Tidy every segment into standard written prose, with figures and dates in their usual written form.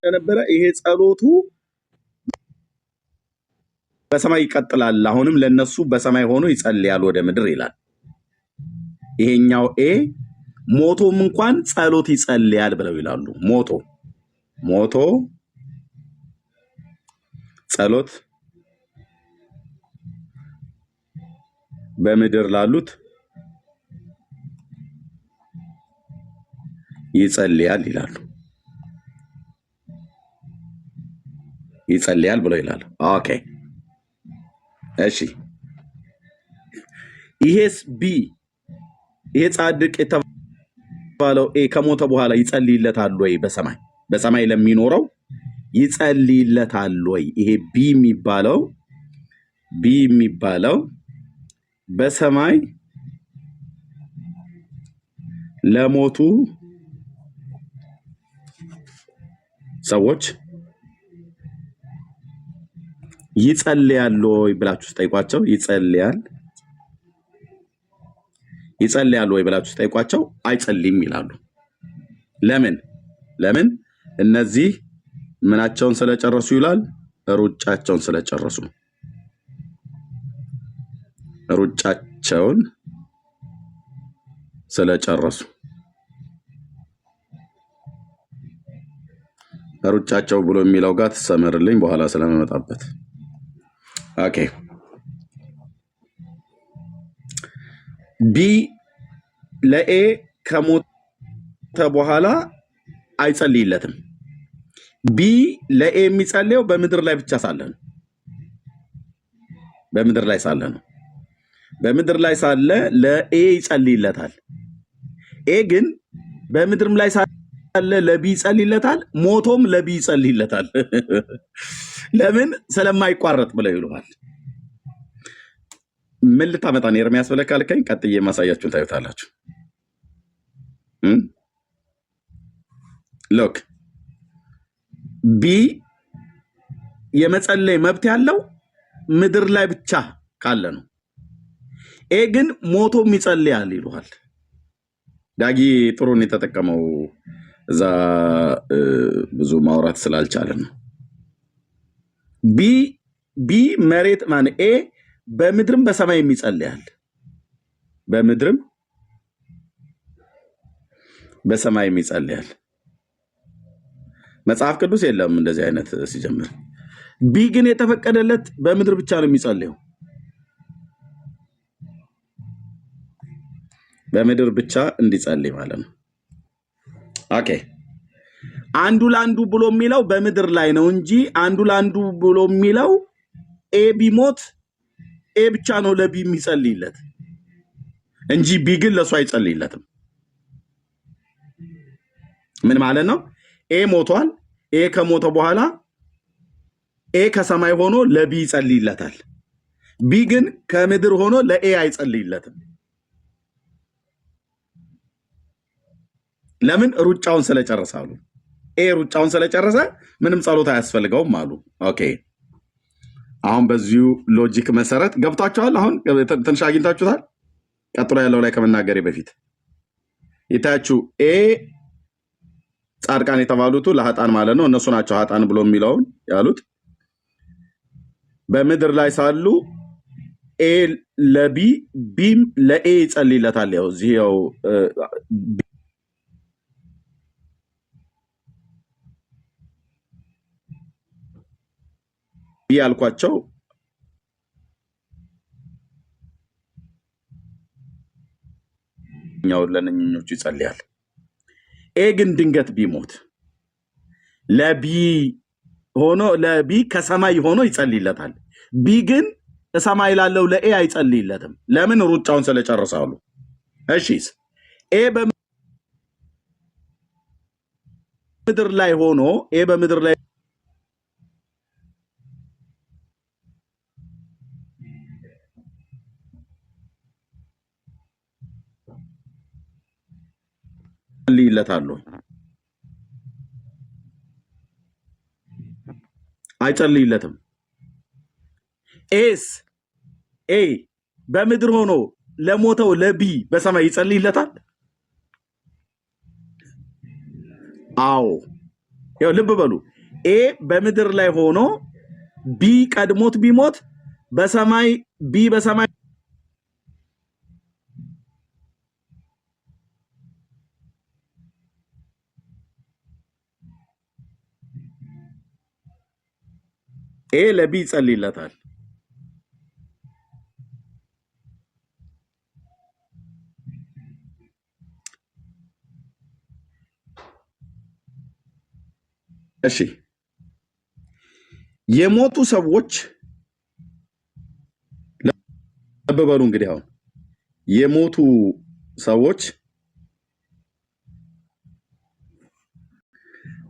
ነበረ ይሄ ጸሎቱ በሰማይ ይቀጥላል አሁንም ለነሱ በሰማይ ሆኖ ይጸልያል ወደ ምድር ይላል ይሄኛው ሞቶም እንኳን ጸሎት ይጸልያል ብለው ይላሉ ሞቶ ጸሎት በምድር ላሉት ይጸልያል ይላሉ ይጸልያል ብለው ይላሉ ኦኬ እሺ ይሄስ ይሄ ጻድቅ የተባለው ከሞተ በኋላ ይጸልይለታል ወይ በሰማይ ለሚኖረው ይጸልይለታል ወይ ይሄ የሚባለው በሰማይ ለሞቱ ሰዎች ይጸልያል ወይ ብላችሁ ጠይቋቸው ይጸልያል ወይ ብላችሁ ጠይቋቸው አይጸልይም ይላሉ ለምን እነዚህ ምናቸውን ስለጨረሱ ይላል ሩጫቸውን ስለጨረሱ ሩጫቸው ብሎ የሚለው ጋር ተሰመርልኝ በኋላ ስለመመጣበት ኦኬ ለኤ ከሞተ በኋላ አይጸልይለትም ለኤ የሚጸልየው በምድር ላይ ብቻ ሳለ ነው በምድር ላይ ሳለ ለኤ ይጸልይለታል ግን በምድርም ላይ ሳለ ለቢ ይጸልይለታል ሞቶም ለቢ ይጸልይለታል ለምን ስለማይቋረጥ ብለው ይሉሃል ምን ልታመጣ ነው ኤርሚያስ ብለህ ካልከኝ ቀጥዬ ማሳያችሁን ታዩታላችሁ ሎክ የመጸለይ መብት ያለው ምድር ላይ ብቻ ካለ ነው ግን ሞቶም ይጸልያል ይሉሃል ዳጊ ጥሩን የተጠቀመው እዛ ብዙ ማውራት ስላልቻለን ነው መሬት ማን በምድርም በሰማይ የሚጸልያል በምድርም በሰማይ የሚጸልያል መጽሐፍ ቅዱስ የለም እንደዚህ አይነት ሲጀምር ግን የተፈቀደለት በምድር ብቻ ነው የሚጸልየው በምድር ብቻ እንዲጸልይ ማለት ነው ኦኬ አንዱ ላንዱ ብሎ የሚለው በምድር ላይ ነው እንጂ አንዱ ላንዱ ብሎ የሚለው ቢሞት ብቻ ነው ለቢ የሚጸልይለት እንጂ ግን ለሱ አይጸልይለትም ምን ማለት ነው ሞቷል ከሞተ በኋላ ከሰማይ ሆኖ ለቢ ይጸልይለታል ግን ከምድር ሆኖ ለኤ አይጸልይለትም ለምን ሩጫውን ስለጨረሰ አሉ ሩጫውን ስለጨረሰ ምንም ጸሎት አያስፈልገውም አሉ ኦኬ አሁን በዚሁ ሎጂክ መሰረት ገብታችኋል አሁን ትንሽ አግኝታችሁታል ቀጥሎ ያለው ላይ ከመናገሬ በፊት ይታያችሁ ጻድቃን የተባሉት ለሃጣን ማለት ነው እነሱ ናቸው ሃጣን ብሎ የሚለው ያሉት በምድር ላይ ሳሉ ለቢ ለኤ ይጸልይለታል ያው እዚህው ያልኳቸው ለነኞቹ ይጸልያል ግን ድንገት ቢሞት ለቢ ከሰማይ ሆኖ ይጸልይለታል ግን ሰማይ ላለው ለኤ አይጸልይለትም ለምን ሩጫውን ስለጨረሰው እሺስ በምድር ላይ ሆኖ በምድር ላይ ይጸልይለታል አይጸልይለትም በምድር ሆኖ ለሞተው ለቢ በሰማይ ይጸልይለታል አዎ ያው ልብ በሉ ኤ በምድር ላይ ሆኖ ቢ ቀድሞት ቢሞት በሰማይ ቢ በሰማይ ኤ ለቢ ይጸልይለታል። እሺ የሞቱ ሰዎች ለበበሉ እንግዲህ አሁን የሞቱ ሰዎች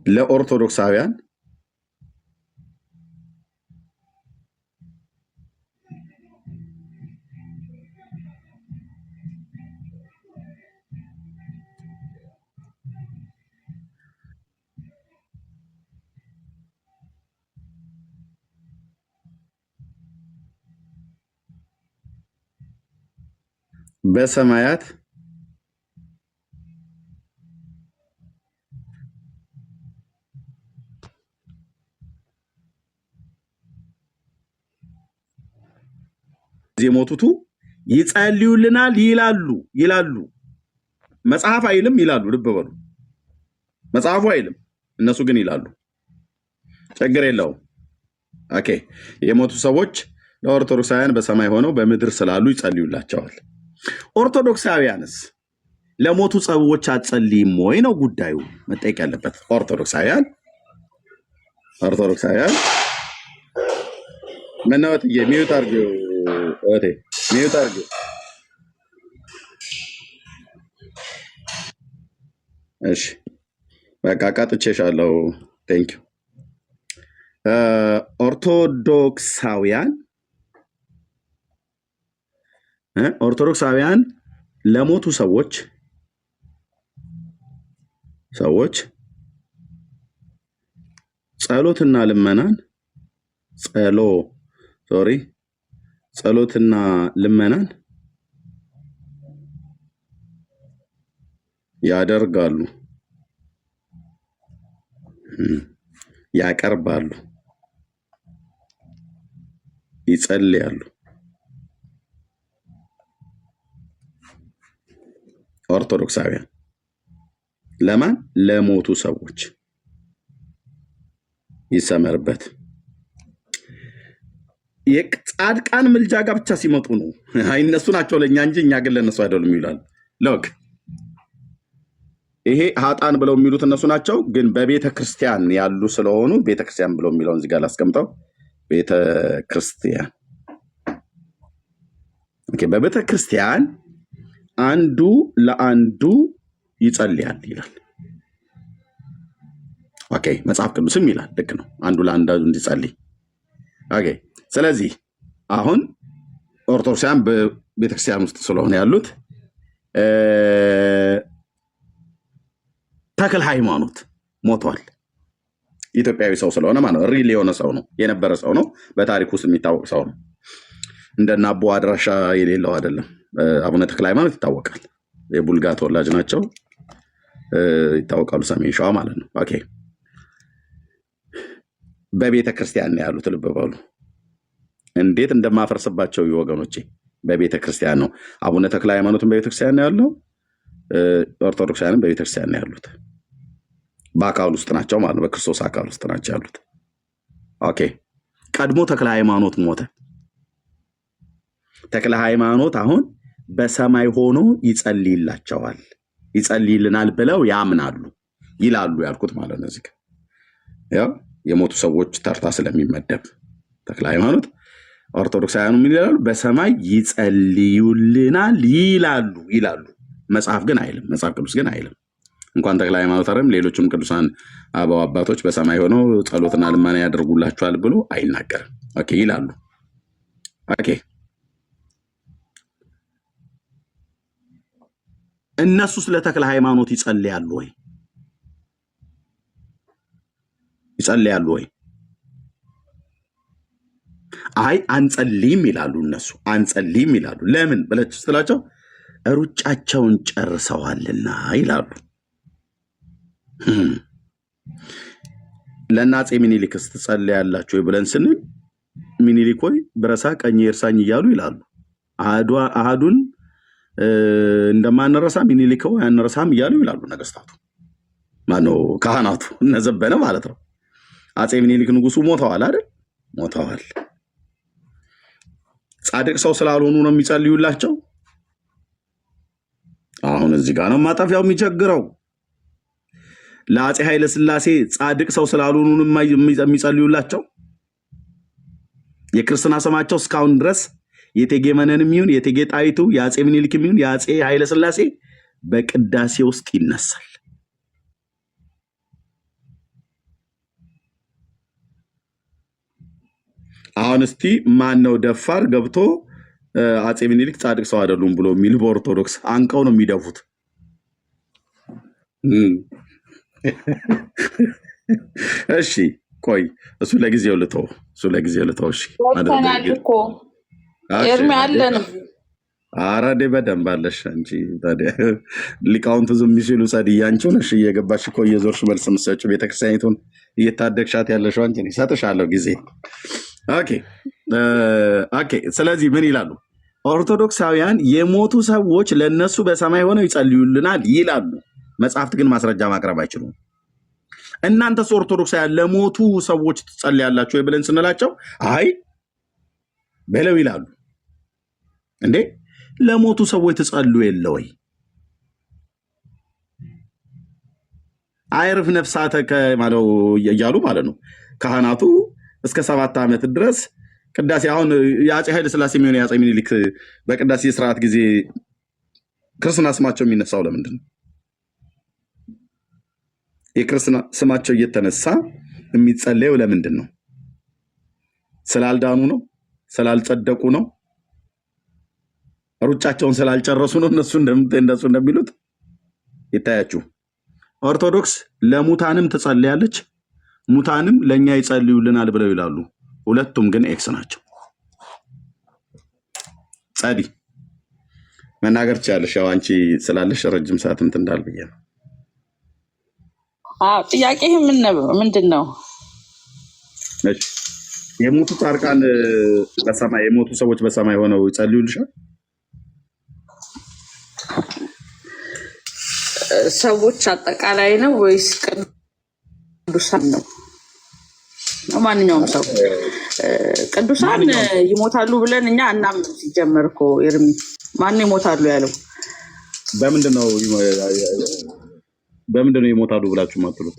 ለኦርቶዶክሳውያን በሰማያት የሞቱቱ ይጸልዩልናል ይላሉ። መጽሐፍ አይልም ይላሉ። ልብ በሉ መጽሐፉ አይልም፣ እነሱ ግን ይላሉ። ችግር የለውም። ኦኬ የሞቱ ሰዎች ለኦርቶዶክሳውያን በሰማይ ሆነው በምድር ስላሉ ይጸልዩላቸዋል። ኦርቶዶክሳውያንስ ለሞቱ ሰዎች አትጸልይም ወይ ነው ጉዳዩ መጠየቅ ያለበት። ኦርቶዶክሳውያን ምነው ሚዩት አድርጊው እህቴ፣ ሚዩት አድርጊው። እሺ በቃ ቀጥቼሻለሁ። ቴንኪው። ኦርቶዶክሳውያን ለሞቱ ሰዎች ጸሎትና ልመናን ያደርጋሉ፣ ያቀርባሉ፣ ይጸልያሉ። ኦርቶዶክሳውያን ለማን? ለሞቱ ሰዎች። ይሰመርበት። የጻድቃን ምልጃ ጋር ብቻ ሲመጡ ነው። አይ እነሱ ናቸው ለእኛ እንጂ እኛ ግን ለእነሱ አይደሉም ይላል። ሎክ ይሄ ሀጣን ብለው የሚሉት እነሱ ናቸው፣ ግን በቤተ ክርስቲያን ያሉ ስለሆኑ ቤተ ክርስቲያን ብለው የሚለውን እዚህ ጋር ላስቀምጠው። ቤተ ክርስቲያን በቤተ ክርስቲያን አንዱ ለአንዱ ይጸልያል ይላል። ኦኬ መጽሐፍ ቅዱስም ይላል። ልክ ነው፣ አንዱ ለአንዱ እንዲጸልይ። ኦኬ ስለዚህ አሁን ኦርቶዶክሳውያን በቤተክርስቲያን ውስጥ ስለሆነ ያሉት ተክለ ሃይማኖት ሞቷል። ኢትዮጵያዊ ሰው ስለሆነ ማለት ነው። ሪል የሆነ ሰው ነው፣ የነበረ ሰው ነው፣ በታሪክ ውስጥ የሚታወቅ ሰው ነው። እንደና አቦ አድራሻ የሌለው አይደለም። አቡነ ተክለ ሃይማኖት ይታወቃል። የቡልጋ ተወላጅ ናቸው፣ ይታወቃሉ። ሰሜን ሸዋ ማለት ነው። ኦኬ በቤተ ክርስቲያን ያሉት ልብ በሉ። እንዴት እንደማፈርስባቸው ወገኖቼ፣ በቤተ ክርስቲያን ነው። አቡነ ተክለ ሃይማኖትን በቤተ ክርስቲያን ነው ያለው፣ ኦርቶዶክሳውያንም በቤተ ክርስቲያን ነው ያሉት። በአካል ውስጥ ናቸው ማለት ነው። በክርስቶስ አካል ውስጥ ናቸው ያሉት። ኦኬ ቀድሞ ተክለ ሃይማኖት ሞተ። ተክለ ሃይማኖት አሁን በሰማይ ሆኖ ይጸልይላቸዋል፣ ይጸልይልናል ብለው ያምናሉ ይላሉ ያልኩት ማለት ነው። እዚህ ያው የሞቱ ሰዎች ተርታ ስለሚመደብ ተክለ ሃይማኖት ኦርቶዶክሳውያኑ ምን ይላሉ? በሰማይ ይጸልዩልናል ይላሉ። መጽሐፍ ግን አይልም፣ መጽሐፍ ቅዱስ ግን አይልም። እንኳን ተክለ ሃይማኖት አይደለም ሌሎችም ቅዱሳን አበው አባቶች በሰማይ ሆነው ጸሎትና ልመና ያደርጉላቸዋል ብሎ አይናገርም። ኦኬ ይላሉ። ኦኬ እነሱ ስለ ተክለ ሃይማኖት ይጸልያሉ ወይ? አይ አንጸልይም ይላሉ። እነሱ አንጸልይም ይላሉ። ለምን ብለህ ስትላቸው ሩጫቸውን ጨርሰዋልና ይላሉ። ለናጼ ሚኒሊክስ ትጸልያላችሁ ብለን ስንል ሚኒሊክ ሆይ ብረሳ ቀኝ እርሳኝ እያሉ ይላሉ። አሃዱን እንደማንረሳ ሚኒሊክ ሆይ አንረሳም እያሉ ይላሉ ነገስታቱ። ማነው ካህናቱ እነዘበነ ማለት ነው። አጼ ሚኒሊክ ንጉሱ ሞተዋል አይደል? ሞተዋል። ጻድቅ ሰው ስላልሆኑ ነው የሚጸልዩላቸው። አሁን እዚህ ጋር ነው ማጠፊያው የሚቸግረው። ለአጼ ኃይለ ሥላሴ ጻድቅ ሰው ስላልሆኑ የሚጸልዩላቸው። የክርስትና ስማቸው እስካሁን ድረስ የእቴጌ መነንም ይሁን የእቴጌ ጣይቱ የአጼ ምኒልክም ይሁን የአጼ ኃይለ ሥላሴ በቅዳሴ ውስጥ ይነሳል። አሁን እስቲ ማን ነው ደፋር ገብቶ አጼ ምኒልክ ጻድቅ ሰው አይደሉም ብሎ የሚል? በኦርቶዶክስ አንቀው ነው የሚደፉት። እሺ ቆይ እሱ ለጊዜው ልተው። እሺ ማድረግ ኤርሚ አለን። ኧረ እንደ በደንብ አለሽ አንቺ። ታዲያ ሊቃውንት ዝም ሲሉ ጸድዬ አንቺው ነሽ እየገባሽ እኮ እየዞርሽ መልስ የምትሰጪው ቤተክርስቲያኒቱን እየታደግሻት ያለሽው አንቺ ነሽ። እሰጥሻለሁ ጊዜ። ኦኬ። ስለዚህ ምን ይላሉ ኦርቶዶክሳውያን? የሞቱ ሰዎች ለነሱ በሰማይ ሆነው ይጸልዩልናል ይላሉ። መጽሐፍት ግን ማስረጃ ማቅረብ አይችሉም። እናንተስ ኦርቶዶክሳውያን ለሞቱ ሰዎች ትጸልያላችሁ ብለን ስንላቸው አይ በለው ይላሉ። እንዴ ለሞቱ ሰዎች ትጸልዩ የለ ወይ? አይርፍ ነፍሳተ ከማለው እያሉ ማለት ነው ካህናቱ እስከ 7 ዓመት ድረስ ቅዳሴ። አሁን የአጼ ኃይለ ሥላሴ የሚሆን የአጼ ምኒልክ በቅዳሴ ስርዓት ጊዜ ክርስትና ስማቸው የሚነሳው ለምንድን ነው? የክርስትና ስማቸው እየተነሳ የሚጸለየው ለምንድን ነው? ስላልዳኑ ነው? ስላልጸደቁ ነው? ሩጫቸውን ስላልጨረሱ ነው? እነሱ እንደሚሉት ይታያችሁ። ኦርቶዶክስ ለሙታንም ትጸልያለች፣ ሙታንም ለኛ ይጸልዩልናል ብለው ይላሉ። ሁለቱም ግን ኤክስ ናቸው። ጸዲ መናገር ትችላለሽ። ያው አንቺ ስላለሽ ረጅም ሰዓት እንትን እንዳል ብዬ ነው። ጥያቄ ምንድን ነው? የሞቱ ጻድቃን በሰማይ የሞቱ ሰዎች በሰማይ ሆነው ይጸልዩልሻል? ሰዎች አጠቃላይ ነው ወይስ ቅዱሳን ነው? ማንኛውም ሰው ቅዱሳን ይሞታሉ ብለን እኛ እናምን። ሲጀመር እኮ ኤርሚ ማን ይሞታሉ ያለው? በምንድነው ይሞታሉ ብላችሁ የማትሉት?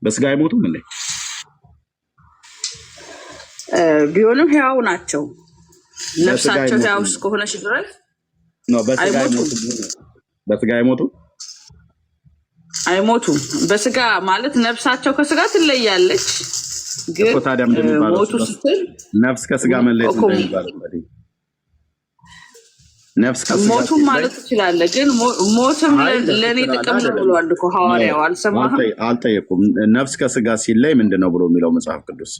በስጋ አይሞቱም እንዴ? ቢሆንም ሕያው ናቸው። ነፍሳቸው ሕያው እስከሆነች ድረስ ነው። በስጋ አይሞቱም። በስጋ ማለት ነፍሳቸው ከስጋ ትለያለች። ግን ታዲያ ምንድን ነው ሞቱ ስትል ነፍስ ከስጋ መለየት እንደሚባለው ነፍስ ከስጋ ሞቱም ማለት ትችላለህ። ግን ሞትም ለኔ ጥቅም ነው ብሏል እኮ ሐዋርያው። አልሰማህም? አልጠየቁም። ነፍስ ከስጋ ሲለይ ምንድን ነው ብሎ የሚለው መጽሐፍ ቅዱስ?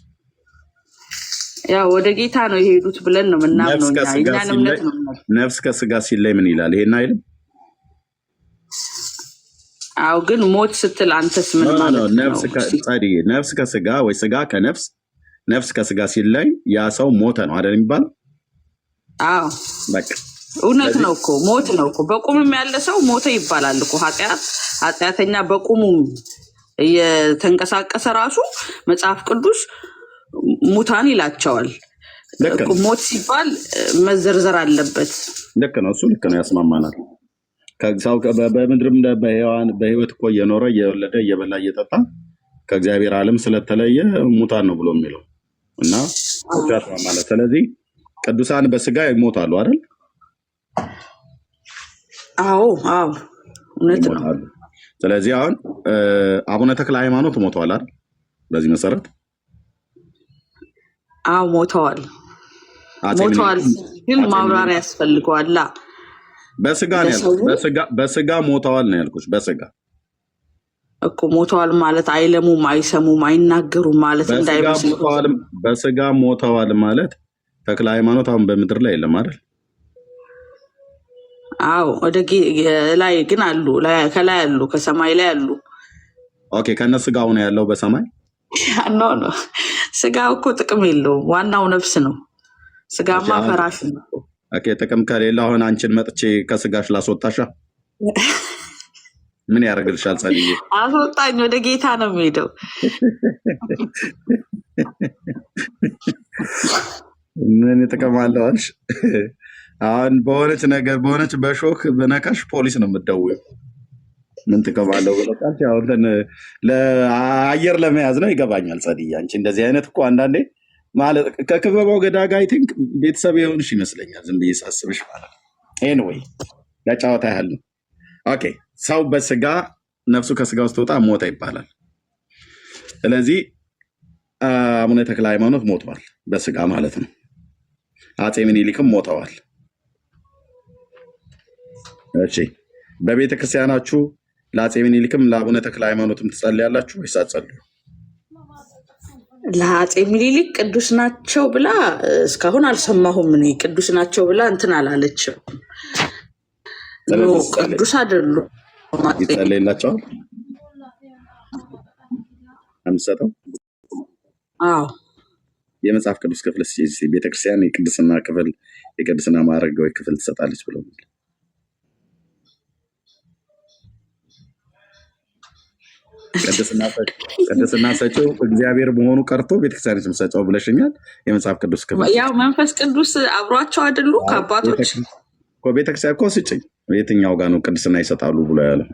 ያው ወደ ጌታ ነው የሄዱት ብለን ነው ምናምነው። እኛን እምነት ነው። ነፍስ ከስጋ ሲለይ ምን ይላል? ይሄን አይልም? አው ግን ሞት ስትል አንተስ ምን ማለት ነው? ነፍስ ከስጋ ወይ ስጋ ከነፍስ ነፍስ ከስጋ ሲለይ ያ ሰው ሞተ ነው አይደል የሚባለው? አዎ በቃ እውነት ነው እኮ ሞት ነው እኮ። በቁምም ያለ ሰው ሞተ ይባላል እኮ። ኃጢአተኛ በቁሙም እየተንቀሳቀሰ ራሱ መጽሐፍ ቅዱስ ሙታን ይላቸዋል። ሞት ሲባል መዘርዘር አለበት። ልክ ነው እሱ ልክ ነው፣ ያስማማናል። ከሰው በምድርም በህይወት እኮ እየኖረ እየወለደ እየበላ እየጠጣ ከእግዚአብሔር ዓለም ስለተለየ ሙታን ነው ብሎ የሚለው እና ማለት። ስለዚህ ቅዱሳን በስጋ ይሞታሉ አይደል? አዎ እውነት ነው። ስለዚህ አሁን አቡነ ተክለ ሃይማኖት ሞተዋል አይደል? በዚህ መሰረት ሞተዋል። ግን ማብራሪያ ያስፈልገዋል። በስጋ ሞተዋል ነው ያልኩሽ። በስጋ እኮ ሞተዋል ማለት አይለሙም፣ አይሰሙም፣ አይናገሩም ማለት እንዳይመስል። በስጋ ሞተዋል ማለት ተክለ ሃይማኖት አሁን በምድር ላይ የለም አይደል? ወደ ላይ ግን አሉ፣ ከላይ አሉ፣ ከሰማይ ላይ አሉ። ኦኬ፣ ከነሱ ጋር ነው ያለው በሰማይ ኖ ኖ፣ ስጋው እኮ ጥቅም የለውም። ዋናው ነፍስ ነው። ስጋማ ፈራሽ ነው። ኦኬ፣ ጥቅም ከሌለ አሁን አንቺን መጥቼ ከስጋሽ ላስወጣሻ ምን ያደርግልሻል? ጸልዬ አስወጣኝ፣ ወደ ጌታ ነው የሚሄደው። ምን ጥቅም አለው አልሽ? አሁን በሆነች ነገር በሆነች በሾክ በነካሽ ፖሊስ ነው የምትደውይው። ምን ጥቅም አለው ብለቃል? አሁን ለአየር ለመያዝ ነው ይገባኛል። ጸልዬ አንቺ እንደዚህ አይነት እኮ አንዳንዴ ማለት ከክበባው ገዳ ጋር አይ ቲንክ ቤተሰብ የሆንሽ ይመስለኛል። ዝም ብዬ ሳስብሽ ማለት ኤኒዌይ ለጨዋታ ያህል ነው። ኦኬ፣ ሰው በስጋ ነፍሱ ከስጋ ውስጥ ወጣ ሞተ ይባላል። ስለዚህ አቡነ ተክለ ሃይማኖት ሞተዋል በስጋ ማለት ነው። አፄ ምኒልክም ሞተዋል። እሺ፣ በቤተ ክርስቲያናችሁ ለአፄ ምኒልክም ለአቡነ ተክለ ሃይማኖትም ትጸልያላችሁ ወይስ አትጸልዩ? ለአፄ ምኒልክ ቅዱስ ናቸው ብላ እስካሁን አልሰማሁም። እኔ ቅዱስ ናቸው ብላ እንትን አላለችም። ቅዱስ አይደሉም። ይጸልይላቸዋል የምትሰጠው? አዎ። የመጽሐፍ ቅዱስ ክፍል ቤተክርስቲያን የቅድስና ክፍል የቅድስና ማዕረጋዊ ክፍል ትሰጣለች ብለው ቅድስና ሰጪው እግዚአብሔር መሆኑ ቀርቶ ቤተክርስቲያን የምትሰጠው ብለሽኛል። የመጽሐፍ ቅዱስ ክፍል ያው መንፈስ ቅዱስ አብሯቸው አይደሉ ከአባቶች ቤተክርስቲያን እኮ ስጭኝ የትኛው ጋር ነው ቅድስና ይሰጣሉ ብሎ ያለው?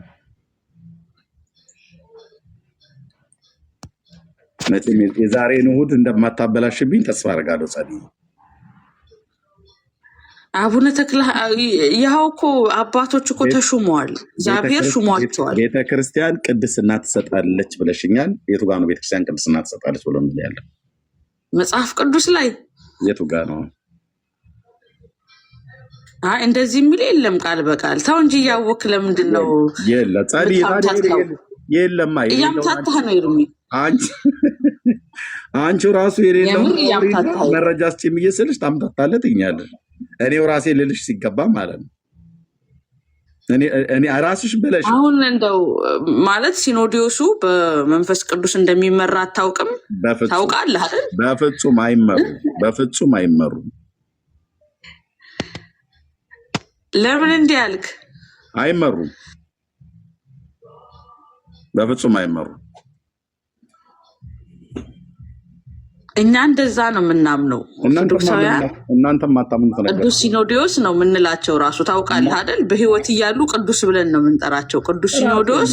መቼም የዛሬን እሑድ እንደማታበላሽብኝ ተስፋ አደርጋለሁ። ጸልይ አቡነ ተክለ ያው እኮ አባቶች እኮ ተሹመዋል፣ እግዚአብሔር ሹሟቸዋል። ቤተክርስቲያን ቅድስና ትሰጣለች ብለሽኛል። የቱ ጋር ነው ቤተክርስቲያን ቅድስና ትሰጣለች ብሎ ያለው? መጽሐፍ ቅዱስ ላይ የቱ ጋር ነው? እንደዚህ የሚል የለም ቃል በቃል ተው እንጂ እያወክ ለምንድን ነው? የለማ እያምታታህ ነው ይርሚ አንቺ ራሱ የሌለው መረጃ ስጭኝ ብዬ ስልሽ ታምታታለህ ትኛለሽ። እኔው ራሴ ልልሽ ሲገባ ማለት ነው። እኔ ራስሽ ብለሽ አሁን እንደው ማለት ሲኖዲዮሱ በመንፈስ ቅዱስ እንደሚመራ አታውቅም? ታውቃለህ አይደል? በፍጹም አይመሩም፣ በፍጹም አይመሩም። ለምን እንዲህ ያልክ? አይመሩም፣ በፍጹም አይመሩም። እኛ እንደዛ ነው የምናምነው። እናንተም ማታምኑት ነገር ቅዱስ ሲኖዲዮስ ነው የምንላቸው ራሱ ታውቃለህ አይደል? በህይወት እያሉ ቅዱስ ብለን ነው የምንጠራቸው። ቅዱስ ሲኖዲዮስ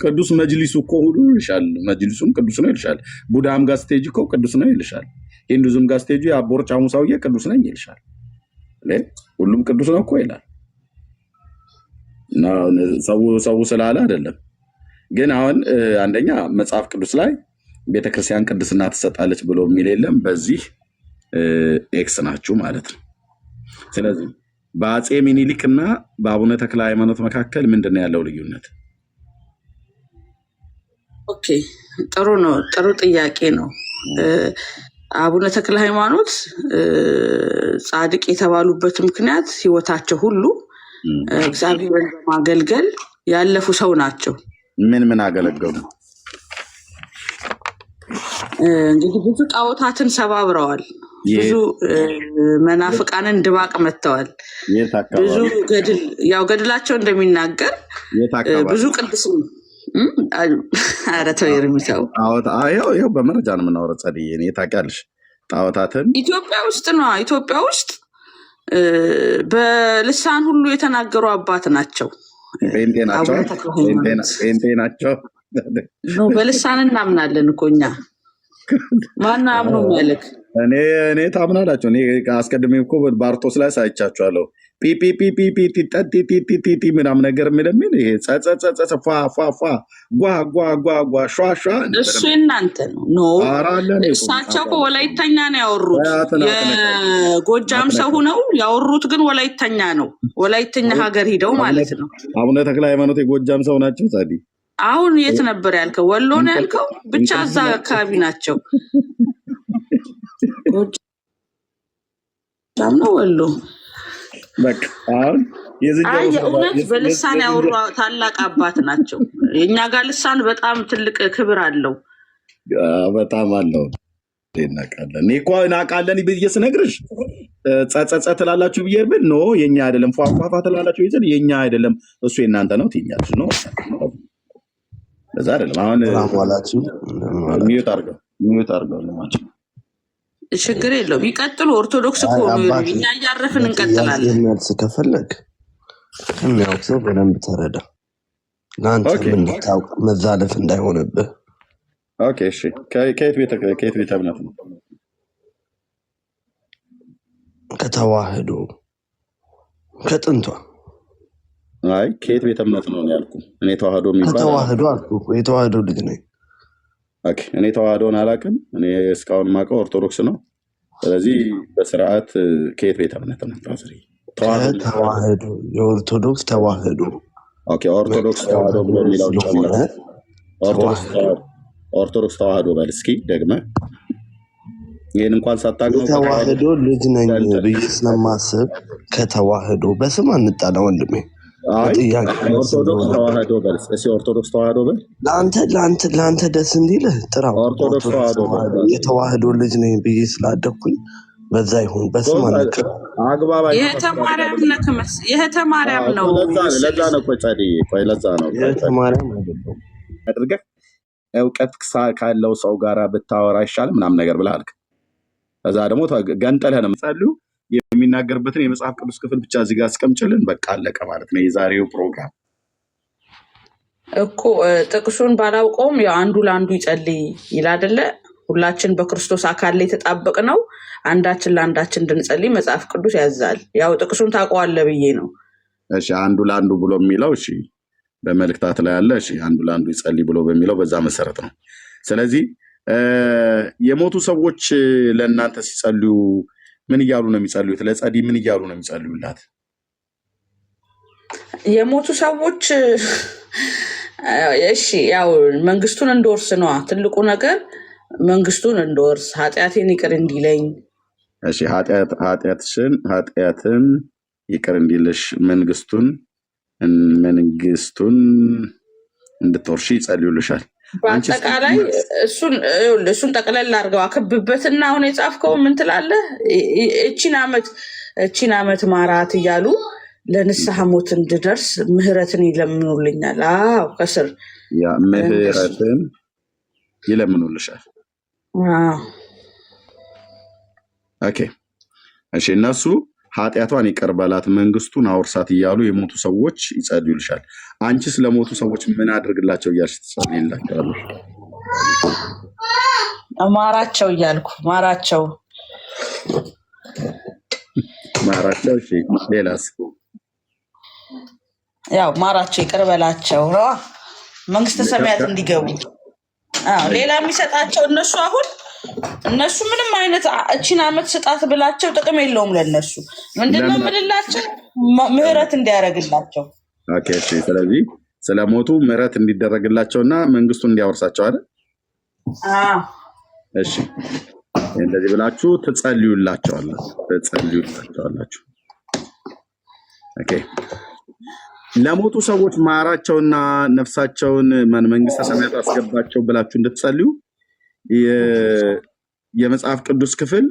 ቅዱስ መጅሊሱ እኮ ሁሉ ይልሻል። መጅሊሱም ቅዱስ ነው ይልሻል። ቡዳም ጋር ስቴጅ እኮ ቅዱስ ነው ይልሻል። ሂንዱዝም ጋር ስቴጅ የአቦርጫሙ ሰውዬ ቅዱስ ነኝ ይልሻል። ሁሉም ቅዱስ ነው እኮ ይላል። ሰው ስላለ አይደለም። ግን አሁን አንደኛ መጽሐፍ ቅዱስ ላይ ቤተክርስቲያን ቅድስና ትሰጣለች ብሎ የሚል የለም። በዚህ ኤክስ ናችሁ ማለት ነው። ስለዚህ በአፄ ምኒልክ እና በአቡነ ተክለ ሃይማኖት መካከል ምንድን ነው ያለው ልዩነት? ኦኬ፣ ጥሩ ነው። ጥሩ ጥያቄ ነው። አቡነ ተክለ ሃይማኖት ጻድቅ የተባሉበት ምክንያት ህይወታቸው ሁሉ እግዚአብሔርን በማገልገል ያለፉ ሰው ናቸው። ምን አገለገሉ? እንግዲህ ብዙ ጣዖታትን ሰባብረዋል። ብዙ መናፍቃንን ድባቅ መጥተዋል። ብዙ ገድላቸው እንደሚናገር ብዙ ቅድስና ኧረ ተው ኤርሚያው፣ ይኸው በመረጃ ነው የምናወራው። ጸልዬ እኔ ታውቂያለሽ ጣዖታትን ኢትዮጵያ ውስጥ ነው ኢትዮጵያ ውስጥ በልሳን ሁሉ የተናገሩ አባት ናቸው። ጴንጤ ናቸው። በልሳን እናምናለን እኮ እኛ። ማነው አምኖ የሚያልክ? እኔ ታምናላቸው። እኔ አስቀድሜ እኮ ባርቶስ ላይ ሳይቻቸዋለሁ። ፒፒፒፒፒ ምናምን ነገር የሚለሚል ይሄ ጸጸጸጸ ፏፏፏ ጓጓጓጓ ሿሿ እሱ እናንተ ነው ኖ እሳቸው እኮ ወላይተኛ ነው ያወሩት። የጎጃም ሰው ነው ያወሩት፣ ግን ወላይተኛ ነው። ወላይተኛ ሀገር ሂደው ማለት ነው። አቡነ ተክለ ሃይማኖት የጎጃም ሰው ናቸው። ጸዲ አሁን የት ነበር ያልከው? ወሎ ነው ያልከው? ብቻ እዛ አካባቢ ናቸው። ጎጃም ነው ወሎ። በቃ አሁን የእውነት በልሳን ያወሩ ታላቅ አባት ናቸው። የእኛ ጋር ልሳን በጣም ትልቅ ክብር አለው። በጣም አለው እናውቃለን። እኔ እኮ እናውቃለን ብዬ ስነግርሽ ጸጸጸ ትላላችሁ ብዬ ብል ኖ የኛ አይደለም፣ ፏፏፏ ትላላችሁ ይዘን የኛ አይደለም እሱ የእናንተ ነው ትይኛለሽ። ኖ ለዛ አይደለም። አሁን ሚዩት አድርገው ለማቸው ችግር የለውም። ይቀጥሉ። ኦርቶዶክስ እኮ እኛ እያረፍን እንቀጥላለን። መልስ ከፈለግ ከሚያውቅ ሰው በደንብ ተረዳ። ለአንተ እንድታውቅ መዛለፍ እንዳይሆንብህ። ኦኬ እሺ። ከየት ቤተ እምነት ነው? ከተዋህዶ ከጥንቷ። አይ ከየት ቤተ እምነት ነው ያልኩህ? እኔ ተዋህዶ የሚባል ከተዋህዶ አልኩህ። የተዋህዶ ልጅ ነኝ። ኦኬ እኔ ተዋህዶን አላውቅም። እኔ እስካሁን የማውቀው ኦርቶዶክስ ነው። ስለዚህ በስርዓት ከየት ቤተ እምነት ነው? ተዋህዶ የኦርቶዶክስ ተዋህዶ። ኦኬ ኦርቶዶክስ ተዋህዶ ብሎ የሚለው ኦርቶዶክስ ተዋህዶ በል እስኪ ደግመህ። ይህን እንኳን ሳታውቅ ተዋህዶ ልጅ ነኝ ብዬ ስለማስብ ከተዋህዶ በስም አንጣላ ወንድሜ። ኦርቶዶክስ ተዋህዶ በል እስኪ። ኦርቶዶክስ ተዋህዶ በል ለአንተ ደስ እንዲልህ ጥራው። ኦርቶዶክስ ተዋህዶ የተዋህዶ ልጅ ነኝ ብዬ ስላደኩኝ በዛ ይሁን በስም አንቀር አግባባ። የህተማርያም ነው። ለዛ ነው ቆይ ለዛ ነው የተማርያም አይደለም አድርገህ እውቀት ካለው ሰው ጋር ብታወራ ይሻል ምናምን ነገር ብለህ አልክ። ከዛ ደግሞ ገንጠለህ ነው የምጸልዩ የሚናገርበትን የመጽሐፍ ቅዱስ ክፍል ብቻ እዚህ ጋር አስቀምጭልን። በቃ አለቀ ማለት ነው የዛሬው ፕሮግራም እኮ። ጥቅሱን ባላውቀውም ያው አንዱ ለአንዱ ይጸልይ ይላል አይደለ? ሁላችን በክርስቶስ አካል ላይ የተጣበቅ ነው። አንዳችን ለአንዳችን እንድንጸልይ መጽሐፍ ቅዱስ ያዛል። ያው ጥቅሱን ታውቀዋለህ ብዬ ነው። እሺ አንዱ ለአንዱ ብሎ የሚለው እሺ በመልእክታት ላይ ያለ እሺ አንዱ ለአንዱ ይጸልይ ብሎ በሚለው በዛ መሰረት ነው። ስለዚህ የሞቱ ሰዎች ለእናንተ ሲጸልዩ ምን እያሉ ነው የሚጸልዩት? ለጸዲ ምን እያሉ ነው የሚጸልዩላት? የሞቱ ሰዎች እሺ ያው መንግስቱን እንድወርስ ነዋ ትልቁ ነገር፣ መንግስቱን እንድወርስ ኃጢአቴን ይቅር እንዲለኝ። እሺ ኃጢአትን ይቅር እንዲልሽ መንግስቱን እንድትወርሺ ይጸልዩልሻል። በአጠቃላይ እሱን ጠቅለል አድርገው አክብበትና አሁን የጻፍከው ምን ትላለህ? እቺን ዓመት ማራት እያሉ ለንስሐ ሞት እንድደርስ ምህረትን ይለምኑልኛል። አዎ ከስር ምህረትን ይለምኑልሻል። ኦኬ እሺ እነሱ ኃጢአቷን ይቅር በላት መንግስቱን አውርሳት እያሉ የሞቱ ሰዎች ይጸልዩልሻል። አንቺ ስለሞቱ ሰዎች ምን አድርግላቸው እያልሽ ትጸልይላቸዋለሽ? ማራቸው እያልኩ ማራቸው። እሺ ሌላስ? ያው ማራቸው ይቅር በላቸው መንግስተ ሰማያት እንዲገቡ። ሌላ የሚሰጣቸው እነሱ ምንም አይነት እቺን ዓመት ስጣት ብላቸው ጥቅም የለውም ለነሱ። ምንድነው የምልላቸው? ምህረት እንዲያደርግላቸው። ኦኬ እሺ ስለዚህ ስለሞቱ ምህረት እንዲደረግላቸውና መንግስቱን እንዲያወርሳቸው አይደል? እሺ እንደዚህ ብላችሁ ትጸልዩላቸዋላችሁ። ኦኬ ለሞቱ ሰዎች ማራቸውና ነፍሳቸውን መንግስተ ሰማያት አስገባቸው ብላችሁ እንድትጸልዩ የመጽሐፍ ቅዱስ ክፍል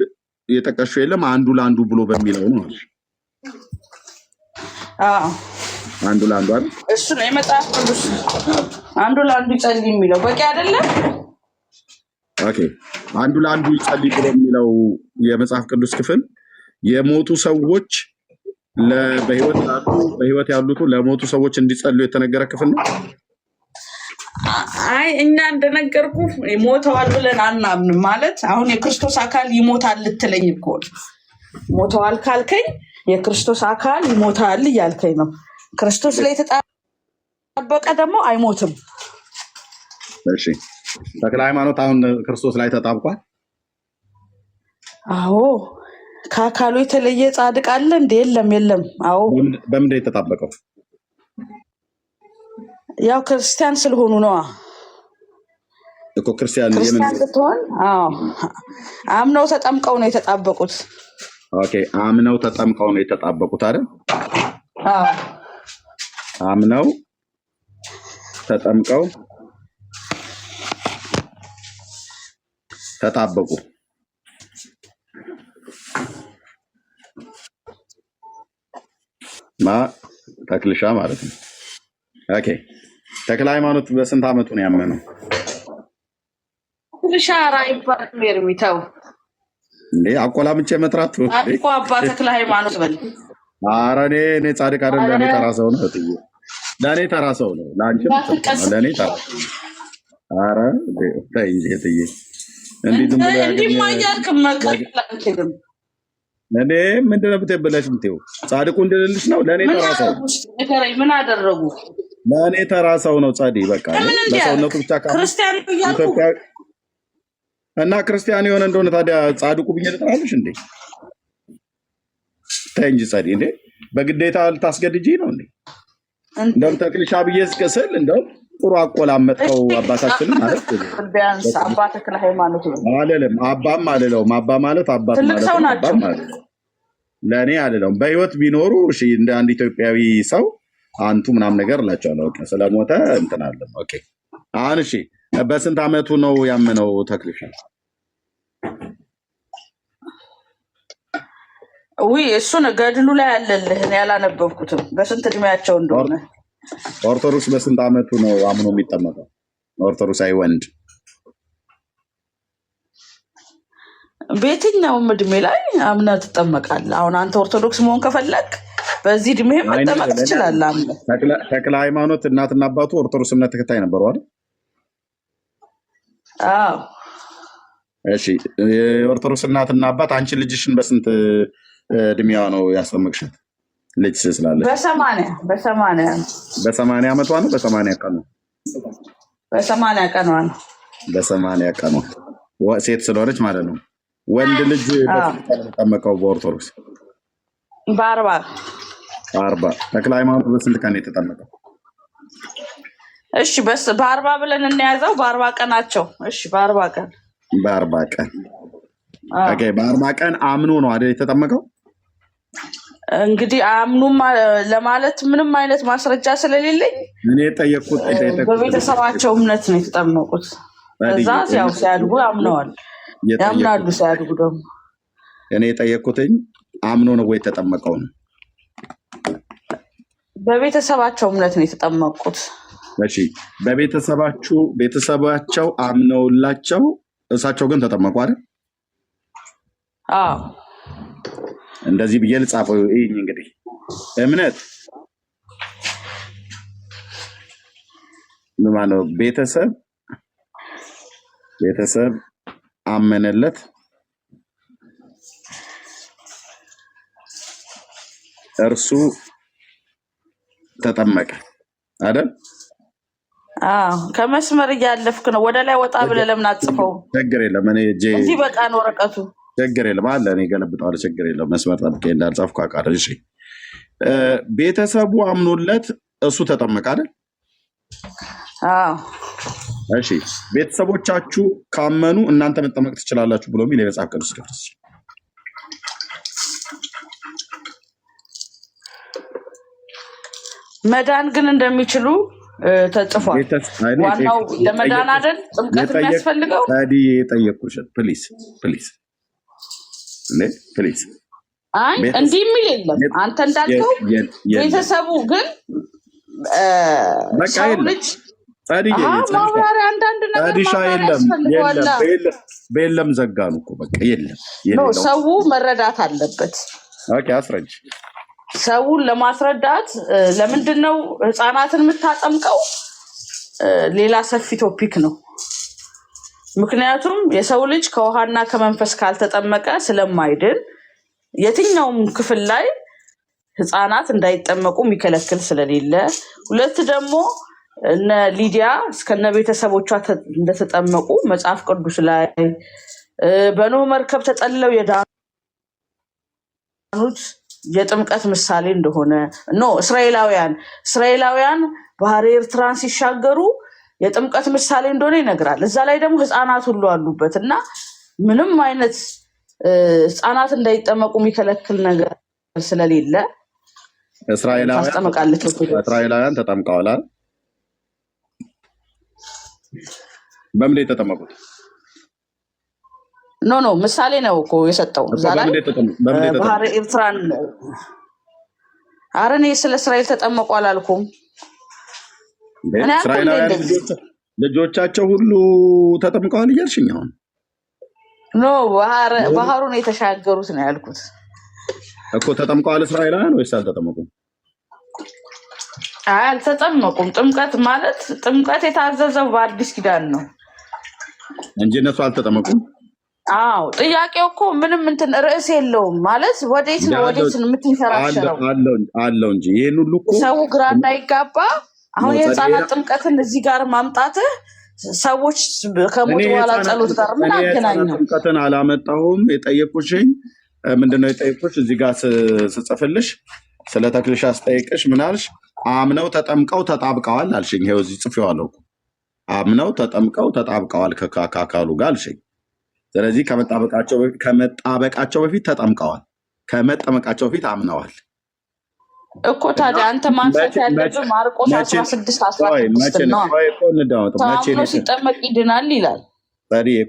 የጠቀሹ የለም። አንዱ ለአንዱ ብሎ በሚለው ነው። አንዱ ለአንዱ አይደል? እሱ ነው የመጽሐፍ ቅዱስ አንዱ ለአንዱ ይጸልይ የሚለው በቂ አይደለም? ኦኬ አንዱ ለአንዱ ይጸልይ ብሎ የሚለው የመጽሐፍ ቅዱስ ክፍል የሞቱ ሰዎች በህይወት ያሉት ለሞቱ ሰዎች እንዲጸልዩ የተነገረ ክፍል ነው። አይ እኛ እንደነገርኩ ሞተዋል ብለን አናምንም። ማለት አሁን የክርስቶስ አካል ይሞታል ልትለኝ እኮ ሞተዋል ካልከኝ የክርስቶስ አካል ይሞታል እያልከኝ ነው። ክርስቶስ ላይ የተጣበቀ ደግሞ አይሞትም። እሺ ተክለ ሃይማኖት አሁን ክርስቶስ ላይ ተጣብቋል? አዎ ከአካሉ የተለየ ጻድቅ አለ እንዴ? የለም። አዎ በምንድን የተጣበቀው? ያው ክርስቲያን ስለሆኑ ነዋ እኮ። ክርስቲያን ስትሆን አምነው ተጠምቀው ነው የተጣበቁት። ኦኬ አምነው ተጠምቀው ነው የተጣበቁት አይደል? አምነው ተጠምቀው ተጣበቁ። ተክልሻ ማለት ነው። ኦኬ ተክለ ሃይማኖት በስንት ዓመቱ ነው ያመነው? ተክልሻ አይባልም ኤርሚታው እንዴ አቆላምጬ መጥራት እኮ አባ ተክለ ሃይማኖት በል። ኧረ እኔ ጻድቅ አይደለም። ለእኔ ተራ ሰው ነው። ለእኔ ተራ ሰው ነው። ለአንቺም ለእኔ ተራ ሰው ነው። ኧረ ተይ እንጂ እትዬ እንዲህ ዝም ብሎ እንዲማያልክ መቀጠል እኔ ምንድን ነው ብለሽ የምትይው? ጻድቁ እንድልልሽ ነው። ለእኔ ተራ ሰው ምን አደረጉ? ለእኔ ተራ ሰው ነው። ጻዲ በቃ ለሰውነቱ ብቻ ክርስቲያን እና ክርስቲያን የሆነ እንደሆነ ታዲያ ጻድቁ ብዬ ልጥራልሽ እንዴ? ተይ እንጂ ጻዲ እንዴ በግዴታ ልታስገድጂ ነው እንዴ? እንደውም ተክልሻ ብዬ እስከስል እንደውም ጥሩ አቆላመጥከው አባታችን ማለት ቢያንስ አባ ተክለ ሃይማኖት ነው አለለም። አባም አለለውም። አባ ማለት አባት ማለት አባም ማለት ለእኔ አለለውም። በህይወት ቢኖሩ እሺ እንደ አንድ ኢትዮጵያዊ ሰው አንቱ ምናምን ነገር እላቸዋለሁ። ኦኬ ስለሞተ እንትን አለም። ኦኬ አሁን እሺ በስንት ዓመቱ ነው ያመነው ተክልሻ? ውይ እሱን ገድሉ ላይ አለልህ። እኔ ያላነበብኩትም በስንት እድሜያቸው እንደሆነ። ኦርቶዶክስ በስንት ዓመቱ ነው አምኖ የሚጠመቀው? ኦርቶዶክሳዊ ወንድ በየትኛውም እድሜ ላይ አምነህ ትጠመቃለህ። አሁን አንተ ኦርቶዶክስ መሆን ከፈለግ በዚህ እድሜ መጠመቅ ትችላለህ። ተክለ ሃይማኖት እናትና አባቱ ኦርቶዶክስ እምነት ተከታይ ነበሩ አይደል? አዎ። እሺ የኦርቶዶክስ እናትና አባት አንቺ ልጅሽን በስንት እድሜዋ ነው ያስጠመቅሻት? ልጅ ስላለች በ80 ዓመቷ ነው። በ80 ቀኗ ነው። በ80 ቀኗ ሴት ስለሆነች ማለት ነው። ወንድ ልጅ በተጠመቀው በኦርቶዶክስ በ40 ተክለ ሃይማኖት በስንት ቀን የተጠመቀው? እሺ በ40 ብለን እንያዘው። በ40 ቀናቸው። እሺ በ40 ቀን ኦኬ በ40 ቀን አምኖ ነው አይደል የተጠመቀው? እንግዲህ አምኑም ለማለት ምንም አይነት ማስረጃ ስለሌለኝ እኔ ጠየቅኩት። በቤተሰባቸው እምነት ነው የተጠመቁት። ከዛ ያው ሲያድጉ አምነዋል፣ ያምናሉ። ሲያድጉ ደግሞ እኔ የጠየቅኩትኝ አምኖ ነው ወይ የተጠመቀው ነው? በቤተሰባቸው እምነት ነው የተጠመቁት። እሺ ቤተሰባቸው አምነውላቸው እሳቸው ግን ተጠመቁ አይደል? አዎ። እንደዚህ ብዬ ልጻፈው። ይሄን እንግዲህ እምነት ማነው? ቤተሰብ አመነለት፣ እርሱ ተጠመቀ አይደል? ከመስመር እያለፍክ ነው። ወደ ላይ ወጣ ብለህ ለምን አጽፈው? ችግር የለም እኔ እዚህ በቃ ነው ወረቀቱ። ችግር የለም አለ እኔ ገለብጠዋለሁ። ችግር የለም መስመር ጠብቄ እንዳልጻፍኩ አውቃለሁ። እሺ ቤተሰቡ አምኖለት እሱ ተጠመቀ አይደል? አዎ። እሺ ቤተሰቦቻችሁ ካመኑ እናንተ መጠመቅ ትችላላችሁ ብሎ የሚል የመጽሐፍ ቅዱስ ክፍል መዳን ግን እንደሚችሉ ተጽፏል። ዋናው ለመዳን አይደል ጥምቀት የሚያስፈልገው? የጠየኩሽ ፕሊዝ እንዲህ የሚል የለም። አንተ እንዳልከው ቤተሰቡ ግን ሰው ልጅ ማብራሪያ አንዳንድ ነገር ያስፈልገዋል። በየለም ዘጋኑ እኮ በቃ የለም። ሰው መረዳት አለበት። አስረጅ። ሰውን ለማስረዳት ለምንድን ነው ህፃናትን የምታጠምቀው? ሌላ ሰፊ ቶፒክ ነው። ምክንያቱም የሰው ልጅ ከውሃና ከመንፈስ ካልተጠመቀ ስለማይድን የትኛውም ክፍል ላይ ህፃናት እንዳይጠመቁ የሚከለክል ስለሌለ፣ ሁለት ደግሞ እነ ሊዲያ እስከነ ቤተሰቦቿ እንደተጠመቁ መጽሐፍ ቅዱስ ላይ በኖህ መርከብ ተጠልለው የዳኑት የጥምቀት ምሳሌ እንደሆነ እስራኤላውያን ባህረ ኤርትራን ሲሻገሩ የጥምቀት ምሳሌ እንደሆነ ይነግራል። እዛ ላይ ደግሞ ህፃናት ሁሉ አሉበት እና ምንም አይነት ህፃናት እንዳይጠመቁ የሚከለክል ነገር ስለሌለ እስራኤላውያን ተጠምቀዋል። በምን የተጠመቁት? ኖ ምሳሌ ነው እኮ የሰጠው እዛ ላይ ባህረ ኤርትራን። ኧረ እኔ ስለ እስራኤል ተጠመቁ አላልኩም። እኔ እስራኤላውያን ልጆቻቸው ሁሉ ተጠምቀዋል እያልሽኝ አሁን? ኖ ባህሩን የተሻገሩት ነው ያልኩት እኮ። ተጠምቀዋል እስራኤላውያን ወይስ አልተጠመቁም? አልተጠመቁም። ጥምቀት የታዘዘው በአዲስ ኪዳን ነው እንጂ እነሱ አልተጠመቁም። አዎ ጥያቄው እኮ ምንም እንትን ርዕስ የለውም ማለት ወዴት ነው የምትንሸራሸረው አለው እንጂ ይሄን ሁሉ እኮ ሰው ግራ እንዳይጋባ አሁን የህፃናት ጥምቀትን እዚህ ጋር ማምጣትህ ሰዎች ከሞት በኋላ ጸሎት ጋር ምን አገናኘው? ጥምቀትን አላመጣሁም። የጠየቁሽኝ ምንድነው የጠየቁሽ? እዚህ ጋር ስጽፍልሽ ስለ ተክልሽ አስጠይቅሽ ምን አልሽ? አምነው ተጠምቀው ተጣብቀዋል አልሽኝ። ይኸው እዚህ ጽፌዋለሁ። አምነው ተጠምቀው ተጣብቀዋል ከአካሉ ጋር አልሽኝ። ስለዚህ ከመጣበቃቸው በፊት ተጠምቀዋል፣ ከመጠመቃቸው በፊት አምነዋል እኮ። ታዲያ አንተ ማንሳት ያለብህ ማርቆስ 16:16 ነው። አምኖ ሲጠመቅ ይድናል ይላል።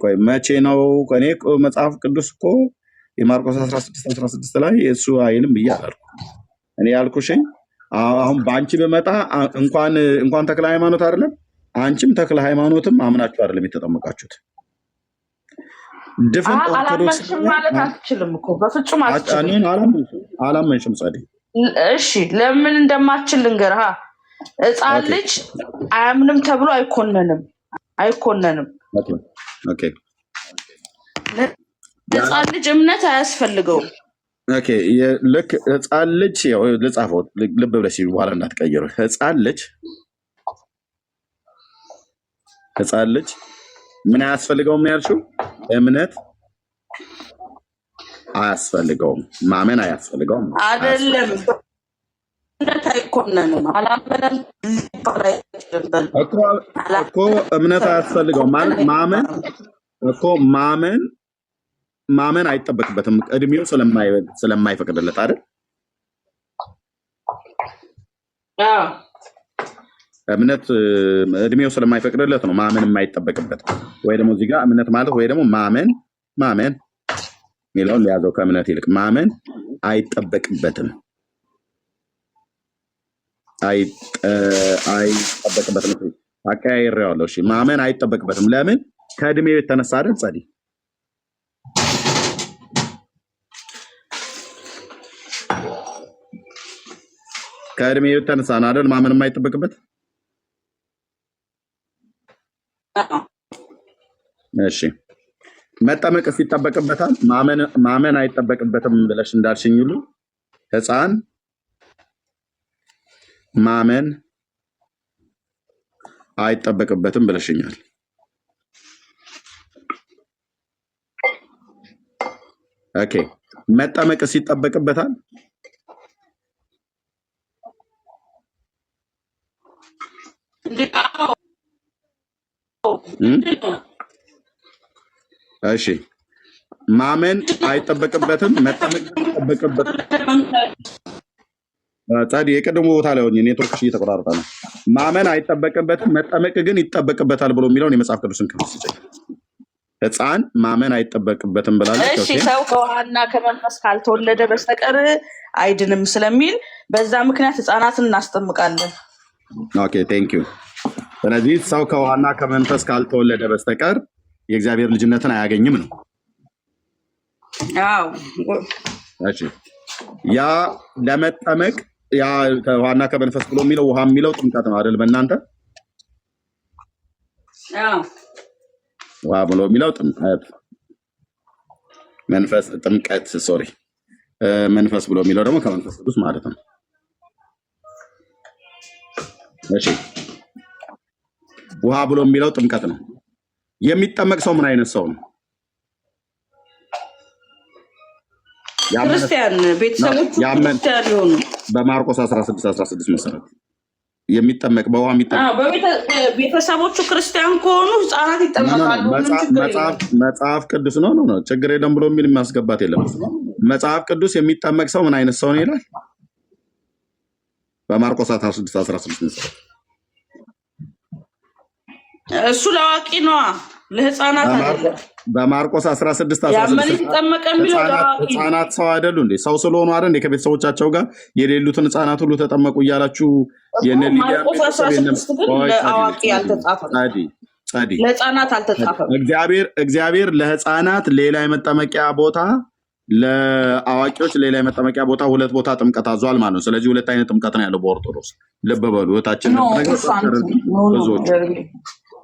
ቆይ መቼ ነው? እኔ መጽሐፍ ቅዱስ እኮ የማርቆስ 16:16 ላይ የእሱ አይልም ብዬ አላልኩም። እኔ ያልኩሽኝ አሁን በአንቺ በመጣ እንኳን ተክለ ሃይማኖት አይደለም አንቺም ተክለ ሃይማኖትም አምናችሁ አይደለም የተጠመቃችሁት። ድፍን ኦርቶዶክስ ማለት አትችልም እኮ በፍጹም አትችልም። አላመንሽም ጸዴ። እሺ ለምን እንደማትችል ልንገርህ። ሕፃን ልጅ አያምንም ተብሎ አይኮነንም። ኦኬ ሕፃን ልጅ እምነት አያስፈልገውም። ኦኬ ልክ ሕፃን ልጅ ልጻፈው ልብ ብለሽ በኋላ እንዳትቀይሩ። ሕፃን ልጅ ምን አያስፈልገውም ነው ያልሽው? እምነት አያስፈልገውም፣ ማመን አያስፈልገውም አይደለም። እምነት አይኮነንም። አላመነም እኮ እምነት አያስፈልገውም ማለት ማመን አይጠበቅበትም፣ እድሜው ስለማይፈቅድለት አይደል? እምነት እድሜው ስለማይፈቅድለት ነው ማመን የማይጠበቅበት። ወይ ደግሞ እዚህ ጋር እምነት ማለት ወይ ደግሞ ማመን የሚለውን ሊያዘው ከእምነት ይልቅ ማመን አይጠበቅበትም። አቀያይሬዋለሁ። እሺ ማመን አይጠበቅበትም። ለምን? ከእድሜው የተነሳ አይደል? ጸዲ ከእድሜው የተነሳ አይደል ማመን የማይጠበቅበት? እሺ መጠመቅስ ይጠበቅበታል? ማመን አይጠበቅበትም ብለሽ እንዳልሽኝ ሁሉ ሕፃን ማመን አይጠበቅበትም ብለሽኛል። ኦኬ መጠመቅስ ይጠበቅበታል? እሺ ማመን አይጠበቅበትም፣ መጠመቅ ይጠበቅበታል። ጻዲ የቀደሙ ቦታ ላይ ሆኜ ኔትወርክሽ እየተቆራረጠ ነው። ማመን አይጠበቅበትም፣ መጠመቅ ግን ይጠበቅበታል ብሎ የሚለውን የመጽሐፍ ቅዱስን ክፍል ስጭኝ። ሕፃን ማመን አይጠበቅበትም ብላለች። እሺ ሰው ከውሃና ከመንፈስ ካልተወለደ በስተቀር አይድንም ስለሚል በዛ ምክንያት ሕፃናትን እናስጠምቃለን። ኦኬ ቴንክ ዩ። ስለዚህ ሰው ከውሃና ከመንፈስ ካልተወለደ በስተቀር የእግዚአብሔር ልጅነትን አያገኝም ነው። አዎ እሺ ያ ለመጠመቅ ያ ከውሃና ከመንፈስ ብሎ የሚለው ውሃ የሚለው ጥምቀት ነው አይደል? በእናንተ ውሃ ብሎ የሚለው ጥምቀት፣ መንፈስ ብሎ የሚለው ደግሞ ከመንፈስ ቅዱስ ማለት ነው። እሺ ውሃ ብሎ የሚለው ጥምቀት ነው። የሚጠመቅ ሰው ምን አይነት ሰው ነው? ክርስቲያን ቤተሰቦች ክርስቲያን ሊሆኑ በማርቆስ 16:16 መሰረት የሚጠመቅ በውሃ ቤተሰቦቹ ክርስቲያን ከሆኑ ሕፃናት ይጠመቃሉ። መጽሐፍ ቅዱስ ነው ችግር የለም ብሎ የሚል የሚያስገባት የለም። መጽሐፍ ቅዱስ የሚጠመቅ ሰው ምን አይነት ሰው ነው ይላል በማርቆስ 16:16 መሰረት። እሱ ለአዋቂ ነዋ፣ ለሕፃናት አይደለም። በማርቆስ 16 ያመነ የተጠመቀ የሚለው ለአዋቂ ህፃናት ሰው አይደሉ እንዴ? ሰው ስለሆኑ አይደል እንዴ? ከቤተሰቦቻቸው ጋር የሌሉትን ህፃናት ሁሉ ተጠመቁ እያላችሁ ማርቆስ 16 ግን ለአዋቂ አልተጻፈም፣ ለህፃናት አልተጻፈም። እግዚአብሔር ለህፃናት ሌላ የመጠመቂያ ቦታ፣ ለአዋቂዎች ሌላ የመጠመቂያ ቦታ፣ ሁለት ቦታ ጥምቀት አዟል ማለት ነው። ስለዚህ ሁለት አይነት ጥምቀት ነው ያለው በኦርቶዶክስ። ልብ በሉ እህታችን ብዙዎች።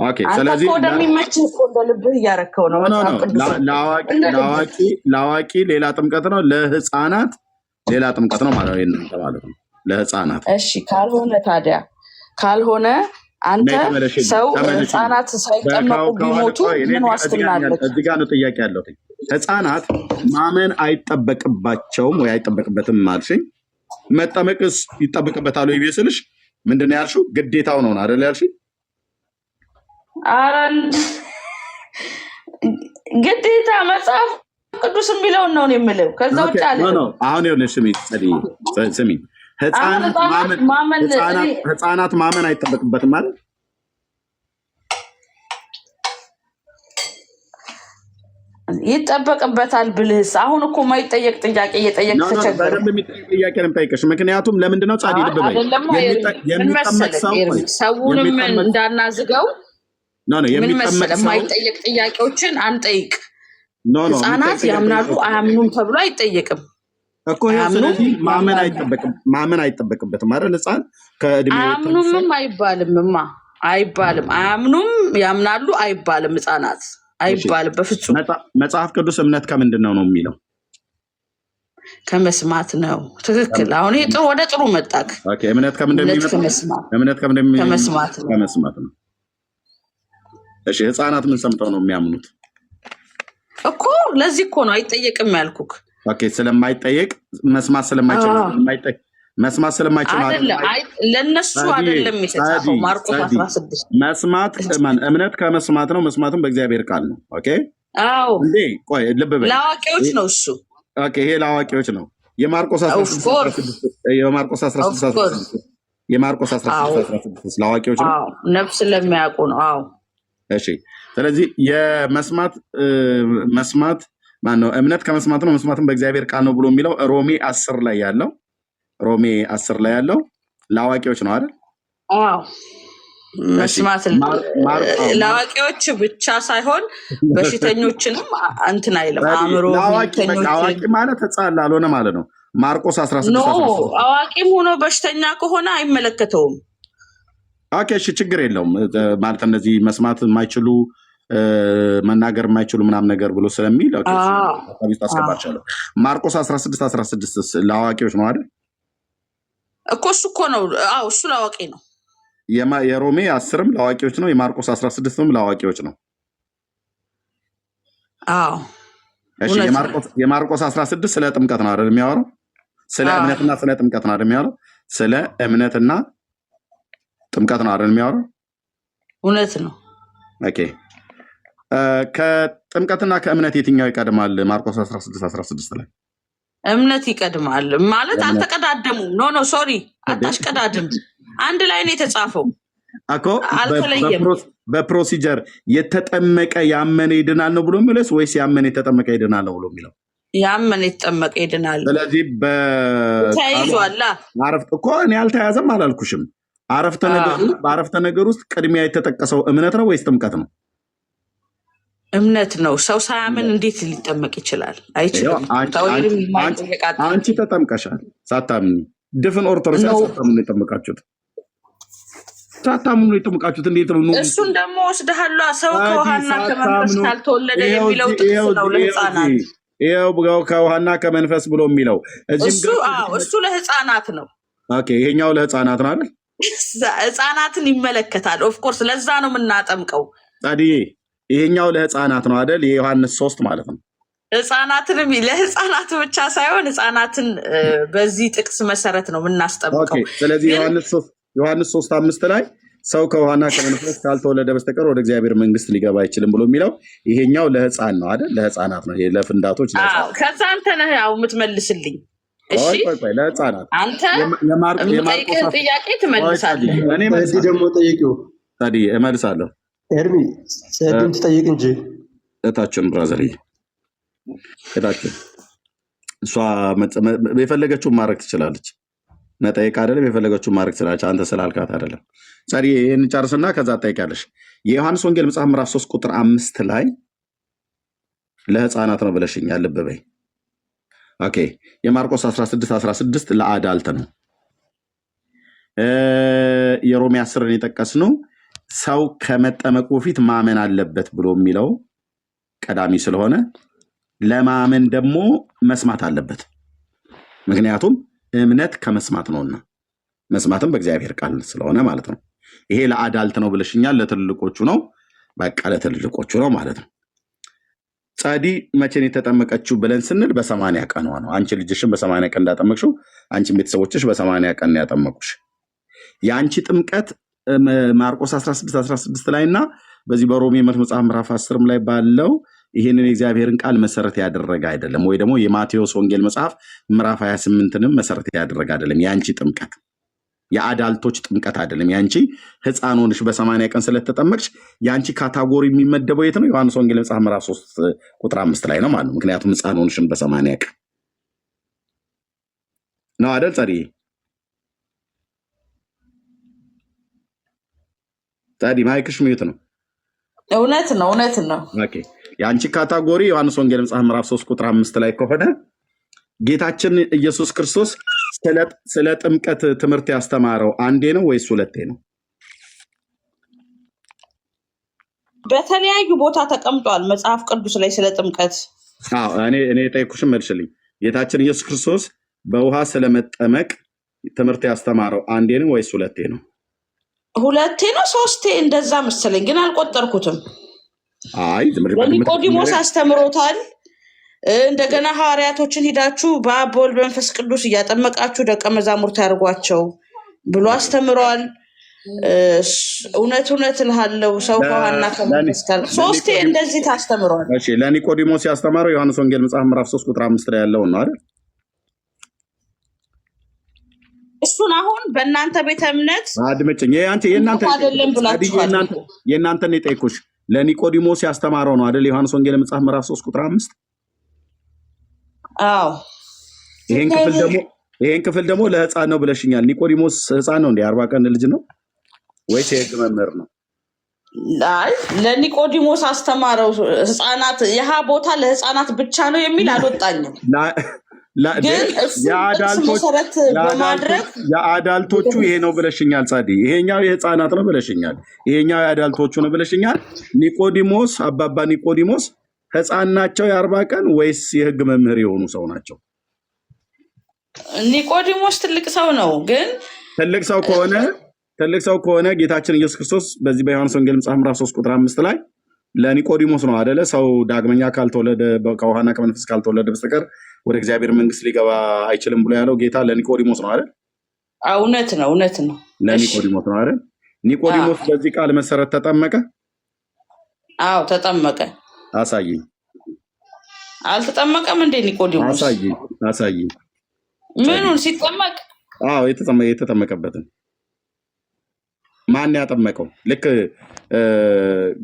ኦኬ፣ ስለዚህ ወደሚመች እኮ እንደ ልብህ እያረከው ነው። ለአዋቂ ሌላ ጥምቀት ነው፣ ለህፃናት ሌላ ጥምቀት ነው ማለት ነው። ለህፃናት እሺ። ካልሆነ አንተ ሰው ህፃናት ሳይጠመቁ ቢሞቱ ምን ዋስትና አለች? እዚህ ጋር ነው ጥያቄ ያለው። ህፃናት ማመን አይጠበቅባቸውም ወይ አይጠበቅበትም አልሽኝ። መጠመቅስ ይጠበቅበታል ወይ ስልሽ ምንድን ነው ያልሽው? ግዴታው ነው አይደል ያልሽኝ? ግዴታ መጽሐፍ ቅዱስ የሚለውን ነው የምለው። ከዛ ውጭ አለ አሁን ይኸውልሽ ስሚ ህፃናት ማመን አይጠበቅበትም ማለት ይጠበቅበታል ብልህስ? አሁን እኮ ማይጠየቅ ጥያቄ እየጠየቅ ተቸገረ። የሚጠየቅ ጥያቄ ነው የምጠይቅሽ። ምክንያቱም ለምንድን ነው ጻዲ ልብ በይ ሰውንም እንዳናዝገው ምን መሰለህ፣ ማይጠየቅ ጥያቄዎችን አንጠይቅ። ህፃናት ያምናሉ አያምኑም ተብሎ አይጠየቅም እኮ። ስለዚህ ማመን አይጠበቅበትም አይደል? ህፃን ከእድሜ አያምኑምም አይባልም። አያምኑም ያምናሉ አይባልም። ህፃናት አይባልም በፍጹም። መጽሐፍ ቅዱስ እምነት ከምንድን ነው የሚለው? ከመስማት ነው። ትክክል። አሁን ይሄ ወደ ጥሩ መጣክ። እምነት ከምንድን ነው? ከመስማት ነው። እሺ ህፃናት ምን ሰምተው ነው የሚያምኑት እኮ? ለዚህ እኮ ነው አይጠየቅም ያልኩክ። ስለማይጠየቅ መስማት ስለማይችል አይደለም። ለነሱ አይደለም የተጻፈው ማርቆስ 16 መስማት እምነት ከመስማት ነው። መስማትም በእግዚአብሔር ቃል ነው። ኦኬ አዎ እንዴ ቆይ ልብ በይ። ለአዋቂዎች ነው እሱ። ኦኬ ይሄ ለአዋቂዎች ነው። የማርቆስ 16 ለአዋቂዎች ነው። አዎ ነፍስ ለሚያውቁ ነው። አዎ እሺ። ስለዚህ የመስማት ማነው እምነት ከመስማት ነው፣ መስማትም በእግዚአብሔር ቃል ነው ብሎ የሚለው ሮሜ 10 ላይ ያለው ለአዋቂዎች ነው አይደል? አዎ መስማት ለአዋቂዎች ብቻ ሳይሆን በሽተኞችንም እንትን አይልም። አእምሮ አዋቂ ማለት ህፃን ላልሆነ ማለት ነው። ማርቆስ 16 አዋቂም ሆኖ በሽተኛ ከሆነ አይመለከተውም። ኦኬ እሺ፣ ችግር የለውም ማለት እነዚህ መስማት የማይችሉ መናገር የማይችሉ ምናምን ነገር ብሎ ስለሚል አስገባቻለሁ። ማርቆስ 16 ለአዋቂዎች ነው አይደል እኮ? እሱ እኮ ነው። አዎ እሱ ለአዋቂ ነው። የሮሜ 10ም ለአዋቂዎች ነው። የማርቆስ 16ም ለአዋቂዎች ነው። አዎ እሺ። የማርቆስ 16 ስለ ጥምቀት ነው አይደል የሚያወራው? ስለ እምነትና ስለ ጥምቀት ነው አይደል የሚያወራው? ስለ እምነትና ጥምቀት ነው አይደል የሚያወራው? እውነት ነው። ኦኬ ከጥምቀትና ከእምነት የትኛው ይቀድማል? ማርቆስ 16 ላይ እምነት ይቀድማል ማለት አልተቀዳደሙም። ኖ ሶሪ አታሽቀዳድም። አንድ ላይ ነው የተጻፈው እኮ። በፕሮሲጀር የተጠመቀ ያመነ ይድናል ነው ብሎ የሚለስ ወይስ ያመነ የተጠመቀ ይድናል ነው ብሎ የሚለው? ያመነ የተጠመቀ ይድናል። ስለዚህ ተያይዟል እኮ። እኔ አልተያዘም አላልኩሽም። በአረፍተ ነገር ውስጥ ቅድሚያ የተጠቀሰው እምነት ነው ወይስ ጥምቀት ነው? እምነት ነው። ሰው ሳያምን እንዴት ሊጠመቅ ይችላል? አይችልም። አንቺ ተጠምቀሻል ሳታምኒ። ድፍን ኦርቶዶክስ ሳታምኑ የጠመቃችሁት እንዴት ነው? እሱን ደግሞ ወስደሃላ። ሰው ከውሃና ከመንፈስ ካልተወለደ የሚለው ጥቅስ ነው ለህፃናት። ይኸው ከውሃና ከመንፈስ ብሎ የሚለው እሱ ለህፃናት ነው። ኦኬ ይሄኛው ለህፃናት ነው አይደል? ህፃናትን ይመለከታል። ኦፍኮርስ ለዛ ነው የምናጠምቀው። ታዲያ ይሄኛው ለህፃናት ነው አይደል? የዮሐንስ 3 ማለት ነው። ህፃናትንም ለህፃናት ብቻ ሳይሆን ህፃናትን በዚህ ጥቅስ መሰረት ነው የምናስጠምቀው። ስለዚህ ዮሐንስ 3:5 ላይ ሰው ከውሃና ከመንፈስ ካልተወለደ በስተቀር ወደ እግዚአብሔር መንግስት ሊገባ አይችልም ብሎ የሚለው ይሄኛው ለህፃን ነው አይደል? ለህፃናት ነው። ይሄ ለፍንዳቶች ከዛ አንተ ነህ ያው የምትመልስልኝ። እሺ ለህፃናት አንተ የምጠይቅህን ጥያቄ ትመልሳለህ። እዚህ ደግሞ ጠይቂው ታዲያ እመልሳለሁ። ኤርሚ ሰድን ትጠይቅ እንጂ እታችን ብራዘር እታችን እሷ የፈለገችውን ማድረግ ትችላለች። መጠየቅ አይደለም የፈለገችውን ማድረግ ትችላለች። አንተ ስላልካት አይደለም። ጸሪ ይህን ጨርስና ከዛ ትጠይቃለሽ። የዮሐንስ ወንጌል መጽሐፍ ምዕራፍ 3 ቁጥር 5 ላይ ለህፃናት ነው ብለሽኛል። ልብ በይ። ኦኬ። የማርቆስ 16 ለአዳልት ነው። የሮሜ 10ን የጠቀስነው ሰው ከመጠመቁ በፊት ማመን አለበት ብሎ የሚለው ቀዳሚ ስለሆነ ለማመን ደግሞ መስማት አለበት። ምክንያቱም እምነት ከመስማት ነውና መስማትም በእግዚአብሔር ቃል ስለሆነ ማለት ነው። ይሄ ለአዳልት ነው ብለሽኛል። ለትልልቆቹ ነው። በቃ ለትልልቆቹ ነው ማለት ነው። ጸዲ መቼን የተጠመቀችው ብለን ስንል በ80 ቀኗ ነው። አንቺ ልጅሽን በ80 ቀን እንዳጠመቅሽው አንቺ ቤተሰቦችሽ በ80 ቀን ያጠመቁሽ። የአንቺ ጥምቀት ማርቆስ 16 ላይ እና በዚህ በሮሜ መጽሐፍ ምዕራፍ 10 ላይ ባለው ይህንን የእግዚአብሔርን ቃል መሰረት ያደረገ አይደለም። ወይ ደግሞ የማቴዎስ ወንጌል መጽሐፍ ምዕራፍ 28ንም መሰረት ያደረገ አይደለም። የአንቺ ጥምቀት የአዳልቶች ጥምቀት አይደለም። የአንቺ ህፃን ሆንሽ በ80 ቀን ስለተጠመቅሽ የአንቺ ካታጎሪ የሚመደበው የት ነው? ዮሐንስ ወንጌል መጽሐፍ ምዕራፍ 3 ቁጥር 5 ላይ ነው ማለት ነው። ምክንያቱም ህፃን ሆንሽን በ80 ቀን ነው አይደል? ጸዲ ማይክሽ ሚዩት ነው። እውነት ነው። ኦኬ። የአንቺ ካታጎሪ ዮሐንስ ወንጌል መጽሐፍ ምዕራፍ 3 ቁጥር 5 ላይ ከሆነ ጌታችን ኢየሱስ ክርስቶስ ስለ ጥምቀት ትምህርት ያስተማረው አንዴ ነው ወይስ ሁለቴ ነው? በተለያዩ ቦታ ተቀምጧል መጽሐፍ ቅዱስ ላይ ስለ ጥምቀት። እኔ የጠየኩሽን መልሽልኝ። ጌታችን ኢየሱስ ክርስቶስ በውሃ ስለመጠመቅ ትምህርት ያስተማረው አንዴ ነው ወይስ ሁለቴ ነው? ሁለቴ ነው ሶስቴ እንደዛ መሰለኝ፣ ግን አልቆጠርኩትም። ለኒቆዲሞስ አስተምሮታል። እንደገና ሐዋርያቶችን ሂዳችሁ በአብ በወልድ በመንፈስ ቅዱስ እያጠመቃችሁ ደቀ መዛሙርት ያድርጓቸው ብሎ አስተምረዋል። እውነት እልሃለሁ ሰው ከውሃና ከመንፈስ ጋር ሶስቴ እንደዚህ ታስተምረዋል። ለኒቆዲሞስ ያስተማረው ዮሐንስ ወንጌል መጽሐፍ ምዕራፍ 3 ቁጥር 5 ላይ ያለውን ነው አይደል? እሱን አሁን በእናንተ ቤተ እምነት አድምጭኝ። የእናንተን የጠየኩሽ ለኒቆዲሞስ ያስተማረው ነው አይደል? ዮሐንስ ወንጌል መጽሐፍ ምዕራፍ 3 ቁጥር 5። አዎ። ይሄን ክፍል ደግሞ ለህፃን ነው ብለሽኛል። ኒቆዲሞስ ህፃን ነው እንዴ? 40 ቀን ልጅ ነው ወይስ የህግ መምህር ነው? ለኒቆዲሞስ አስተማረው። ህፃናት ይህ ቦታ ለህፃናት ብቻ ነው የሚል አልወጣኝም። የአዳልቶቹ ይሄ ነው ብለሽኛል። ጻዲ ይሄኛው የህፃናት ነው ብለሽኛል። ይሄኛው የአዳልቶቹ ነው ብለሽኛል። ኒቆዲሞስ አባባ ኒቆዲሞስ ህፃን ናቸው የ40 ቀን ወይስ የህግ መምህር የሆኑ ሰው ናቸው? ኒቆዲሞስ ትልቅ ሰው ነው። ግን ትልቅ ሰው ከሆነ ጌታችን ኢየሱስ ክርስቶስ በዚህ በዮሐንስ ወንጌል መጽሐፍ ምዕራፍ 3 ቁጥር 5 ላይ ለኒቆዲሞስ ነው አይደለ? ሰው ዳግመኛ ካልተወለደ ከውሃና ከመንፈስ ካልተወለደ በስተቀር ወደ እግዚአብሔር መንግስት ሊገባ አይችልም ብሎ ያለው ጌታ ለኒቆዲሞስ ነው አይደል? እውነት ነው። ለኒቆዲሞስ ነው አይደል? ኒቆዲሞስ በዚህ ቃል መሰረት ተጠመቀ? አዎ ተጠመቀ። አሳየኝ። አልተጠመቀም እንዴ ኒቆዲሞስ? አሳየኝ። ምኑን ሲጠመቅ? አዎ የተጠመቀበትን ማን ያጠመቀው? ልክ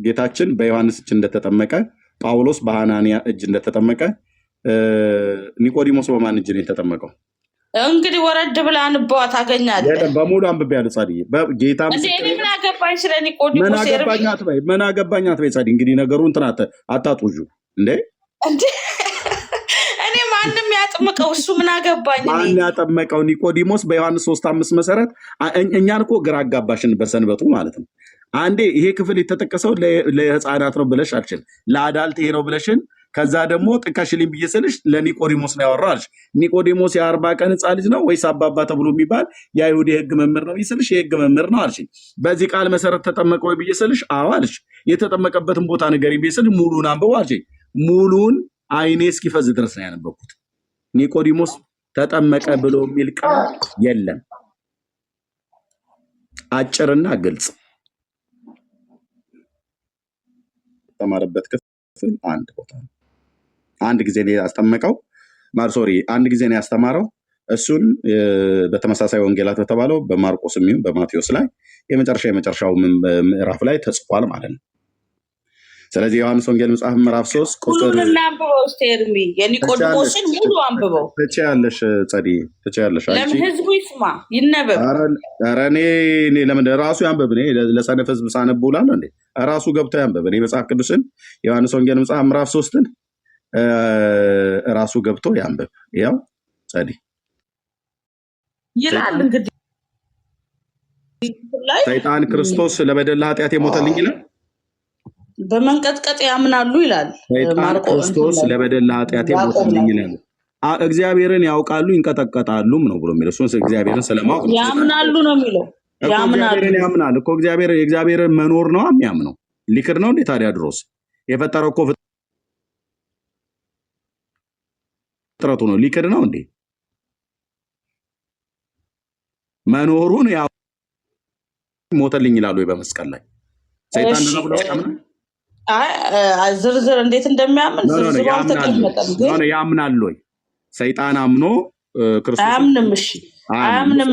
ጌታችን በዮሐንስ እጅ እንደተጠመቀ፣ ጳውሎስ በሐናንያ እጅ እንደተጠመቀ፣ ኒቆዲሞስ በማን እጅ ነው የተጠመቀው? እንግዲህ ወረድ ብለህ አንብበዋ ታገኛለህ። በሙሉ አንብቤያለሁ ጻድዬ። ጌታ ምን አገባኝ ስለ ኒቆዲሞስ? ምን አገባኝ አትበይ ጻድዬ። እንግዲህ ነገሩ እንትን አታጡዡ እንዴ። እኔ ማንም ያጥምቀው እሱ ምን አገባኝ? ማን ያጠመቀው? ኒቆዲሞስ በዮሐንስ 3:5 መሰረት እኛን እኮ ግራ አጋባሽን በሰንበቱ ማለት ነው። አንዴ ይሄ ክፍል የተጠቀሰው ለህፃናት ነው ብለሽ አልችል፣ ለአዳልት ይሄ ነው ብለሽን፣ ከዛ ደግሞ ጥቀሽልኝ ብዬ ስልሽ ለኒቆዲሞስ ነው ያወራው አልሽ። ኒቆዲሞስ የ40 ቀን ህፃን ልጅ ነው ወይስ አባባ ተብሎ የሚባል የአይሁድ የህግ መምህር ነው ይስልሽ? የህግ መምህር ነው አልሽ። በዚህ ቃል መሰረት ተጠመቀ ወይ ብዬ ስልሽ አዎ አልሽ። የተጠመቀበትን ቦታ ንገሪኝ ብዬ ስልሽ ሙሉን አንብበው አልሽ። ሙሉን አይኔ እስኪፈዝ ድረስ ነው ያነበብኩት። ኒቆዲሞስ ተጠመቀ ብሎ የሚል ቃል የለም። አጭርና ግልጽ ተማረበት ክፍል አንድ ቦታ ነው። አንድ ጊዜ ነው ያስተማረው አንድ ጊዜ ነው ያስተማረው። እሱን በተመሳሳይ ወንጌላት በተባለው በማርቆስም ይሁን በማቴዎስ ላይ የመጨረሻው ምዕራፍ ላይ ተጽፏል ማለት ነው። ስለዚህ ዮሐንስ ወንጌል መጽሐፍ ምዕራፍ 3 ቁጥር ሁሉን እናንብበው እስቲ ኤርሚ፣ የኒቆዲሞስን ሙሉ አንብበው። ትችያለሽ ጸዲ፣ ትችያለሽ አንቺ። ለምን ህዝቡ ይስማ ይነበብ። ኧረ እኔ ለምን ራሱ ያንብብ? እኔ ለሰነፍ ህዝብ ሳነብ እውላለሁ እንዴ? ራሱ ገብቶ ያንብብ። እኔ መጽሐፍ ቅዱስን ዮሐንስ ወንጌል መጽሐፍ ምዕራፍ 3ን ራሱ ገብቶ ያንብብ። ያው ጸዲ ይላል እንግዲህ ሰይጣን ክርስቶስ ለበደል ኃጢአት የሞተልኝ ይላል። በመንቀጥቀጥ ያምናሉ ይላል። ሰይጣን ክርስቶስ ለበደል ኃጢአት የሞተልኝ ይላል። እግዚአብሔርን ያውቃሉ ይንቀጠቀጣሉም ነው ብሎ የሚለው። እሱን እግዚአብሔርን ስለማወቅ ያምናሉ ነው የሚለው። እግዚአብሔርን ያምናል እኮ እግዚአብሔርን መኖር ነው የሚያምነው። ሊክድ ነው እንዴ ታዲያ? ድሮስ የፈጠረው እኮ ፍጥረቱ ነው። ሊክድ ነው እንዴ? መኖሩን ያው ሞተልኝ ይላሉ በመስቀል ላይ ሰይጣን ነው ብሎ ያምናል። ዝርዝር እንዴት እንደሚያምን ዝርዝሩ አልተቀመጠም፣ ግን ያምናል ወይ? ሰይጣን አምኖ ክርስቶስ አያምንም። እሺ አያምንም።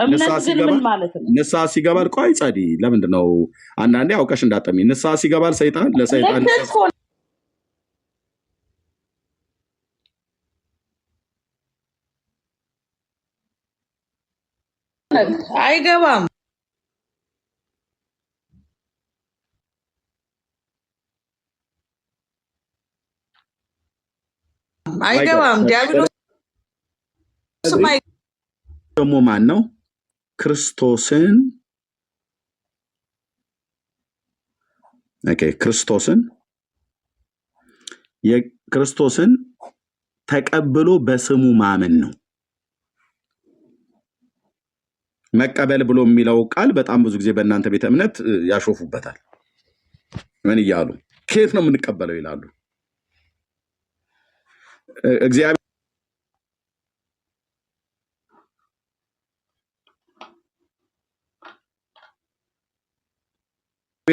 እምነት ግን ምን ማለት ነው? ንስሐ ሲገባል። ቆይ ጸዲ፣ ለምንድን ነው አንዳንዴ አውቀሽ እንዳጠሚ? ንስሐ ሲገባል ሰይጣን ለሰይጣን አይገባም። አይገባም። ዲያብሎስ ደግሞ ማን ነው? ክርስቶስን ክርስቶስን ተቀብሎ በስሙ ማመን ነው። መቀበል ብሎ የሚለው ቃል በጣም ብዙ ጊዜ በእናንተ ቤተ እምነት ያሾፉበታል። ምን እያሉ ከየት ነው የምንቀበለው ይላሉ። እግዚአብሔር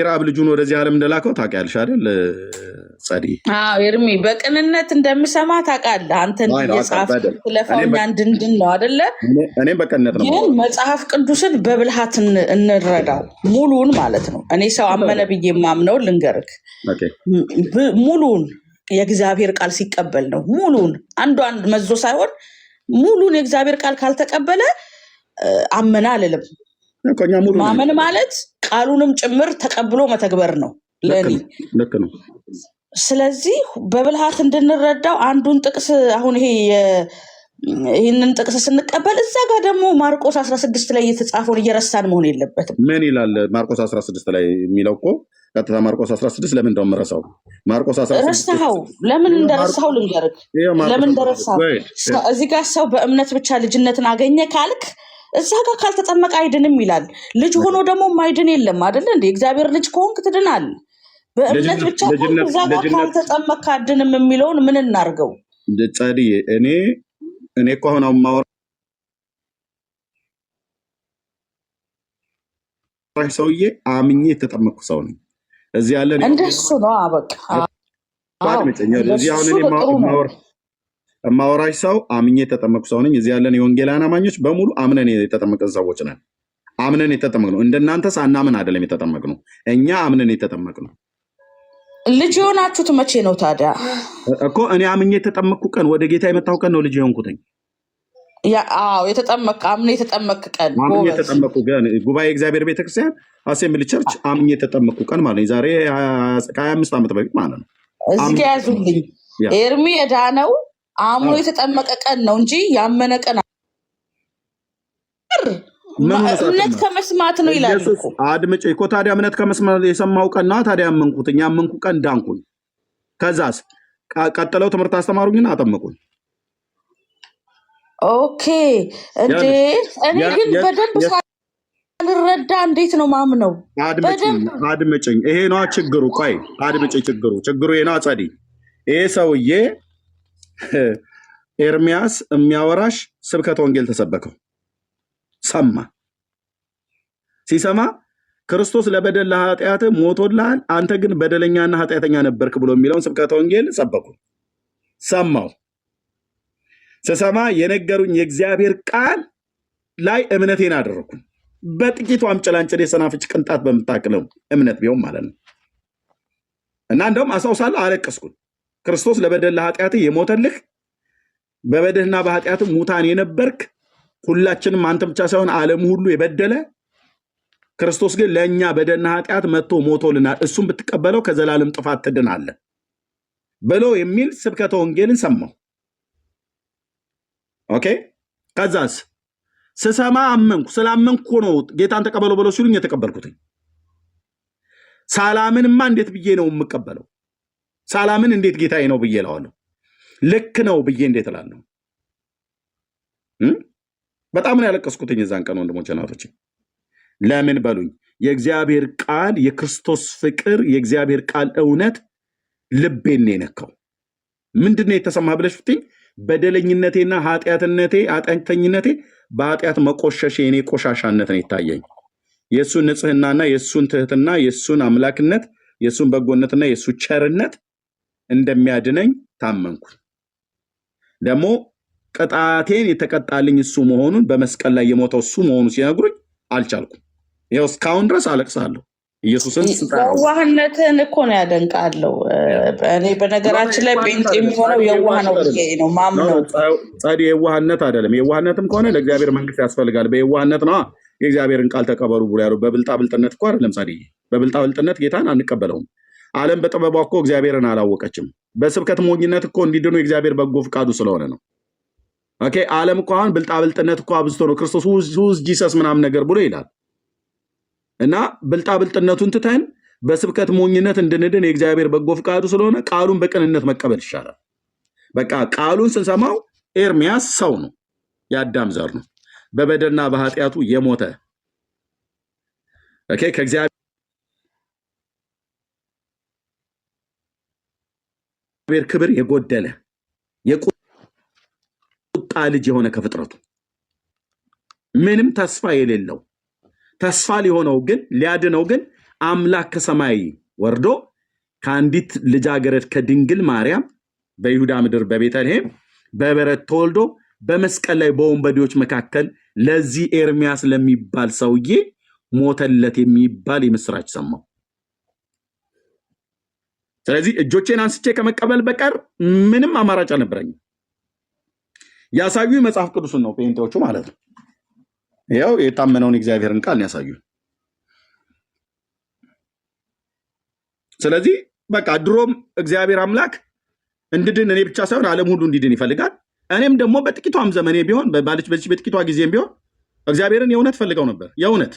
አብ ልጁን ወደዚህ ዓለም እንደላከው ታውቂያለሽ አይደል ጸዲ? ኤርሚ በቅንነት እንደምሰማ ታውቃለህ። አንተን እየጻፍክ ስለፋውኛ እንድንድን ነው አይደለ? እኔም በቅንነት ነው። ግን መጽሐፍ ቅዱስን በብልሃት እንረዳው፣ ሙሉን ማለት ነው። እኔ ሰው አመነ ብዬ የማምነው ልንገርክ፣ ሙሉን የእግዚአብሔር ቃል ሲቀበል ነው። ሙሉን አንዷን መዞ ሳይሆን ሙሉን የእግዚአብሔር ቃል ካልተቀበለ አመና አልልም። ማመን ማለት ቃሉንም ጭምር ተቀብሎ መተግበር ነው ለእኔ። ልክ ነው። ስለዚህ በብልሃት እንድንረዳው አንዱን ጥቅስ አሁን ይህንን ጥቅስ ስንቀበል እዛ ጋር ደግሞ ማርቆስ 16 ላይ እየተጻፈውን እየረሳን መሆን የለበትም። ምን ይላል ማርቆስ 16 ላይ የሚለው? እኮ ቀጥታ ማርቆስ 16 ለምን እንደው መረሳው? ማርቆስ 16 ረሳኸው? ለምን እንደረሳኸው ልንገርህ። ለምን እንደረሳኸው እዚህ ጋር ሰው በእምነት ብቻ ልጅነትን አገኘ ካልክ እዛ ጋር ካልተጠመቀ አይድንም ይላል። ልጅ ሆኖ ደግሞ ማይድን የለም አይደለ እንዴ? እግዚአብሔር ልጅ ከሆንክ ትድናል። በእምነት ብቻ እዛ ጋር ካልተጠመቀ አድንም የሚለውን ምን እናርገው? ጸዲ፣ እኔ እኮ አሁን ማወራሽ ሰውዬ አምኜ የተጠመቅኩ ሰው ነኝ። እዚህ ያለ እንደሱ ነው። በቃ እዚህ አሁን እማወራሽ ሰው አምኜ የተጠመቅኩ ሰው ነኝ። እዚህ ያለን የወንጌላውያን አማኞች በሙሉ አምነን የተጠመቅን ሰዎች ነን። አምነን የተጠመቅነው እንደናንተ ሳናምን አይደለም የተጠመቅነው፣ እኛ አምነን የተጠመቅነው። ልጅ የሆናችሁት መቼ ነው ታዲያ? እኮ እኔ አምኜ የተጠመቅኩ ቀን፣ ወደ ጌታ የመጣሁ ቀን ነው ልጅ የሆንኩትኝ። አምኜ የተጠመቅክ ቀን፣ አምኜ የተጠመቅኩ ቀን ጉባኤ እግዚአብሔር ቤተክርስቲያን አሴምብሊ ቸርች አምኜ የተጠመቅኩ ቀን ማለት ነው። ዛሬ ከ25 ዓመት በፊት ማለት ነው። እዚህ ጋ ያዙልኝ። ኤርሚ የዳነው አምኖ የተጠመቀ ቀን ነው እንጂ ያመነ ቀን እምነት ከመስማት ነው ይላል እኮ። አድምጪ እኮ ታዲያ እምነት ከመስማት የሰማው ቀንና ታዲያ ያመንኩትኝ። ያመንኩ ቀን ዳንኩኝ። ከዛስ ቀጥለው ትምህርት አስተማሩኝና አጠመቁኝ። ኦኬ እንዴ! እኔ ግን በደንብ ሳልረዳ እንዴት ነው ማምነው? አድምጪኝ። ይሄ ነዋ ችግሩ። ቆይ አድምጪ። ችግሩ ይሄ ነዋ ጸዲ። ይሄ ሰውዬ ኤርሚያስ የሚያወራሽ ስብከተ ወንጌል ተሰበከው፣ ሰማ። ሲሰማ ክርስቶስ ለበደል ለኃጢአት ሞቶልሃል፣ አንተ ግን በደለኛና ኃጢአተኛ ነበርክ ብሎ የሚለውን ስብከተ ወንጌል ሰበኩ። ሰማው። ስሰማ የነገሩኝ የእግዚአብሔር ቃል ላይ እምነቴን አደረኩ። በጥቂቷም ጭላንጭል የሰናፍጭ ቅንጣት በምታክለው እምነት ቢሆን ማለት ነው። እና እንደውም አስታውሳለሁ አለቀስኩኝ። ክርስቶስ ለበደል ለኃጢአት የሞተልህ በበደልና በኃጢአት ሙታን የነበርክ ሁላችንም አንተ ብቻ ሳይሆን ዓለም ሁሉ የበደለ ክርስቶስ ግን ለእኛ በደልና ኃጢአት መጥቶ ሞቶልናል። እሱም ብትቀበለው ከዘላለም ጥፋት ትድናለህ ብሎ የሚል ስብከተ ወንጌልን ሰማሁ። ኦኬ። ከዛስ ስሰማ አመንኩ። ስላመንኩ ነው ጌታን ተቀበለው ብለው ሲሉኝ የተቀበልኩትኝ። ሳላምንማ እንዴት ብዬ ነው የምቀበለው? ሳላምን እንዴት ጌታዬ ነው ብዬ እለዋለሁ? ልክ ነው ብዬ እንዴት እላለሁ? በጣም ነው ያለቀስኩትኝ የዛን ቀን ወንድሞቼ እናቶቼ። ለምን በሉኝ፣ የእግዚአብሔር ቃል የክርስቶስ ፍቅር የእግዚአብሔር ቃል እውነት ልቤን ነው የነካው። ምንድነው የተሰማ ብለሽ ብትኝ፣ በደለኝነቴና ኃጢአተኝነቴ በኃጢአት መቆሸሽ የኔ ቆሻሻነት ነው የታየኝ። የእሱን ንጽህናና የእሱን ትህትና የእሱን አምላክነት የእሱን በጎነትና የእሱ ቸርነት እንደሚያድነኝ ታመንኩ። ደግሞ ቅጣቴን የተቀጣልኝ እሱ መሆኑን በመስቀል ላይ የሞተው እሱ መሆኑ ሲነግሩኝ አልቻልኩም። ይኸው እስካሁን ድረስ አለቅሳለሁ። ኢየሱስን የዋህነትን እኮ ነው ያደንቃለሁ። እኔ በነገራችን ላይ ጴንጤ የሚሆነው የዋህ ነው ብዬ ነው ማምነው። ጸድ የዋህነት አይደለም። የዋህነትም ከሆነ ለእግዚአብሔር መንግስት ያስፈልጋል። በየዋህነት ነው የእግዚአብሔርን ቃል ተቀበሉ ብሎ ያሉ። በብልጣብልጥነት እኮ አይደለም። ጸድ በብልጣብልጥነት ጌታን አንቀበለውም። ዓለም በጥበቧ እኮ እግዚአብሔርን አላወቀችም። በስብከት ሞኝነት እኮ እንዲድኑ የእግዚአብሔር በጎ ፍቃዱ ስለሆነ ነው። ኦኬ። ዓለም እኮ አሁን ብልጣብልጥነት እኮ አብዝቶ ነው ክርስቶስ ውዝ ጂሰስ ምናምን ነገር ብሎ ይላል። እና ብልጣብልጥነቱን ትተን በስብከት ሞኝነት እንድንድን የእግዚአብሔር በጎ ፍቃዱ ስለሆነ ቃሉን በቅንነት መቀበል ይሻላል። በቃ ቃሉን ስንሰማው ኤርሚያስ ሰው ነው፣ የአዳም ዘር ነው፣ በበደልና በኃጢአቱ የሞተ ኦኬ፣ ከእግዚአብሔር ክብር የጎደለ የቁጣ ልጅ የሆነ ከፍጥረቱ ምንም ተስፋ የሌለው ተስፋ ሊሆነው ግን ሊያድነው ግን አምላክ ከሰማይ ወርዶ ከአንዲት ልጃገረድ ከድንግል ማርያም በይሁዳ ምድር በቤተልሔም በበረት ተወልዶ በመስቀል ላይ በወንበዴዎች መካከል ለዚህ ኤርሚያስ ለሚባል ሰውዬ ሞተለት የሚባል የምስራች ሰማው። ስለዚህ እጆቼን አንስቼ ከመቀበል በቀር ምንም አማራጭ አልነበረኝም። ያሳዩ መጽሐፍ ቅዱስን ነው ጴንጤዎቹ ማለት ነው። ያው የታመነውን እግዚአብሔርን ቃል ያሳዩ። ስለዚህ በቃ ድሮም እግዚአብሔር አምላክ እንድድን እኔ ብቻ ሳይሆን ዓለም ሁሉ እንዲድን ይፈልጋል። እኔም ደግሞ በጥቂቷም ዘመኔ ቢሆን ባለች በጥቂቷ ጊዜም ቢሆን እግዚአብሔርን የእውነት ፈልገው ነበር። የእውነት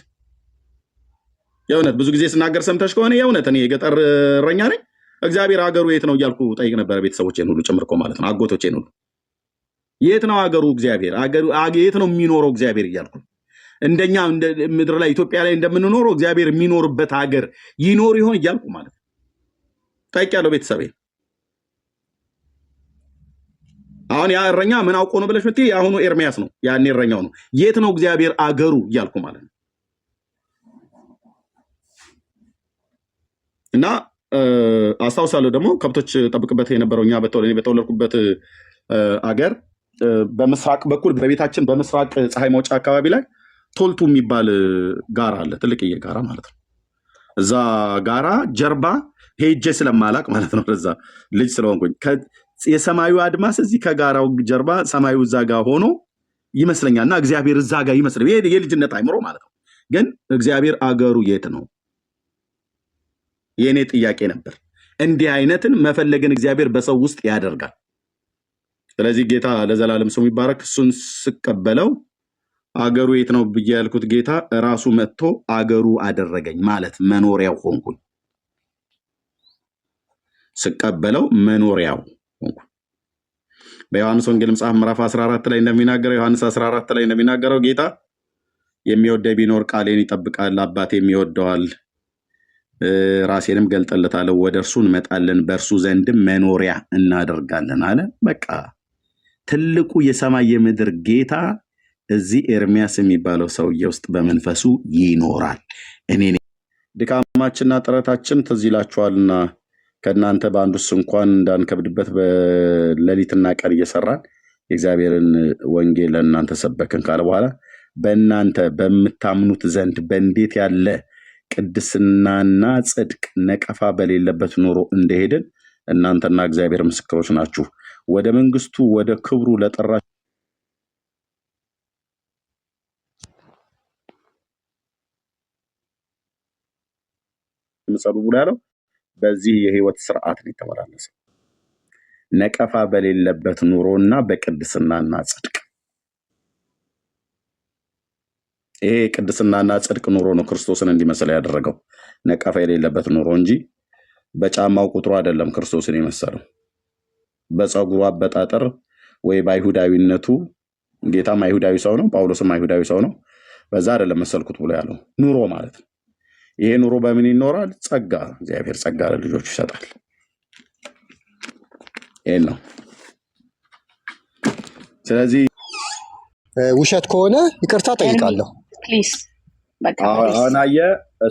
ብዙ ጊዜ ስናገር ሰምተሽ ከሆነ የእውነት እኔ የገጠር እረኛ ነኝ። እግዚአብሔር ሀገሩ የት ነው እያልኩ ጠይቅ ነበር። ቤተሰቦቼን ሁሉ ጭምር እኮ ማለት ነው፣ አጎቶቼን ሁሉ የት ነው ሀገሩ እግዚአብሔር የት ነው የሚኖረው እግዚአብሔር እያልኩ እንደኛ ምድር ላይ ኢትዮጵያ ላይ እንደምንኖረው እግዚአብሔር የሚኖርበት ሀገር ይኖር ይሆን እያልኩ ማለት ነው ጠይቅ ያለው ቤተሰቤ። አሁን ያ እረኛ ምን አውቆ ነው ብለሽ ምትይ፣ አሁኑ ኤርሚያስ ነው፣ ያኔ እረኛው ነው። የት ነው እግዚአብሔር አገሩ እያልኩ ማለት ነው። እና አስታውሳለሁ ደግሞ ከብቶች ጠብቅበት የነበረው እኛ በተወለድኩበት አገር በምስራቅ በኩል በቤታችን በምስራቅ ፀሐይ መውጫ አካባቢ ላይ ቶልቱ የሚባል ጋራ አለ፣ ትልቅዬ ጋራ ማለት ነው። እዛ ጋራ ጀርባ ሄጄ ስለማላቅ ማለት ነው፣ እዛ ልጅ ስለሆንኩኝ የሰማዩ አድማስ እዚህ ከጋራው ጀርባ ሰማዩ እዛ ጋር ሆኖ ይመስለኛል። እና እግዚአብሔር እዛ ጋር ይመስለኝ የልጅነት አይምሮ ማለት ነው። ግን እግዚአብሔር አገሩ የት ነው የእኔ ጥያቄ ነበር። እንዲህ አይነትን መፈለግን እግዚአብሔር በሰው ውስጥ ያደርጋል። ስለዚህ ጌታ ለዘላለም ስሙ ይባረክ። እሱን ስቀበለው አገሩ የት ነው ብዬ ያልኩት ጌታ ራሱ መጥቶ አገሩ አደረገኝ ማለት መኖሪያው ሆንኩኝ። ስቀበለው መኖሪያው ሆንኩኝ። በዮሐንስ ወንጌል መጽሐፍ ምዕራፍ 14 ላይ እንደሚናገረው ዮሐንስ 14 ላይ እንደሚናገረው ጌታ የሚወደኝ ቢኖር ቃሌን ይጠብቃል፣ አባቴም ይወደዋል፣ ራሴንም ገልጠለታለሁ፣ ወደ እርሱ እንመጣለን፣ በእርሱ ዘንድም መኖሪያ እናደርጋለን አለ። በቃ ትልቁ የሰማይ የምድር ጌታ እዚህ ኤርሚያስ የሚባለው ሰውዬ ውስጥ በመንፈሱ ይኖራል። እኔ ድካማችንና ጥረታችን ትዝ ይላችኋልና ከእናንተ በአንዱስ እንኳን እንዳንከብድበት በሌሊትና ቀን እየሰራን የእግዚአብሔርን ወንጌል ለእናንተ ሰበክን ካለ በኋላ በእናንተ በምታምኑት ዘንድ በእንዴት ያለ ቅድስናና ጽድቅ ነቀፋ በሌለበት ኑሮ እንደሄድን እናንተና እግዚአብሔር ምስክሮች ናችሁ። ወደ መንግስቱ ወደ ክብሩ ለጠራችሁ ምጸሉ ብሎ ያለው በዚህ የህይወት ስርዓት ነው የተመላለሰው። ነቀፋ በሌለበት ኑሮና በቅድስናና ጽድቅ። ይሄ ቅድስናና ጽድቅ ኑሮ ነው ክርስቶስን እንዲመስል ያደረገው። ነቀፋ የሌለበት ኑሮ እንጂ በጫማው ቁጥሩ አይደለም ክርስቶስን የመሰለው። በፀጉሩ አበጣጠር ወይ በአይሁዳዊነቱ። ጌታም አይሁዳዊ ሰው ነው፣ ጳውሎስም አይሁዳዊ ሰው ነው። በዛ አይደለም መሰልኩት ብሎ ያለው ኑሮ ማለት ነው። ይሄ ኑሮ በምን ይኖራል? ጸጋ። እግዚአብሔር ጸጋ ለልጆቹ ይሰጣል። ይሄ ነው። ስለዚህ ውሸት ከሆነ ይቅርታ ጠይቃለሁ። ፕሊዝ በቃ አናየ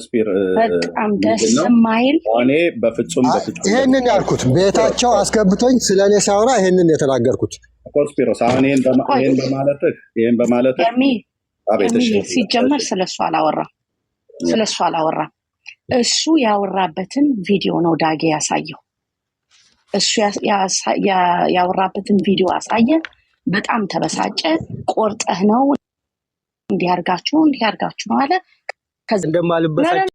ስፒር በጣም ደስ የማይል እኔ በፍጹም ይሄንን ያልኩት ቤታቸው አስገብቶኝ ስለኔ ሳይሆን ይሄንን የተናገርኩት ኮንስፒሮስ አሁን ይሄን በማለት ሲጀመር ስለሱ አላወራም። እሱ ያወራበትን ቪዲዮ ነው ዳጌ ያሳየው። እሱ ያወራበትን ቪዲዮ አሳየ። በጣም ተበሳጨ። ቆርጠህ ነው እንዲያርጋችሁ ነው አለ። እንደማልበሳጭ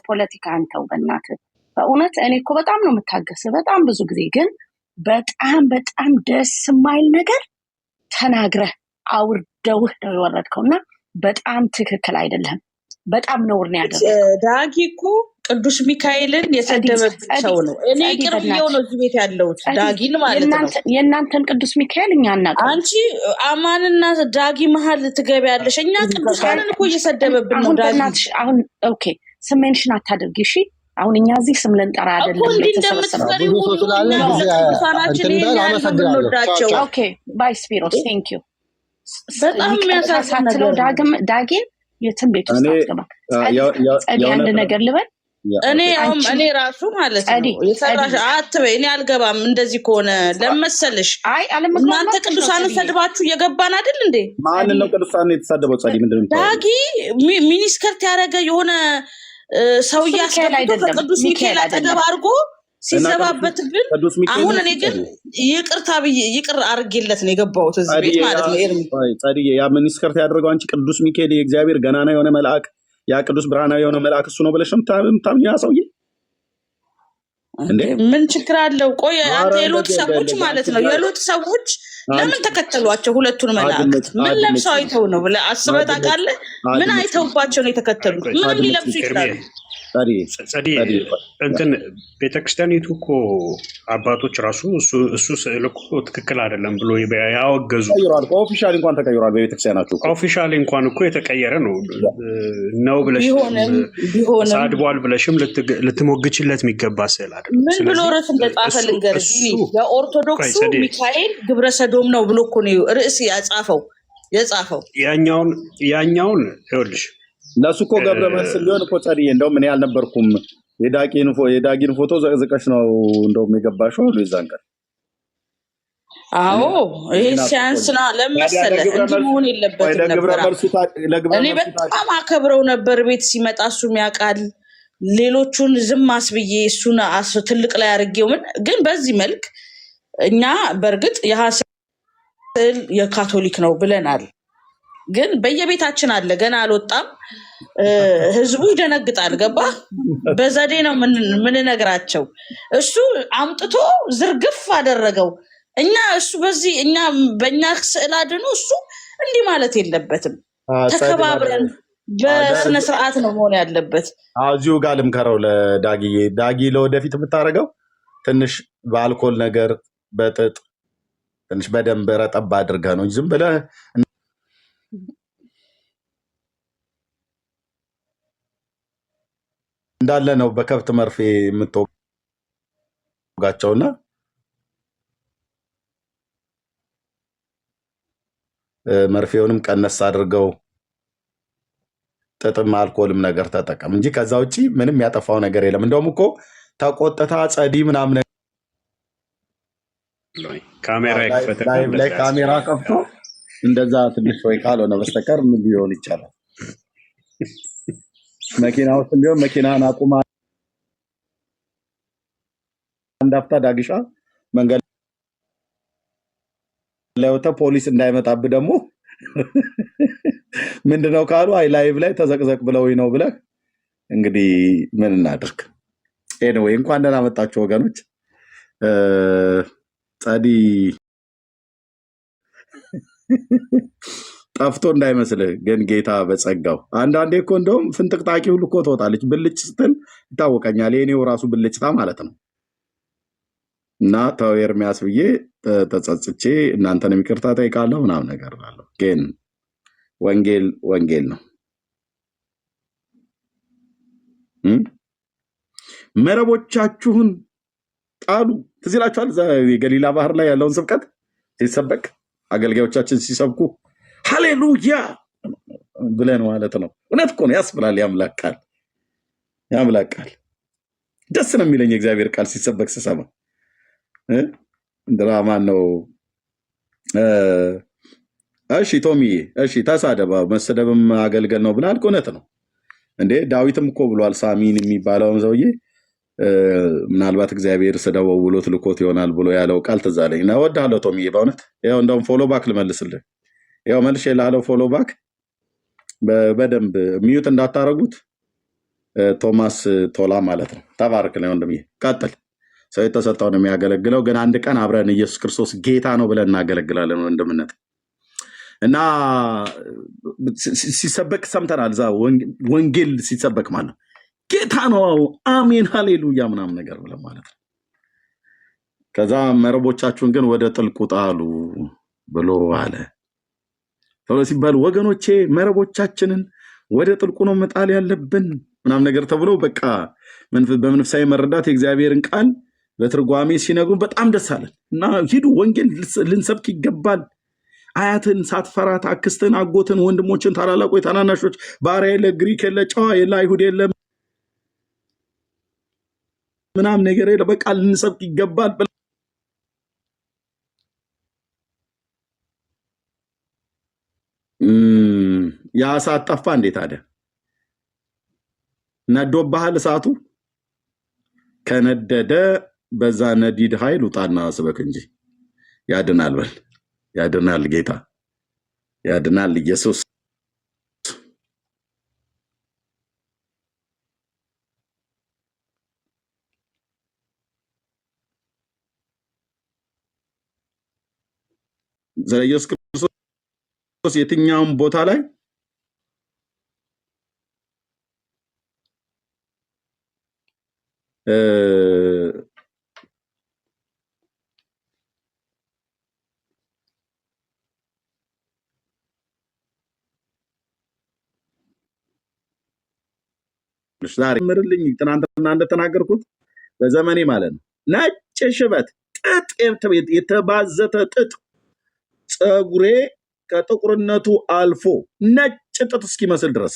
ፖለቲካ አንተው በእናትህ በእውነት እኔ እኮ በጣም ነው የምታገስህ፣ በጣም ብዙ ጊዜ ግን በጣም ደስ የማይል ነገር ተናግረህ አውርደውህ ነው የወረድከውና በጣም ትክክል አይደለም። በጣም ነውር ነው ያደረገው። ዳጊ እኮ ቅዱስ ሚካኤልን የሰደበ ሰው ነው። እኔ ቅርብየው ነው እዚህ ቤት ያለሁት ዳጊን ማለት ነው። የእናንተን ቅዱስ ሚካኤል እኛ እናውቃለን። አንቺ አማንና ዳጊ መሀል ትገቢያለሽ። እኛ ቅዱሳንን እኮ እየሰደበብን ነው ዳጊ። አሁን ኦኬ ስሜንሽን አታድርጊ እሺ። አሁን እኛ እዚህ ስም ልንጠራ አይደለም እንደምትፈሪው ቅዱሳናችን የምንወዳቸው። ኦኬ ባይ ስፒሮስ ቴንክ ዩ። በጣም የሚያሳዝን ነው። ዳግም የትም ቤት ውስጥ አትገባም። ጸዲ አንድ ነገር ልበል። እኔ ራሱ ማለት ነው የሰራሽ አትበይ። እኔ አልገባም እንደዚህ ከሆነ ለመሰልሽ። እናንተ ቅዱሳንን ሰድባችሁ እየገባን አይደል እንዴ? ማን ነው ቅዱሳንን የተሳደበው? ጸዲ ምንድን ነው ዳጊ ሚኒስከርት ያደረገ የሆነ ሰው ያስገብቶ ከቅዱስ ሚካኤል አጠገብ አድርጎ ሲዘባበትብን። አሁን እኔ ግን ይቅር አድርጌለት ነው የገባሁት እዚህ ቤት ማለት ነው። ጸዲ ያ ሚኒስከርት ያደረገው አንቺ ቅዱስ ሚካኤል የእግዚአብሔር ገናና የሆነ መልአክ፣ ያ ቅዱስ ብርሃናዊ የሆነ መልአክ እሱ ነው ብለሽ የምታምኚው ያ ሰውዬ ምን ችግር አለው? ቆይ አንተ የሎጥ ሰዎች ማለት ነው የሎጥ ሰዎች ለምን ተከተሏቸው? ሁለቱን መላእክት ምን ለብሰው አይተው ነው ብለህ አስበህ ታውቃለህ? ምን አይተውባቸው ነው የተከተሉት? ምን ሊለብሱ ይችላሉ? እንትን ቤተክርስቲያኒቱ እኮ አባቶች ራሱ እሱ ስዕል እኮ ትክክል አይደለም ብሎ ያወገዙ። ኦፊሻሊ እንኳን ተቀይሯል። በቤተክርስቲያናችሁ ኦፊሻሊ እንኳን እኮ የተቀየረ ነው ብለሽ ሳድቧል ብለሽም ልትሞግችለት የሚገባ ስዕል አይደለም። ምን ብሎ ርዕስ እንደጻፈ ልንገርህ። የኦርቶዶክሱ ሚካኤል ግብረ ሰዶም ነው ብሎ እኮ ነው ርዕስ የጻፈው። ያኛውን ይኸውልሽ ለሱ እኮ ገብረ መስል ሊሆን እኮ ጸድዬ፣ እንደውም እኔ አልነበርኩም። የዳጊን ፎቶ ዘቅዝቀሽ ነው እንደውም የገባሽው የዛን ቀን። አዎ ይሄ ሲያንስ ነው ለመሰለህ እንጂ መሆን የለበትም ነበር። እኔ በጣም አከብረው ነበር። ቤት ሲመጣ እሱም ያውቃል። ሌሎቹን ዝም አስብዬ እሱን ትልቅ ላይ አድርጌው ግን በዚህ መልክ እኛ በእርግጥ የሐሰል የካቶሊክ ነው ብለናል። ግን በየቤታችን አለ፣ ገና አልወጣም። ህዝቡ ይደነግጣል። ገባ? በዘዴ ነው ምንነግራቸው። እሱ አምጥቶ ዝርግፍ አደረገው። በእኛ ስዕል አድኖ እሱ እንዲህ ማለት የለበትም። ተከባብረን በስነ ስርዓት ነው መሆን ያለበት። እዚሁ ጋር ልምከረው ዳጊ ለወደፊት የምታደርገው ትንሽ በአልኮል ነገር በጥጥ ትንሽ በደንብ ረጠብ አድርገህ ነው ዝም ብለህ እንዳለ ነው በከብት መርፌ የምትወጋቸውና መርፌውንም ቀነስ አድርገው ጥጥም አልኮልም ነገር ተጠቀም እንጂ ከዛ ውጪ ምንም ያጠፋው ነገር የለም። እንደውም እኮ ተቆጥታ ጸዲ ምናምን ካሜራ ከፍቶ እንደዛ ትንሽ ወይ ካልሆነ በስተቀር ምን ሊሆን ይቻላል? መኪና ውስጥ ቢሆን መኪናን አቁማ አንድ አፍታ ዳግሻ መንገድ ላይ ወጣ ፖሊስ እንዳይመጣብህ ደግሞ ምንድነው ካሉ አይ ላይቭ ላይ ተዘቅዘቅ ብለውኝ ነው ብለህ እንግዲህ ምን እናድርግ? ኤኒዌይ እንኳን ደህና መጣችሁ ወገኖች። ጸዲ ጠፍቶ እንዳይመስልህ ግን ጌታ በጸጋው አንዳንዴ እኮ እንደውም ፍንጥቅጣቂ ሁሉ እኮ ትወጣለች። ብልጭ ስትል ይታወቀኛል። የኔው ራሱ ብልጭታ ማለት ነው። እና ተው ኤርሚያስ ብዬ ተጸጽቼ እናንተን ይቅርታ ጠይቃለሁ ምናምን ነገር እላለሁ። ግን ወንጌል ወንጌል ነው። መረቦቻችሁን ጣሉ። ትዝ ይላችኋል እዛ የገሊላ ባህር ላይ ያለውን ስብከት ሲሰበክ አገልጋዮቻችን ሲሰብኩ ሃሌሉያ ብለን ማለት ነው። እውነት እኮ ነው፣ ያስብላል። ያምላክ ቃል ያምላክ ቃል ደስ ነው የሚለኝ የእግዚአብሔር ቃል ሲሰበክ ስሰማ። ድራማን ነው። እሺ ቶሚዬ፣ እሺ ተሳደባ፣ መሰደብም አገልገል ነው ብላል። እውነት ነው እንዴ? ዳዊትም እኮ ብሏል። ሳሚን የሚባለውን ሰውዬ ምናልባት እግዚአብሔር ስደበው ብሎት ልኮት ይሆናል ብሎ ያለው ቃል ትዝ አለኝ እና እወድሃለሁ ቶሚዬ በእውነት። ያው እንደውም ፎሎ ባክ ልመልስልህ። ያው መልሼ ላለው ፎሎ ባክ በደንብ ሚዩት እንዳታረጉት። ቶማስ ቶላ ማለት ነው። ተባረክ ነው ወንድምዬ፣ ቀጥል። ሰው የተሰጠውን የሚያገለግለው ግን አንድ ቀን አብረን ኢየሱስ ክርስቶስ ጌታ ነው ብለን እናገለግላለን ወንድምነት እና ሲሰበክ ሰምተናል። እዛ ወንጌል ሲሰበክ ማለት ነው ጌታ ነው አሜን ሃሌሉያ ምናምን ነገር ብለን ማለት ነው። ከዛ መረቦቻችሁን ግን ወደ ጥልቁ ጣሉ ብሎ አለ። ተብሎ ሲባል ወገኖቼ መረቦቻችንን ወደ ጥልቁ ነው መጣል ያለብን ምናምን ነገር ተብሎ በቃ በመንፈሳዊ መረዳት የእግዚአብሔርን ቃል በትርጓሜ ሲነግሩን በጣም ደስ አለን እና ሂዱ ወንጌል ልንሰብክ ይገባል። አያትን ሳትፈራት አክስትን፣ አጎትን፣ ወንድሞችን፣ ታላላቆች፣ ታናናሾች፣ ባሪያ የለ፣ ግሪክ የለ፣ ጨዋ የለ፣ አይሁድ የለ ምናምን ነገር የለ፣ በቃ ልንሰብክ ይገባል። ያ እሳት ጠፋ እንዴ ታዲያ? ነዶብሃል እሳቱ? ከነደደ በዛ ነዲድ ኃይል ውጣና ስበክ እንጂ ያድናል። በል ያድናል፣ ጌታ ያድናል፣ ኢየሱስ ኢየሱስ ክርስቶስ የትኛውም ቦታ ላይ ዛሬ ምርልኝ ትናንትና እንደተናገርኩት በዘመኔ ማለት ነው ነጭ ሽበት ጥጥ የተባዘተ ጥጥ ፀጉሬ ከጥቁርነቱ አልፎ ነጭ ጥጥ እስኪመስል ድረስ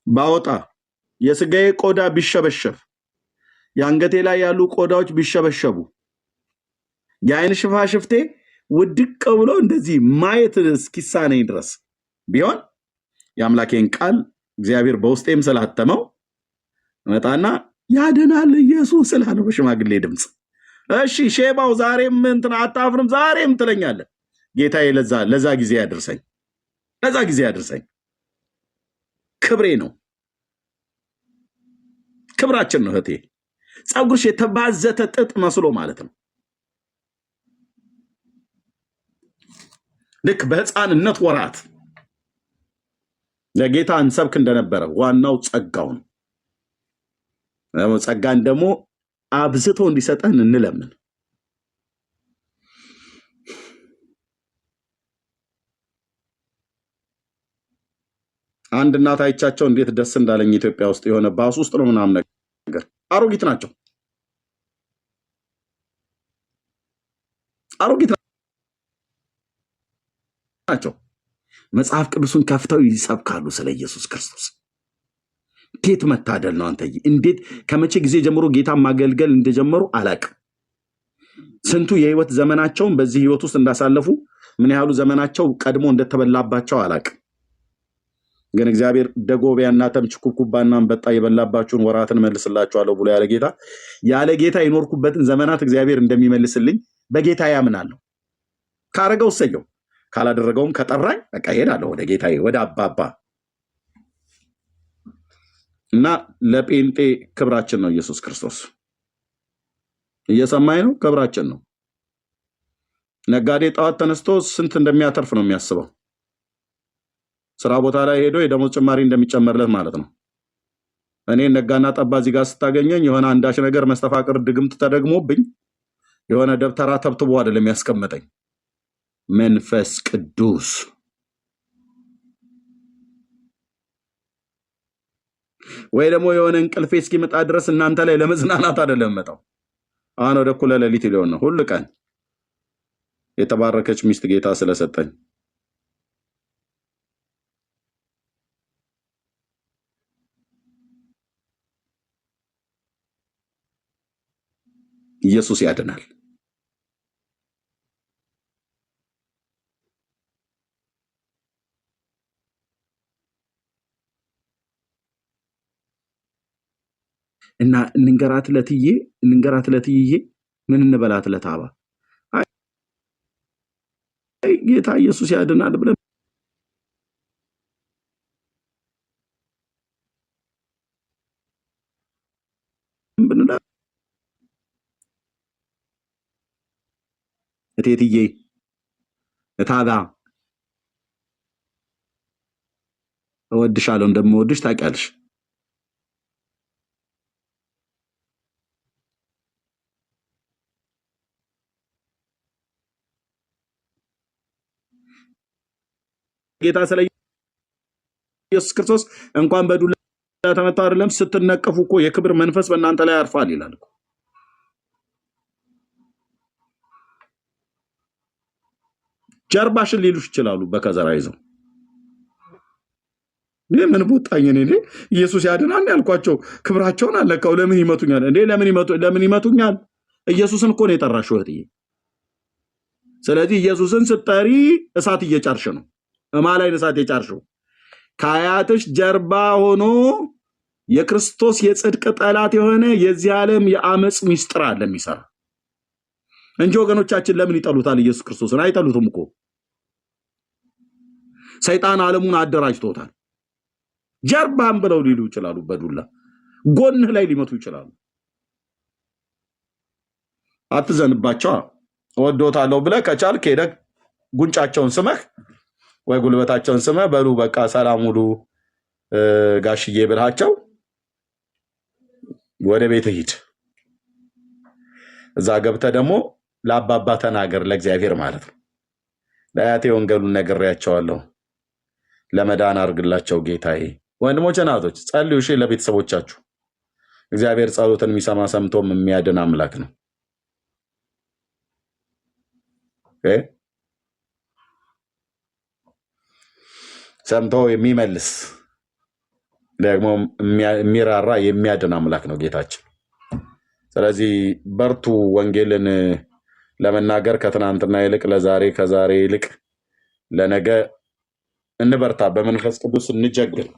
ባወጣ የስጋዬ ቆዳ ቢሸበሸብ የአንገቴ ላይ ያሉ ቆዳዎች ቢሸበሸቡ የአይን ሽፋሽፍቴ ውድቅ ብሎ እንደዚህ ማየት እስኪሳነኝ ድረስ ቢሆን የአምላኬን ቃል እግዚአብሔር በውስጤም ስላተመው መጣና ያድናል ኢየሱስ ስላለው በሽማግሌ ድምፅ እሺ ሼባው ዛሬም እንትን አታፍርም ዛሬም ትለኛለህ። ጌታዬ ለዛ ጊዜ ያድርሰኝ፣ ለዛ ጊዜ ያድርሰኝ። ክብሬ ነው፣ ክብራችን ነው። እህቴ ፀጉርሽ የተባዘተ ጥጥ መስሎ ማለት ነው። ልክ በህፃንነት ወራት ለጌታ እንሰብክ እንደነበረ ዋናው ጸጋው ነው። ጸጋን ደግሞ አብዝቶ እንዲሰጠን እንለምን። አንድ እናት አይቻቸው እንዴት ደስ እንዳለኝ ኢትዮጵያ ውስጥ የሆነ ባስ ውስጥ ነው ምናምን ነገር አሮጊት ናቸው መጽሐፍ ቅዱስን ከፍተው ይሰብካሉ ስለ ኢየሱስ ክርስቶስ። እንዴት መታደል ነው አንተዬ! እንዴት ከመቼ ጊዜ ጀምሮ ጌታ ማገልገል እንደጀመሩ አላቅም። ስንቱ የህይወት ዘመናቸውን በዚህ ህይወት ውስጥ እንዳሳለፉ ምን ያህሉ ዘመናቸው ቀድሞ እንደተበላባቸው አላቅም። ግን እግዚአብሔር ደጎቢያና ተምች ኩብኩባና አንበጣ የበላባችሁን ወራትን መልስላችኋለሁ ብሎ ያለ ጌታ የኖርኩበትን ዘመናት እግዚአብሔር እንደሚመልስልኝ በጌታ ያምናለሁ። ካረገው እሰየው፣ ካላደረገውም ከጠራኝ በቃ እሄዳለሁ ወደ ጌታዬ ወደ አባባ። እና ለጴንጤ ክብራችን ነው ኢየሱስ ክርስቶስ። እየሰማኝ ነው? ክብራችን ነው። ነጋዴ ጠዋት ተነስቶ ስንት እንደሚያተርፍ ነው የሚያስበው። ስራ ቦታ ላይ ሄዶ የደሞዝ ጭማሪ እንደሚጨመርለት ማለት ነው። እኔ ነጋና ጠባ እዚህ ጋር ስታገኘኝ የሆነ አንዳች ነገር መስተፋቅር ድግምት ተደግሞብኝ የሆነ ደብተራ ተብትቦ አይደለም ያስቀመጠኝ፣ መንፈስ ቅዱስ። ወይ ደግሞ የሆነ እንቅልፌ እስኪመጣ ድረስ እናንተ ላይ ለመዝናናት አይደለም መጣው። አሁን ወደ እኩለ ሌሊት ሊሆን ነው። ሁሉ ቀን የተባረከች ሚስት ጌታ ስለሰጠኝ ኢየሱስ ያድናል። እና እንንገራት ለትዬ ምን እንበላት ለታባ ጌታ ኢየሱስ ያድናል ብለን ብንላ እቴትዬ እታጋ እወድሻለሁ፣ እንደምወድሽ ታውቂያለሽ። ጌታ ስለ ኢየሱስ ክርስቶስ እንኳን በዱላ ተመታው አይደለም ስትነቀፉ እኮ የክብር መንፈስ በእናንተ ላይ ያርፋል ይላል እኮ። ጀርባሽን ሊሉሽ ይችላሉ በከዘራ ይዘው። ምን ቦጣኝ እኔ ኢየሱስ ያድናል ያልኳቸው ክብራቸውን አለካው። ለምን ይመቱኛል እንዴ? ለምን ይመቱኛል? ኢየሱስን እኮ ነው የጠራሽው እህትዬ። ስለዚህ ኢየሱስን ስትጠሪ እሳት እየጫርሽ ነው። እማላይ እሳት የጫርሽው ከአያትሽ ጀርባ ሆኖ የክርስቶስ የጽድቅ ጠላት የሆነ የዚህ ዓለም የአመፅ ሚስጥር አለ የሚሰራ እንጂ ወገኖቻችን ለምን ይጠሉታል? ኢየሱስ ክርስቶስን አይጠሉትም እኮ። ሰይጣን ዓለሙን አደራጅቶታል። ጀርባን ብለው ሊሉ ይችላሉ፣ በዱላ ጎንህ ላይ ሊመቱ ይችላሉ። አትዘንባቸው። ወዶታለሁ ብለህ ከቻልክ ሄደህ ጉንጫቸውን ስመህ ወይ ጉልበታቸውን ስመህ በሉ በቃ ሰላም ሁሉ ጋሽዬ ብልሃቸው ወደ ቤት ሂድ። እዛ ገብተህ ደግሞ ለአባባ ተናገር፣ ለእግዚአብሔር ማለት ነው። ለአያቴ ወንጌሉን ነግሬያቸዋለሁ፣ ለመዳን አድርግላቸው ጌታዬ። ወንድሞቼ ናቶች ጸልዩ፣ እሺ፣ ለቤተሰቦቻችሁ። እግዚአብሔር ጸሎትን የሚሰማ ሰምቶም የሚያድን አምላክ ነው። ሰምቶ የሚመልስ ደግሞ የሚራራ የሚያድን አምላክ ነው ጌታችን። ስለዚህ በርቱ። ወንጌልን ለመናገር ከትናንትና ይልቅ ለዛሬ፣ ከዛሬ ይልቅ ለነገ እንበርታ። በመንፈስ ቅዱስ እንጀግል።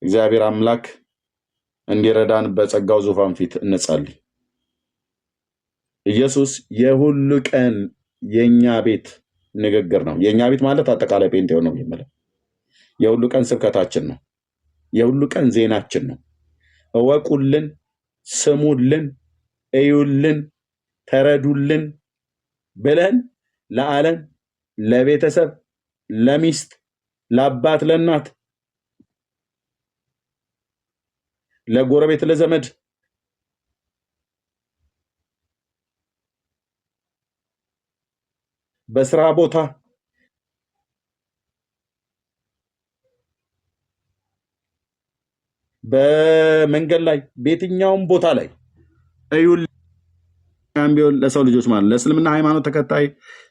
እግዚአብሔር አምላክ እንዲረዳን በጸጋው ዙፋን ፊት እንጸልይ። ኢየሱስ የሁሉ ቀን የኛ ቤት ንግግር ነው። የኛ ቤት ማለት አጠቃላይ ጴንጤው ነው የሚለው። የሁሉ ቀን ስብከታችን ነው። የሁሉ ቀን ዜናችን ነው። እወቁልን፣ ስሙልን፣ እዩልን፣ ተረዱልን ብለን ለዓለም፣ ለቤተሰብ፣ ለሚስት፣ ለአባት፣ ለእናት፣ ለጎረቤት፣ ለዘመድ በስራ ቦታ በመንገድ ላይ በየትኛውም ቦታ ላይ እዩልን ቢሆን ለሰው ልጆች ማለት ለእስልምና ሃይማኖት ተከታይ፣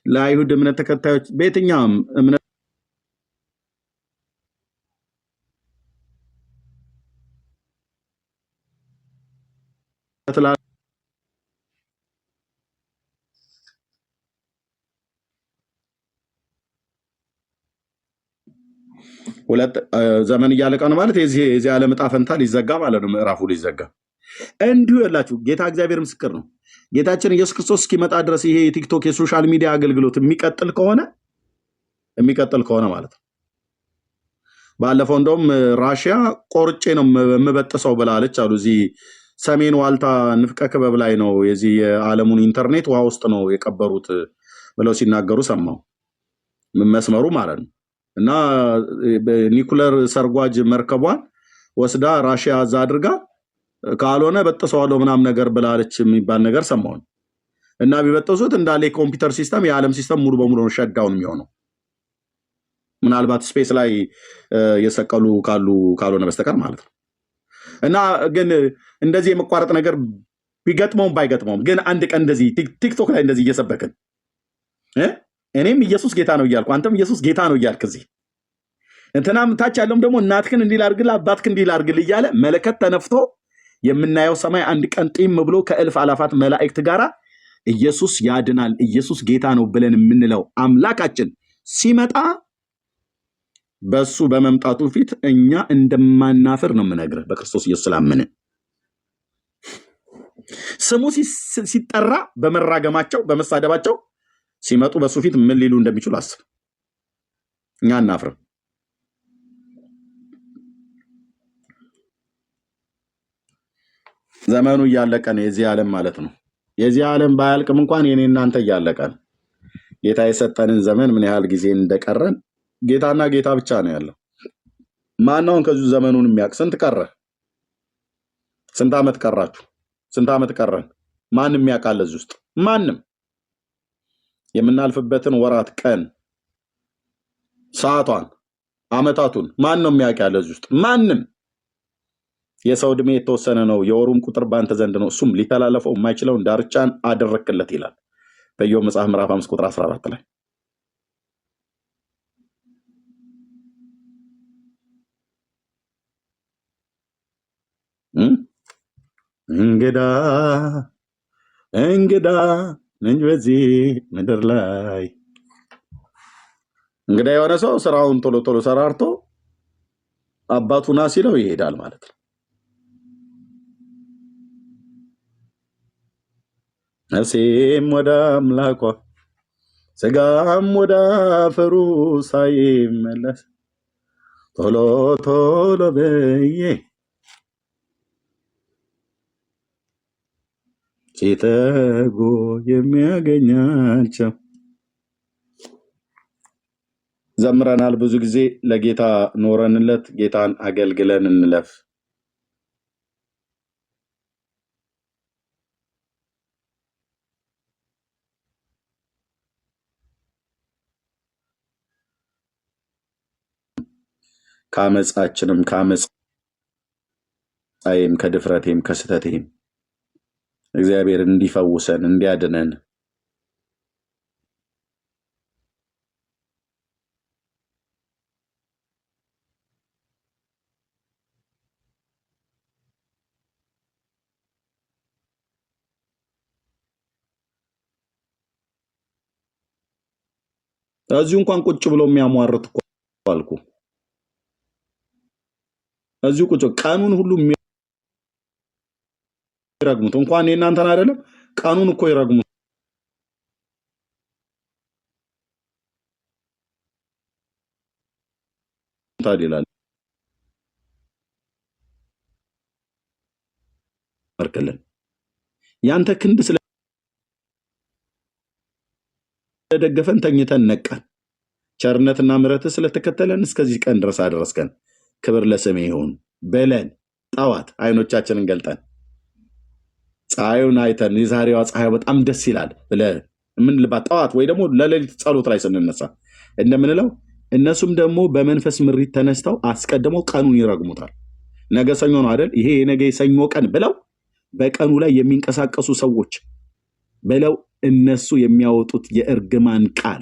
ለአይሁድ እምነት ተከታዮች፣ በየትኛውም እምነት ሁለት ዘመን እያለቀ ነው ማለት የዚህ ዓለም ዕጣ ፈንታ ሊዘጋ ማለት ነው። ምዕራፉ ሊዘጋ እንዲሁ ያላችሁ ጌታ እግዚአብሔር ምስክር ነው። ጌታችን ኢየሱስ ክርስቶስ እስኪመጣ ድረስ ይሄ የቲክቶክ የሶሻል ሚዲያ አገልግሎት የሚቀጥል ከሆነ ማለት ነው። ባለፈው እንደውም ራሽያ ቆርጬ ነው የምበጥሰው ብላለች አሉ። እዚህ ሰሜን ዋልታ ንፍቀ ክበብ ላይ ነው የዚህ የዓለሙን ኢንተርኔት ውሃ ውስጥ ነው የቀበሩት ብለው ሲናገሩ ሰማው። መስመሩ ማለት ነው። እና ኒኩለር ሰርጓጅ መርከቧን ወስዳ ራሽያ እዛ አድርጋ ካልሆነ በጥሰዋለሁ ምናምን ነገር ብላለች የሚባል ነገር ሰማሁ። እና ቢበጥሱት እንዳለ የኮምፒውተር ሲስተም የዓለም ሲስተም ሙሉ በሙሉ ነው ሸዳውን የሚሆነው። ምናልባት ስፔስ ላይ የሰቀሉ ካልሆነ በስተቀር ማለት ነው። እና ግን እንደዚህ የመቋረጥ ነገር ቢገጥመውም ባይገጥመውም ግን አንድ ቀን እንደዚህ ቲክቶክ ላይ እንደዚህ እየሰበክን እኔም ኢየሱስ ጌታ ነው እያልኩ አንተም ኢየሱስ ጌታ ነው እያልክ እዚህ እንትናም ታች ያለውም ደግሞ እናትክን እንዲህ ላድርግልህ አባትክን እንዲህ ላድርግልህ እያለ መለከት ተነፍቶ የምናየው ሰማይ አንድ ቀን ጢም ብሎ ከእልፍ አላፋት መላእክት ጋራ ኢየሱስ ያድናል ኢየሱስ ጌታ ነው ብለን የምንለው አምላካችን ሲመጣ በሱ በመምጣቱ ፊት እኛ እንደማናፍር ነው የምነግርህ። በክርስቶስ ኢየሱስ ስላመንን ስሙ ሲጠራ በመራገማቸው በመሳደባቸው ሲመጡ በሱ ፊት ምን ሊሉ እንደሚችሉ አስብ። እኛ አናፍርም። ዘመኑ እያለቀ ነው፣ የዚህ ዓለም ማለት ነው። የዚህ ዓለም ባያልቅም እንኳን የኔ እናንተ እያለቀ ነው። ጌታ የሰጠንን ዘመን ምን ያህል ጊዜ እንደቀረን ጌታና ጌታ ብቻ ነው ያለው። ማናውን ከዚህ ዘመኑን የሚያውቅ? ስንት ቀረ? ስንት ዓመት ቀራችሁ? ስንት ዓመት ቀረን? ማንም ያውቃል እዚህ ውስጥ? ማንም። የምናልፍበትን ወራት፣ ቀን፣ ሰዓቷን፣ ዓመታቱን ማን ነው የሚያውቅ ያለ እዚህ ውስጥ? ማንም። የሰው ዕድሜ የተወሰነ ነው፣ የወሩም ቁጥር በአንተ ዘንድ ነው፣ እሱም ሊተላለፈው የማይችለውን ዳርቻን አደረክለት ይላል በኢዮብ መጽሐፍ ምዕራፍ 5 ቁጥር 14 ላይ። እንግዳ ነኝ በዚህ ምድር ላይ። እንግዳ የሆነ ሰው ስራውን ቶሎ ቶሎ ሰራርቶ አባቱ ና ሲለው ይሄዳል ማለት ነው። ነፍሴም ወደ አምላኳ ስጋም ወደ አፈሩ ሳይመለስ ቶሎ ቶሎ ብዬ ሲተጉ የሚያገኛቸው። ዘምረናል ብዙ ጊዜ። ለጌታ ኖረንለት ጌታን አገልግለን እንለፍ። ከአመፃችንም ከአመፃዬም ከድፍረቴም ከስተቴም እግዚአብሔር እንዲፈውሰን እንዲያድነን እዚሁ እንኳን ቁጭ ብሎ የሚያሟርት እኮ አልኩ። እዚሁ ቁጭ ቀኑን ሁሉ የሚረግሙት እንኳን የእናንተን አይደለም ቀኑን እኮ ይረግሙታል ይላል። መርከለን ያንተ ክንድ ስለደገፈን ተኝተን ነቃን። ቸርነትና ምሕረት ስለተከተለን እስከዚህ ቀን ድረስ አደረስከን። ክብር ለስምህ ይሁን በለን። ጠዋት አይኖቻችንን ገልጠን ፀሐዩን አይተን የዛሬዋ ፀሐይ በጣም ደስ ይላል ብለን የምንልባት ጠዋት ወይ ደግሞ ለሌሊት ጸሎት ላይ ስንነሳ እንደምንለው እነሱም ደግሞ በመንፈስ ምሪት ተነስተው አስቀድመው ቀኑን ይረግሙታል። ነገ ሰኞ ነው አይደል? ይሄ የነገ ሰኞ ቀን ብለው በቀኑ ላይ የሚንቀሳቀሱ ሰዎች ብለው እነሱ የሚያወጡት የእርግማን ቃል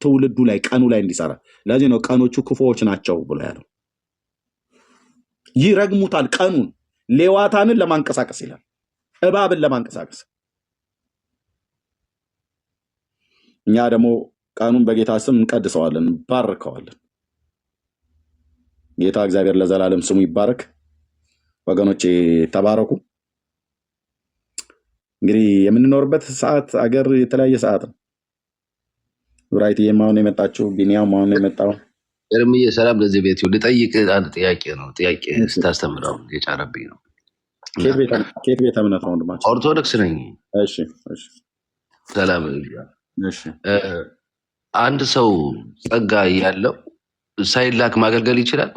ትውልዱ ላይ ቀኑ ላይ እንዲሰራ። ለዚህ ነው ቀኖቹ ክፉዎች ናቸው ብሎ ያለው። ይረግሙታል ቀኑን። ሌዋታንን ለማንቀሳቀስ ይላል፣ እባብን ለማንቀሳቀስ። እኛ ደግሞ ቀኑን በጌታ ስም እንቀድሰዋለን፣ ባርከዋለን። ጌታ እግዚአብሔር ለዘላለም ስሙ ይባረክ። ወገኖቼ ተባረኩ። እንግዲህ የምንኖርበት ሰዓት አገር የተለያየ ሰዓት ነው። ብራይት የማውን የመጣችው ቢኒያም ማውን የመጣው ኤርምዬ ሰላም ለዚህ ቤት ይሁን። ልጠይቅ አንድ ጥያቄ ነው። ጥያቄ ስታስተምረው የጫረብኝ ነው። ከየት ቤተ እምነት ነው ወንድማችን? ኦርቶዶክስ ነኝ። እሺ እሺ ሰላም። እሺ አንድ ሰው ጸጋ ያለው ሳይላክ ማገልገል ይችላል?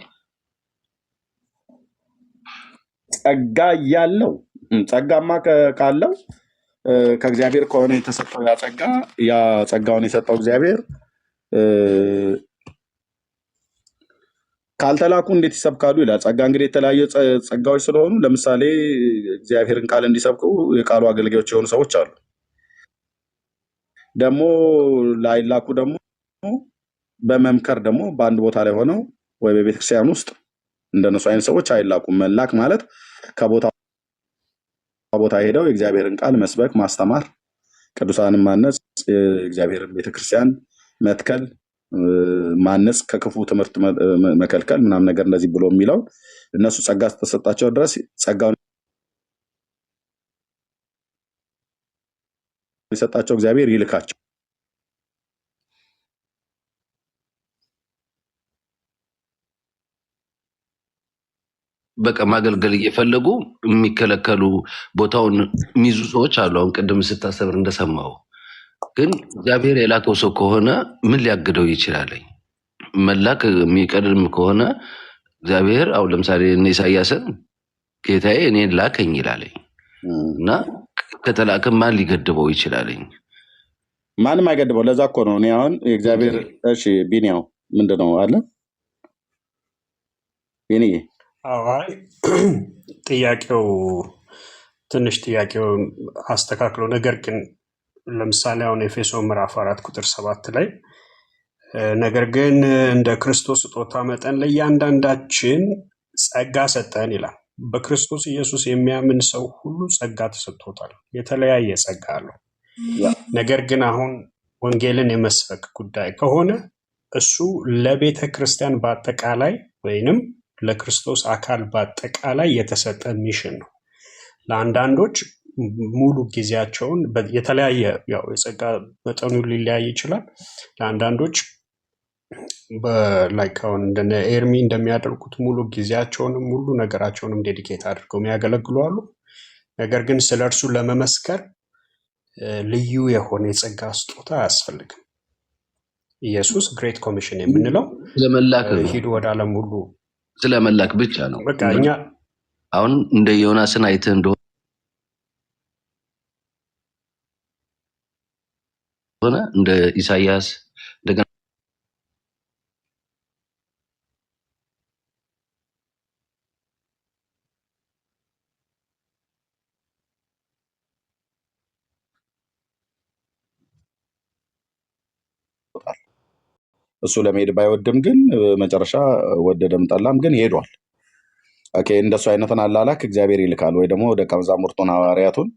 ጸጋ ያለው ጸጋማ ካለው ከእግዚአብሔር ከሆነ የተሰጠው ያ ጸጋውን የሰጠው እግዚአብሔር ካልተላኩ እንዴት ይሰብካሉ ይላል። ጸጋ እንግዲህ የተለያየ ጸጋዎች ስለሆኑ ለምሳሌ እግዚአብሔርን ቃል እንዲሰብኩ የቃሉ አገልጋዮች የሆኑ ሰዎች አሉ። ደግሞ ላይላኩ ደግሞ በመምከር ደግሞ በአንድ ቦታ ላይ ሆነው ወይ በቤተክርስቲያን ውስጥ እንደነሱ አይነት ሰዎች አይላኩም። መላክ ማለት ከቦታ ቦታ ሄደው የእግዚአብሔርን ቃል መስበክ፣ ማስተማር፣ ቅዱሳንን ማነጽ፣ የእግዚአብሔርን ቤተክርስቲያን መትከል፣ ማነጽ፣ ከክፉ ትምህርት መከልከል ምናምን ነገር እንደዚህ ብሎ የሚለው እነሱ ጸጋ ተሰጣቸው ድረስ ጸጋውን የሰጣቸው እግዚአብሔር ይልካቸው። በቃ ማገልገል እየፈለጉ የሚከለከሉ ቦታውን የሚይዙ ሰዎች አሉ። አሁን ቅድም ስታሰብር እንደሰማው ግን እግዚአብሔር የላከው ሰው ከሆነ ምን ሊያግደው ይችላለኝ? መላክ የሚቀድም ከሆነ እግዚአብሔር አሁን ለምሳሌ እነ ኢሳያስን ጌታዬ እኔን ላከኝ ይላለኝ እና ከተላከ ማን ሊገድበው ይችላለኝ? ማንም አይገድበው። ለዛ እኮ ነው እኔ አሁን የእግዚአብሔር እሺ ቢኒያው ምንድነው አለ ቢኒ አይ ጥያቄው አስተካክሎ ነገር ግን ለምሳሌ አሁን ኤፌሶ ምዕራፍ 4:7 ላይ ነገር ግን እንደ ክርስቶስ ስጦታ መጠን ለእያንዳንዳችን ጸጋ ሰጠን ይላል። በክርስቶስ ኢየሱስ የሚያምን ሰው ሁሉ ጸጋ ተሰጥቶታል። የተለያየ ጸጋ አለው። ነገር ግን አሁን ወንጌልን የመስበክ ጉዳይ ከሆነ እሱ ለቤተ ክርስቲያን በአጠቃላይ ወይንም ለክርስቶስ አካል በአጠቃላይ የተሰጠ ሚሽን ነው። ለአንዳንዶች ሙሉ ጊዜያቸውን የተለያየ ያው የጸጋ መጠኑ ሊለያይ ይችላል። ለአንዳንዶች በላይካውን እንደነ ኤርሚ እንደሚያደርጉት ሙሉ ጊዜያቸውንም ሙሉ ነገራቸውንም ዴዲኬት አድርገው የሚያገለግሉ አሉ። ነገር ግን ስለ እርሱ ለመመስከር ልዩ የሆነ የጸጋ ስጦታ አያስፈልግም። ኢየሱስ ግሬት ኮሚሽን የምንለው ስለመላክ ሂዱ ወደ ዓለም ሁሉ ስለመላክ ብቻ ነው። በቃ እኛ አሁን እንደ ዮናስን አይተህ እንደሆነ እንደ ኢሳያስ እንደገና እሱ ለመሄድ ባይወድም ግን መጨረሻ ወደደም ጠላም ግን ሄዷል። ኦኬ እንደሱ አይነትን አላላክ እግዚአብሔር ይልካል። ወይ ደግሞ ደቀ መዛሙርቱን ሐዋርያቱን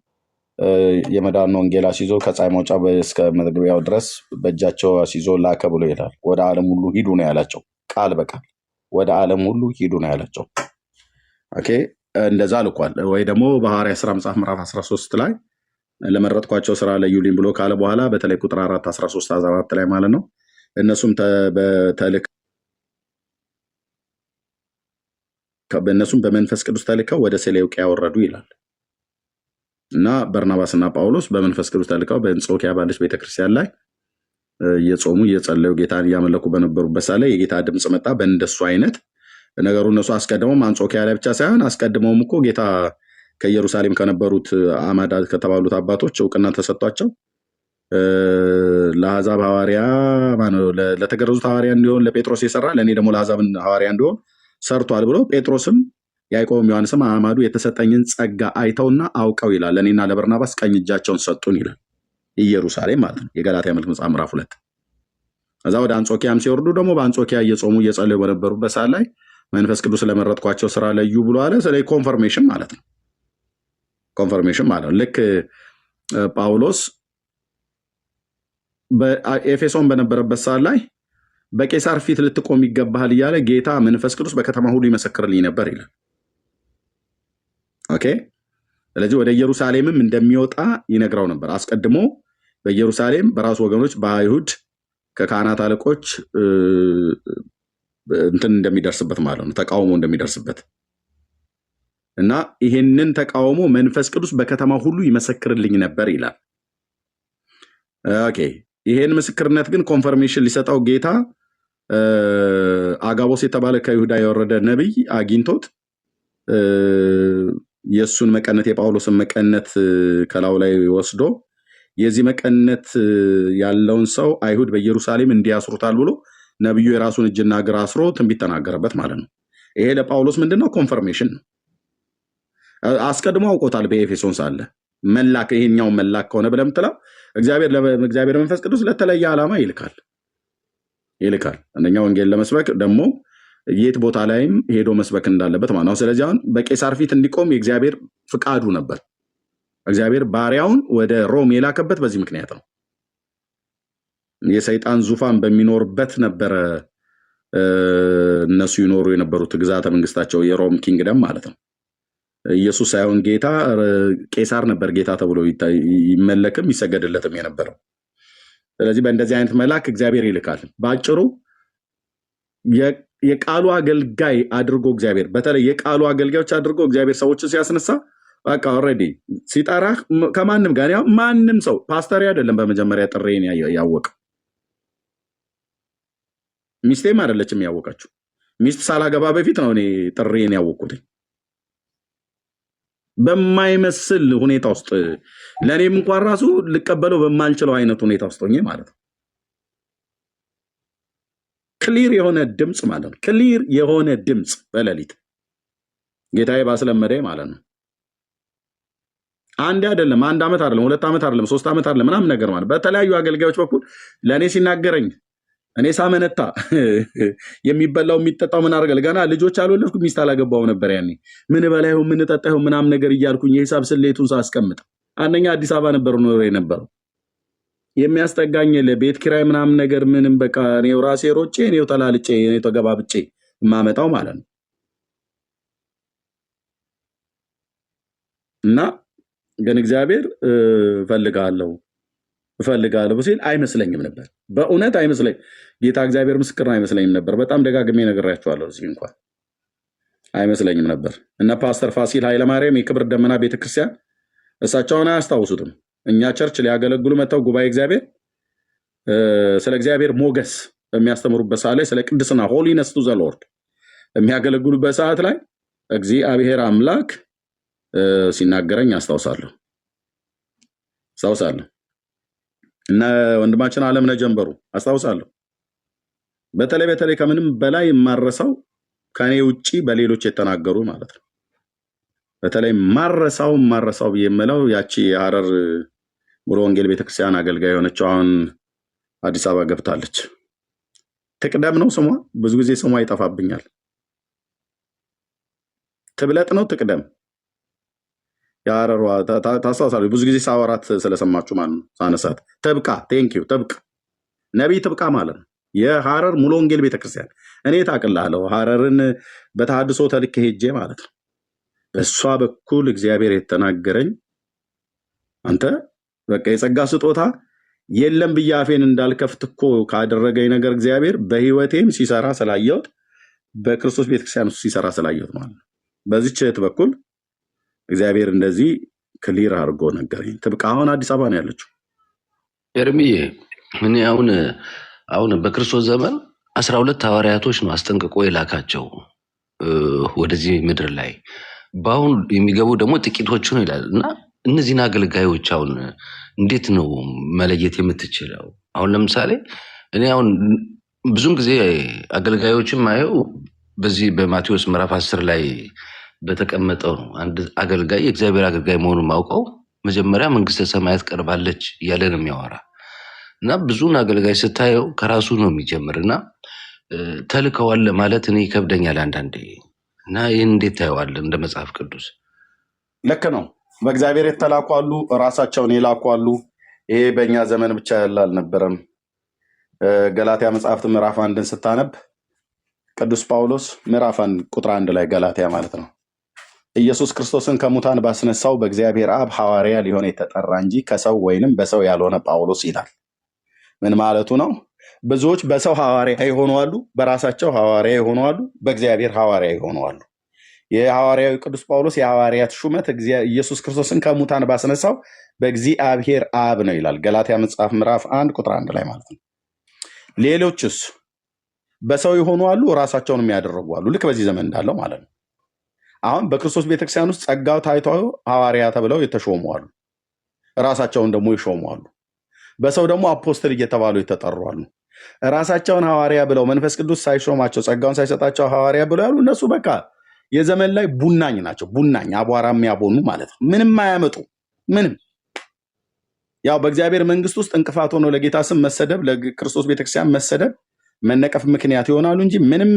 የመዳን ወንጌል አስይዞ ከፀሐይ መውጫ እስከ መግቢያው ድረስ በእጃቸው አስይዞ ላከ ብሎ ይላል። ወደ ዓለም ሁሉ ሂዱ ነው ያላቸው፣ ቃል በቃል ወደ ዓለም ሁሉ ሂዱ ነው ያላቸው። ኦኬ እንደዛ ልኳል። ወይ ደግሞ በሐዋርያት ሥራ መጽሐፍ ምዕራፍ 13 ላይ ለመረጥኳቸው ስራ ለዩልኝ ብሎ ካለ በኋላ በተለይ ቁጥር 4 13 14 ላይ ማለት ነው እነሱም በእነሱም በመንፈስ ቅዱስ ተልከው ወደ ሴሌውቅያ ወረዱ ይላል እና በርናባስና ጳውሎስ በመንፈስ ቅዱስ ተልከው በአንጾኪያ ባለች ቤተክርስቲያን ላይ እየጾሙ እየጸለዩ ጌታን እያመለኩ በነበሩበት ሳለ የጌታ ድምፅ መጣ። በእንደሱ አይነት ነገሩ እነሱ አስቀድመውም አንጾኪያ ላይ ብቻ ሳይሆን አስቀድመውም እኮ ጌታ ከኢየሩሳሌም ከነበሩት አማዳ ከተባሉት አባቶች እውቅና ተሰጥቷቸው ለአሕዛብ ሐዋርያ ለተገረዙት ሐዋርያ እንዲሆን ለጴጥሮስ የሰራ ለእኔ ደግሞ ለአሕዛብ ሐዋርያ እንዲሆን ሰርቷል ብሎ ጴጥሮስም ያዕቆብም ዮሐንስም አዕማዱ የተሰጠኝን ጸጋ አይተውና አውቀው ይላል ለእኔና ለበርናባስ ቀኝ እጃቸውን ሰጡን ይላል። ኢየሩሳሌም ማለት ነው። የገላትያ መልእክት መጽሐፍ ምዕራፍ 2 ከዛ ወደ አንጾኪያም ሲወርዱ ደግሞ በአንጾኪያ እየጾሙ እየጸለዩ በነበሩበት ሰዓት ላይ መንፈስ ቅዱስ ለመረጥኳቸው ስራ ለዩ ብሎ አለ። ስለዚህ ኮንፈርሜሽን ማለት ነው። ኮንፈርሜሽን ማለት ነው። ልክ ጳውሎስ በኤፌሶን በነበረበት ሰዓት ላይ በቄሳር ፊት ልትቆም ይገባሃል እያለ ጌታ መንፈስ ቅዱስ በከተማ ሁሉ ይመሰክርልኝ ነበር ይላል። ኦኬ። ስለዚህ ወደ ኢየሩሳሌምም እንደሚወጣ ይነግረው ነበር። አስቀድሞ በኢየሩሳሌም በራሱ ወገኖች በአይሁድ ከካህናት አለቆች እንትን እንደሚደርስበት ማለት ነው፣ ተቃውሞ እንደሚደርስበት እና ይሄንን ተቃውሞ መንፈስ ቅዱስ በከተማ ሁሉ ይመሰክርልኝ ነበር ይላል። ኦኬ። ይሄን ምስክርነት ግን ኮንፈርሜሽን ሊሰጠው ጌታ አጋቦስ የተባለ ከይሁዳ የወረደ ነቢይ አግኝቶት የእሱን መቀነት የጳውሎስን መቀነት ከላዩ ላይ ወስዶ የዚህ መቀነት ያለውን ሰው አይሁድ በኢየሩሳሌም እንዲያስሩታል ብሎ ነቢዩ የራሱን እጅና እግር አስሮ ትንቢት ተናገረበት ማለት ነው። ይሄ ለጳውሎስ ምንድነው? ኮንፈርሜሽን ነው። አስቀድሞ አውቆታል። በኤፌሶን ሳለ መላክ ይሄኛው መላክ ከሆነ ብለህ የምትለው እግዚአብሔር መንፈስ ቅዱስ ለተለየ ዓላማ ይልካል። አንደኛ ወንጌል ለመስበክ ደግሞ የት ቦታ ላይም ሄዶ መስበክ እንዳለበት ማለት ነው። ስለዚህ አሁን በቄሳር ፊት እንዲቆም የእግዚአብሔር ፍቃዱ ነበር። እግዚአብሔር ባሪያውን ወደ ሮም የላከበት በዚህ ምክንያት ነው። የሰይጣን ዙፋን በሚኖርበት ነበረ እነሱ ይኖሩ የነበሩት ግዛተ መንግስታቸው፣ የሮም ኪንግደም ማለት ነው። ኢየሱስ ሳይሆን ጌታ ቄሳር ነበር ጌታ ተብሎ ይመለክም ይሰገድለትም የነበረው። ስለዚህ በእንደዚህ አይነት መልአክ እግዚአብሔር ይልካል። በአጭሩ የቃሉ አገልጋይ አድርጎ እግዚአብሔር በተለይ የቃሉ አገልጋዮች አድርጎ እግዚአብሔር ሰዎችን ሲያስነሳ በቃ ኦልሬዲ ሲጠራ ከማንም ጋር ያው ማንም ሰው ፓስተር አይደለም። በመጀመሪያ ጥሬን ያወቀ ሚስቴም አይደለችም ያወቀችው። ሚስት ሳላገባ በፊት ነው እኔ ጥሬን ያወቅኩት። በማይመስል ሁኔታ ውስጥ ለእኔም እንኳን ራሱ ልቀበለው በማልችለው አይነት ሁኔታ ውስጥ ሆኜ ማለት ነው። ክሊር የሆነ ድምፅ ማለት ነው። ክሊር የሆነ ድምፅ በሌሊት ጌታዬ ባስለመደኝ ማለት ነው። አንድ አይደለም፣ 1 ዓመት አይደለም፣ 2 ዓመት አይደለም፣ 3 ዓመት አይደለም ምናምን ነገር ማለት በተለያዩ አገልጋዮች በኩል ለእኔ ሲናገረኝ እኔ ሳመነታ የሚበላው የሚጠጣው ምን አደረገል ገና ልጆች አልወለድኩም፣ ሚስት አላገባው ነበር ያኔ ምን በላይው ምን ጠጣው ምናምን ነገር እያልኩኝ የሂሳብ ስሌቱን ሳስቀምጥ አንደኛ አዲስ አበባ ነበር ኖሬ የነበረው የሚያስጠጋኝ ለቤት ኪራይ ምናምን ነገር ምንም በቃ እኔው ራሴ ሮጬ እኔው ተላልጬ እኔው ተገባብጬ ማመጣው ማለት ነው። እና ግን እግዚአብሔር እፈልጋለሁ ሲል አይመስለኝም ነበር። በእውነት አይመስለኝ ጌታ እግዚአብሔር ምስክር አይመስለኝም ነበር። በጣም ደጋግሜ ነግሬያቸዋለሁ። እዚህ እንኳን አይመስለኝም ነበር። እነ ፓስተር ፋሲል ኃይለማርያም የክብር ደመና ቤተክርስቲያን እሳቸውን አያስታውሱትም። እኛ ቸርች ሊያገለግሉ መጥተው ጉባኤ እግዚአብሔር ስለ እግዚአብሔር ሞገስ በሚያስተምሩበት ሰዓት ላይ ስለ ቅድስና ሆሊነስ ቱ ዘ ሎርድ የሚያገለግሉበት ሰዓት ላይ እግዚአብሔር አምላክ ሲናገረኝ አስታውሳለሁ። እና ወንድማችን ዓለምነህ ጀንበሩ አስታውሳለሁ። በተለይ ከምንም በላይ የማረሳው ከኔ ውጪ በሌሎች የተናገሩ ማለት ነው። በተለይ ማረሳው የምለው ያቺ የሐረር ሙሉ ወንጌል ቤተክርስቲያን አገልጋይ የሆነችው አሁን አዲስ አበባ ገብታለች። ትቅደም ነው ስሟ፣ ብዙ ጊዜ ስሟ ይጠፋብኛል። ትብለጥ ነው ትቅደም የሐረሯ ታስታውሳለች። ብዙ ጊዜ ሳወራት ስለሰማችሁ ማለት ነው ሳነሳት። ትብቃ ቴንኪው ትብቃ ነቢይ ትብቃ ማለት ነው። የሐረር ሙሉ ወንጌል ቤተክርስቲያን እኔ ታውቅልሃለሁ። ሐረርን በተሐድሶ ተልኬ ሄጄ ማለት ነው በእሷ በኩል እግዚአብሔር የተናገረኝ አንተ በቃ የጸጋ ስጦታ የለም ብዬ አፌን እንዳልከፍት እኮ ካደረገኝ ነገር እግዚአብሔር በህይወቴም ሲሰራ ስላየሁት በክርስቶስ ቤተክርስቲያን ውስጥ ሲሰራ ስላየሁት ማለት ነው። በዚህች እህት በኩል እግዚአብሔር እንደዚህ ክሊር አድርጎ ነገረኝ። ትብቃ አሁን አዲስ አበባ ነው ያለችው። ኤርሚዬ እኔ አሁን በክርስቶስ ዘመን 12 ሐዋርያቶች ነው አስጠንቅቆ የላካቸው ወደዚህ ምድር ላይ። በአሁን የሚገቡ ደግሞ ጥቂቶቹ ነው ይላል። እና እነዚህን አገልጋዮች አሁን እንዴት ነው መለየት የምትችለው? አሁን ለምሳሌ እኔ አሁን ብዙም ጊዜ አገልጋዮችን ማየው በዚህ በማቴዎስ ምዕራፍ 10 ላይ በተቀመጠው ነው። አንድ አገልጋይ የእግዚአብሔር አገልጋይ መሆኑን ማውቀው መጀመሪያ መንግስተ ሰማያት ቀርባለች እያለ ነው የሚያወራ። እና ብዙን አገልጋይ ስታየው ከራሱ ነው የሚጀምር እና ተልከዋል ማለት እኔ ይከብደኛል አንዳንዴ። እና ይህን እንዴት ታየዋለህ እንደ መጽሐፍ ቅዱስ? ልክ ነው። በእግዚአብሔር የተላኩ አሉ፣ ራሳቸውን የላኩ አሉ። ይሄ በእኛ ዘመን ብቻ ያለ አልነበረም። ገላትያ መጽሐፍት ምዕራፍ 1ን ስታነብ ቅዱስ ጳውሎስ ምዕራፍ 1 ቁጥር 1 ላይ ገላትያ ማለት ነው ኢየሱስ ክርስቶስን ከሙታን ባስነሳው በእግዚአብሔር አብ ሐዋርያ ሊሆን የተጠራ እንጂ ከሰው ወይንም በሰው ያልሆነ ጳውሎስ ይላል። ምን ማለቱ ነው? ብዙዎች በሰው ሐዋርያ የሆኑ አሉ፣ በራሳቸው ሐዋርያ የሆኑ አሉ፣ በእግዚአብሔር ሐዋርያ የሆኑ አሉ። የሐዋርያው ቅዱስ ጳውሎስ የሐዋርያት ሹመት ኢየሱስ ክርስቶስን ከሙታን ባስነሳው በእግዚአብሔር አብ ነው ይላል ገላትያ መጽሐፍ ምዕራፍ 1 ቁጥር 1 ላይ ማለት ነው። ሌሎችስ በሰው የሆኑ አሉ፣ ራሳቸውን የሚያደርጉ አሉ። ልክ በዚህ ዘመን እንዳለው ማለት ነው። አሁን በክርስቶስ ቤተክርስቲያን ውስጥ ጸጋው ታይቶ ሐዋርያ ተብለው የተሾሙ አሉ፣ ራሳቸውን ደግሞ ይሾሙ አሉ። በሰው ደግሞ አፖስትል እየተባሉ የተጠሩ አሉ። ራሳቸውን ሐዋርያ ብለው መንፈስ ቅዱስ ሳይሾማቸው ጸጋውን ሳይሰጣቸው ሐዋርያ ብለው ያሉ እነሱ በቃ የዘመን ላይ ቡናኝ ናቸው። ቡናኝ አቧራ የሚያቦኑ ማለት ነው። ምንም አያመጡ ምንም። ያው በእግዚአብሔር መንግስት ውስጥ እንቅፋት ሆኖ ለጌታ ስም መሰደብ፣ ለክርስቶስ ቤተክርስቲያን መሰደብ፣ መነቀፍ ምክንያት ይሆናሉ እንጂ ምንም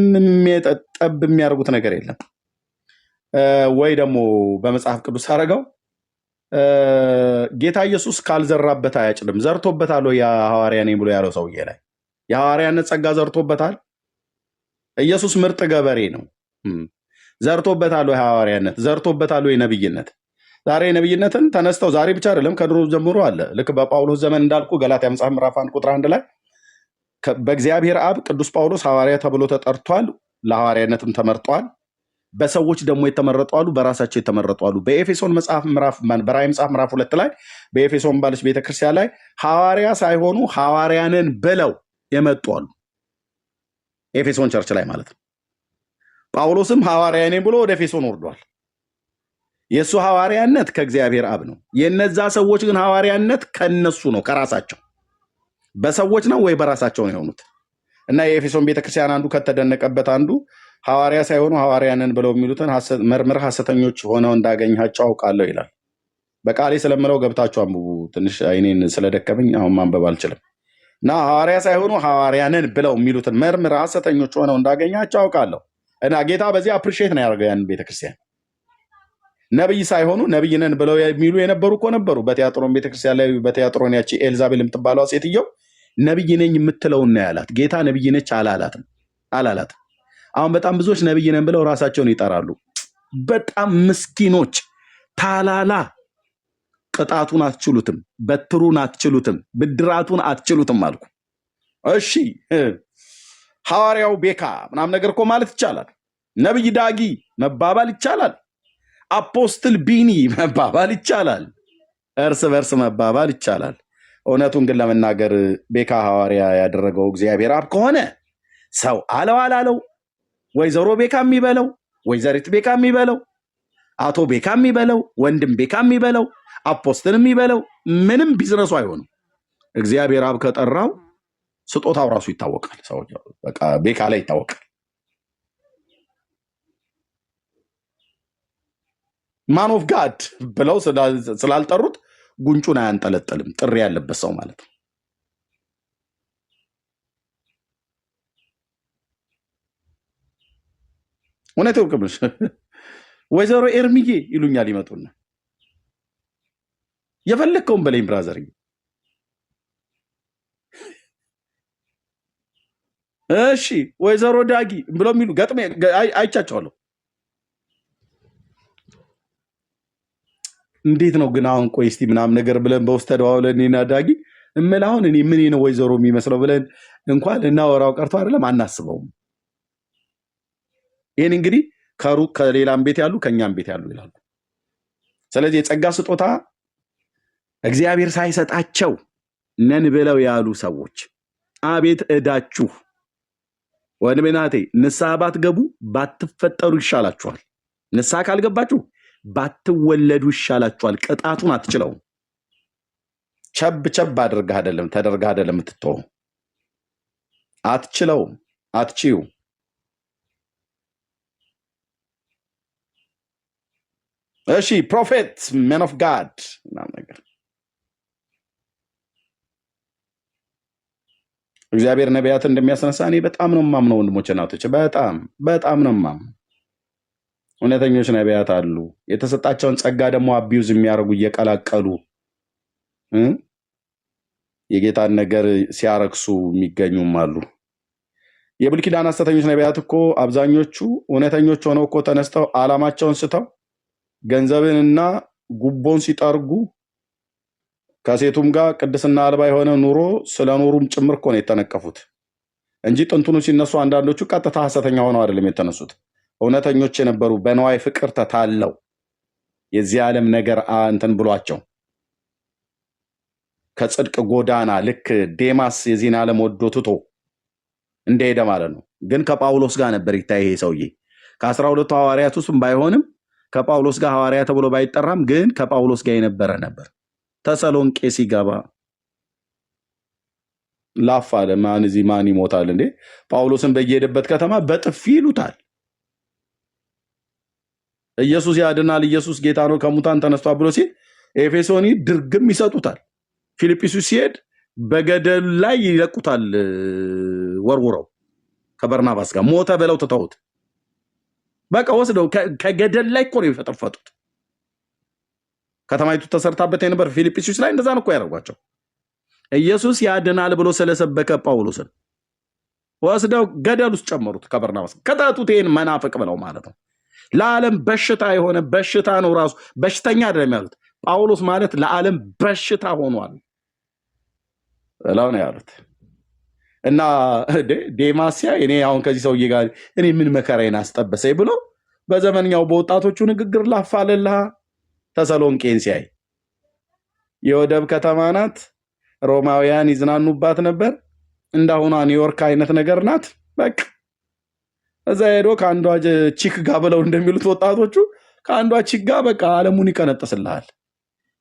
ጠብ የሚያደርጉት ነገር የለም። ወይ ደግሞ በመጽሐፍ ቅዱስ አረገው ጌታ ኢየሱስ ካልዘራበት አያጭድም። ዘርቶበታል ወይ ሐዋርያ ነኝ ብሎ ያለው ሰውዬ ላይ የሐዋርያነት ጸጋ ዘርቶበታል። ኢየሱስ ምርጥ ገበሬ ነው። ዘርቶበታል ወይ ሐዋርያነት? ዘርቶበታል ወይ ነብይነት? ዛሬ ነብይነትን ተነስተው ዛሬ ብቻ አይደለም ከድሮ ጀምሮ አለ። ልክ በጳውሎስ ዘመን እንዳልኩ ገላትያ መጽሐፍ ምዕራፍ 1 ቁጥር 1 ላይ በእግዚአብሔር አብ ቅዱስ ጳውሎስ ሐዋርያ ተብሎ ተጠርቷል፣ ለሐዋርያነትም ተመርጧል። በሰዎች ደግሞ የተመረጡ አሉ፣ በራሳቸው የተመረጡ አሉ። በኤፌሶን መጽሐፍ በራዕይ መጽሐፍ ምዕራፍ 2 ላይ በኤፌሶን ባለች ቤተክርስቲያን ላይ ሐዋርያ ሳይሆኑ ሐዋርያንን ብለው የመጡ አሉ። ኤፌሶን ቸርች ላይ ማለት ነው። ጳውሎስም ሐዋርያ ነኝ ብሎ ወደ ኤፌሶን ወርዷል። የእሱ ሐዋርያነት ከእግዚአብሔር አብ ነው። የነዛ ሰዎች ግን ሐዋርያነት ከነሱ ነው፣ ከራሳቸው። በሰዎች ነው ወይ በራሳቸው ነው የሆኑት? እና የኤፌሶን ቤተክርስቲያን አንዱ ከተደነቀበት አንዱ ሐዋርያ ሳይሆኑ ሐዋርያንን ብለው የሚሉትን መርምረህ ሐሰተኞች ሆነው እንዳገኛቸው አውቃለሁ ይላል። በቃሌ ስለምለው ገብታችሁ አንብቡ። ትንሽ አይኔን ስለደከመኝ አሁን ማንበብ አልችልም። እና ሐዋርያ ሳይሆኑ ሐዋርያንን ብለው የሚሉትን መርምረህ ሐሰተኞች ሆነው እንዳገኛቸው አውቃለሁ። እና ጌታ በዚህ አፕሪሺየት ነው ያደርገው ያንን ቤተክርስቲያን። ነብይ ሳይሆኑ ነብይ ነን ብለው የሚሉ የነበሩ እኮ ነበሩ። በቲያጥሮን ቤተክርስቲያን ላይ በቲያጥሮን ያቺ ኤልዛቤል የምትባለው ሴትየው ነብይ ነኝ የምትለውና ያላት ጌታ ነብይ ነች አላላትም። አሁን በጣም ብዙዎች ነብይ ነን ብለው ራሳቸውን ይጠራሉ። በጣም ምስኪኖች፣ ታላላ። ቅጣቱን አትችሉትም፣ በትሩን አትችሉትም፣ ብድራቱን አትችሉትም አልኩ። እሺ ሐዋርያው ቤካ ምናምን ነገር እኮ ማለት ይቻላል። ነብይ ዳጊ መባባል ይቻላል። አፖስትል ቢኒ መባባል ይቻላል። እርስ በርስ መባባል ይቻላል። እውነቱን ግን ለመናገር ቤካ ሐዋርያ ያደረገው እግዚአብሔር አብ ከሆነ ሰው አለው አላለው፣ ወይዘሮ ቤካ የሚበለው፣ ወይዘሪት ቤካ የሚበለው፣ አቶ ቤካ የሚበለው፣ ወንድም ቤካ የሚበለው፣ አፖስትል የሚበለው ምንም ቢዝነሱ አይሆንም። እግዚአብሔር አብ ከጠራው ስጦታው ራሱ ይታወቃል። ሰው በቃ ቤካ ላይ ይታወቃል። ማን ኦፍ ጋድ ብለው ስላልጠሩት ጉንጩን አያንጠለጠልም። ጥሪ ያለበት ሰው ማለት ነው። እውነት ይወቅምሽ ወይዘሮ ኤርሚዬ ይሉኛል። ይመጡና የፈለግከውን በለኝ ብራዘር። እሺ ወይዘሮ ዳጊ ብለው የሚሉ ገጥሜ አይቻቸዋለሁ። እንዴት ነው ግን አሁን ቆይ እስቲ ምናምን ነገር ብለን በውስጥ ተደዋውለን እኔና ዳጊ እምል አሁን እኔ ምን ነው ወይዘሮ የሚመስለው ብለን እንኳን እናወራው ቀርቶ አይደለም አናስበውም። ይህን እንግዲህ ከሩቅ ከሌላም ቤት ያሉ ከኛም ቤት ያሉ ይላሉ። ስለዚህ የጸጋ ስጦታ እግዚአብሔር ሳይሰጣቸው ነን ብለው ያሉ ሰዎች አቤት እዳችሁ። ወንድሜ ናቴ ንስሐ ባትገቡ ባትፈጠሩ ይሻላችኋል። ንስሐ ካልገባችሁ ባትወለዱ ይሻላችኋል። ቅጣቱን አትችለውም። ቸብ አድርገህ አይደለም ተደርገህ አይደለም የምትተወው። አትችለውም፣ አትችዩ። እሺ ፕሮፌት ሜን ኦፍ ጋድ ነገር እግዚአብሔር ነቢያት እንደሚያስነሳ እኔ በጣም ነው የማምነው። ወንድሞቼ እናቶቼ በጣም ነው የማምነው። እውነተኞች ነቢያት አሉ። የተሰጣቸውን ጸጋ ደግሞ አቢዩዝ የሚያደርጉ እየቀላቀሉ የጌታን ነገር ሲያረክሱ የሚገኙም አሉ። የብሉይ ኪዳን ሐሰተኞች ነቢያት እኮ አብዛኞቹ እውነተኞች ሆነው እኮ ተነስተው ዓላማቸውን ስተው ገንዘብንና ጉቦን ሲጠርጉ ከሴቱም ጋር ቅድስና አልባ የሆነ ኑሮ ስለኖሩም ጭምር እኮ ነው የተነቀፉት እንጂ ጥንቱኑ ሲነሱ አንዳንዶቹ ቀጥታ ሐሰተኛ ሆነው አይደለም የተነሱት። እውነተኞች የነበሩ በነዋይ ፍቅር ተታለው የዚህ ዓለም ነገር እንትን ብሏቸው ከጽድቅ ጎዳና ልክ ዴማስ የዚህን ዓለም ወዶ ትቶ እንደሄደ ማለት ነው። ግን ከጳውሎስ ጋር ነበር ይታይ ይሄ ሰውዬ ከ12 ሐዋርያት ውስጥ ባይሆንም ከጳውሎስ ጋር ሐዋርያ ተብሎ ባይጠራም ግን ከጳውሎስ ጋር የነበረ ነበር። ተሰሎንቄ ሲገባ ላፍ አለ። ማን እዚህ ማን ይሞታል እንዴ? ጳውሎስን በየሄደበት ከተማ በጥፊ ይሉታል። ኢየሱስ ያድናል፣ ኢየሱስ ጌታ ነው፣ ከሙታን ተነስቷል ብሎ ሲል ኤፌሶኒ ድርግም ይሰጡታል። ፊልጵስዩስ ሲሄድ በገደል ላይ ይለቁታል፣ ወርውረው ከበርናባስ ጋር ሞተ ብለው ትተውት በቃ ወስደው ከገደል ላይ እኮ ነው የፈጠፈጡት። ከተማይቱ ተሰርታበት የነበር ፊልጵስዩስ ላይ እንደዛ ነው እኮ ያደርጓቸው። ኢየሱስ ያድናል ብሎ ስለሰበከ ጳውሎስን ወስደው ገደል ውስጥ ጨመሩት ከበርናባስ ከተቱት። ይሄን መናፍቅ ብለው ማለት ነው። ለዓለም በሽታ የሆነ በሽታ ነው ራሱ በሽተኛ አይደለም ያሉት። ጳውሎስ ማለት ለዓለም በሽታ ሆኗል ብለው ነው ያሉት። እና ዴማስያ እኔ አሁን ከዚህ ሰውዬ ጋር እኔ ምን መከራዬን አስጠበሰኝ ብሎ በዘመንኛው በወጣቶቹ ንግግር ላፋለልሃ ተሰሎንቄን ሲያይ የወደብ ከተማ ናት፣ ሮማውያን ይዝናኑባት ነበር፣ እንዳሁኗ ኒውዮርክ አይነት ነገር ናት። በቃ እዛ ሄዶ ከአንዷ ቺክ ጋር ብለው እንደሚሉት ወጣቶቹ ከአንዷ ቺክ ጋር በቃ ዓለሙን ይቀነጥስልሃል።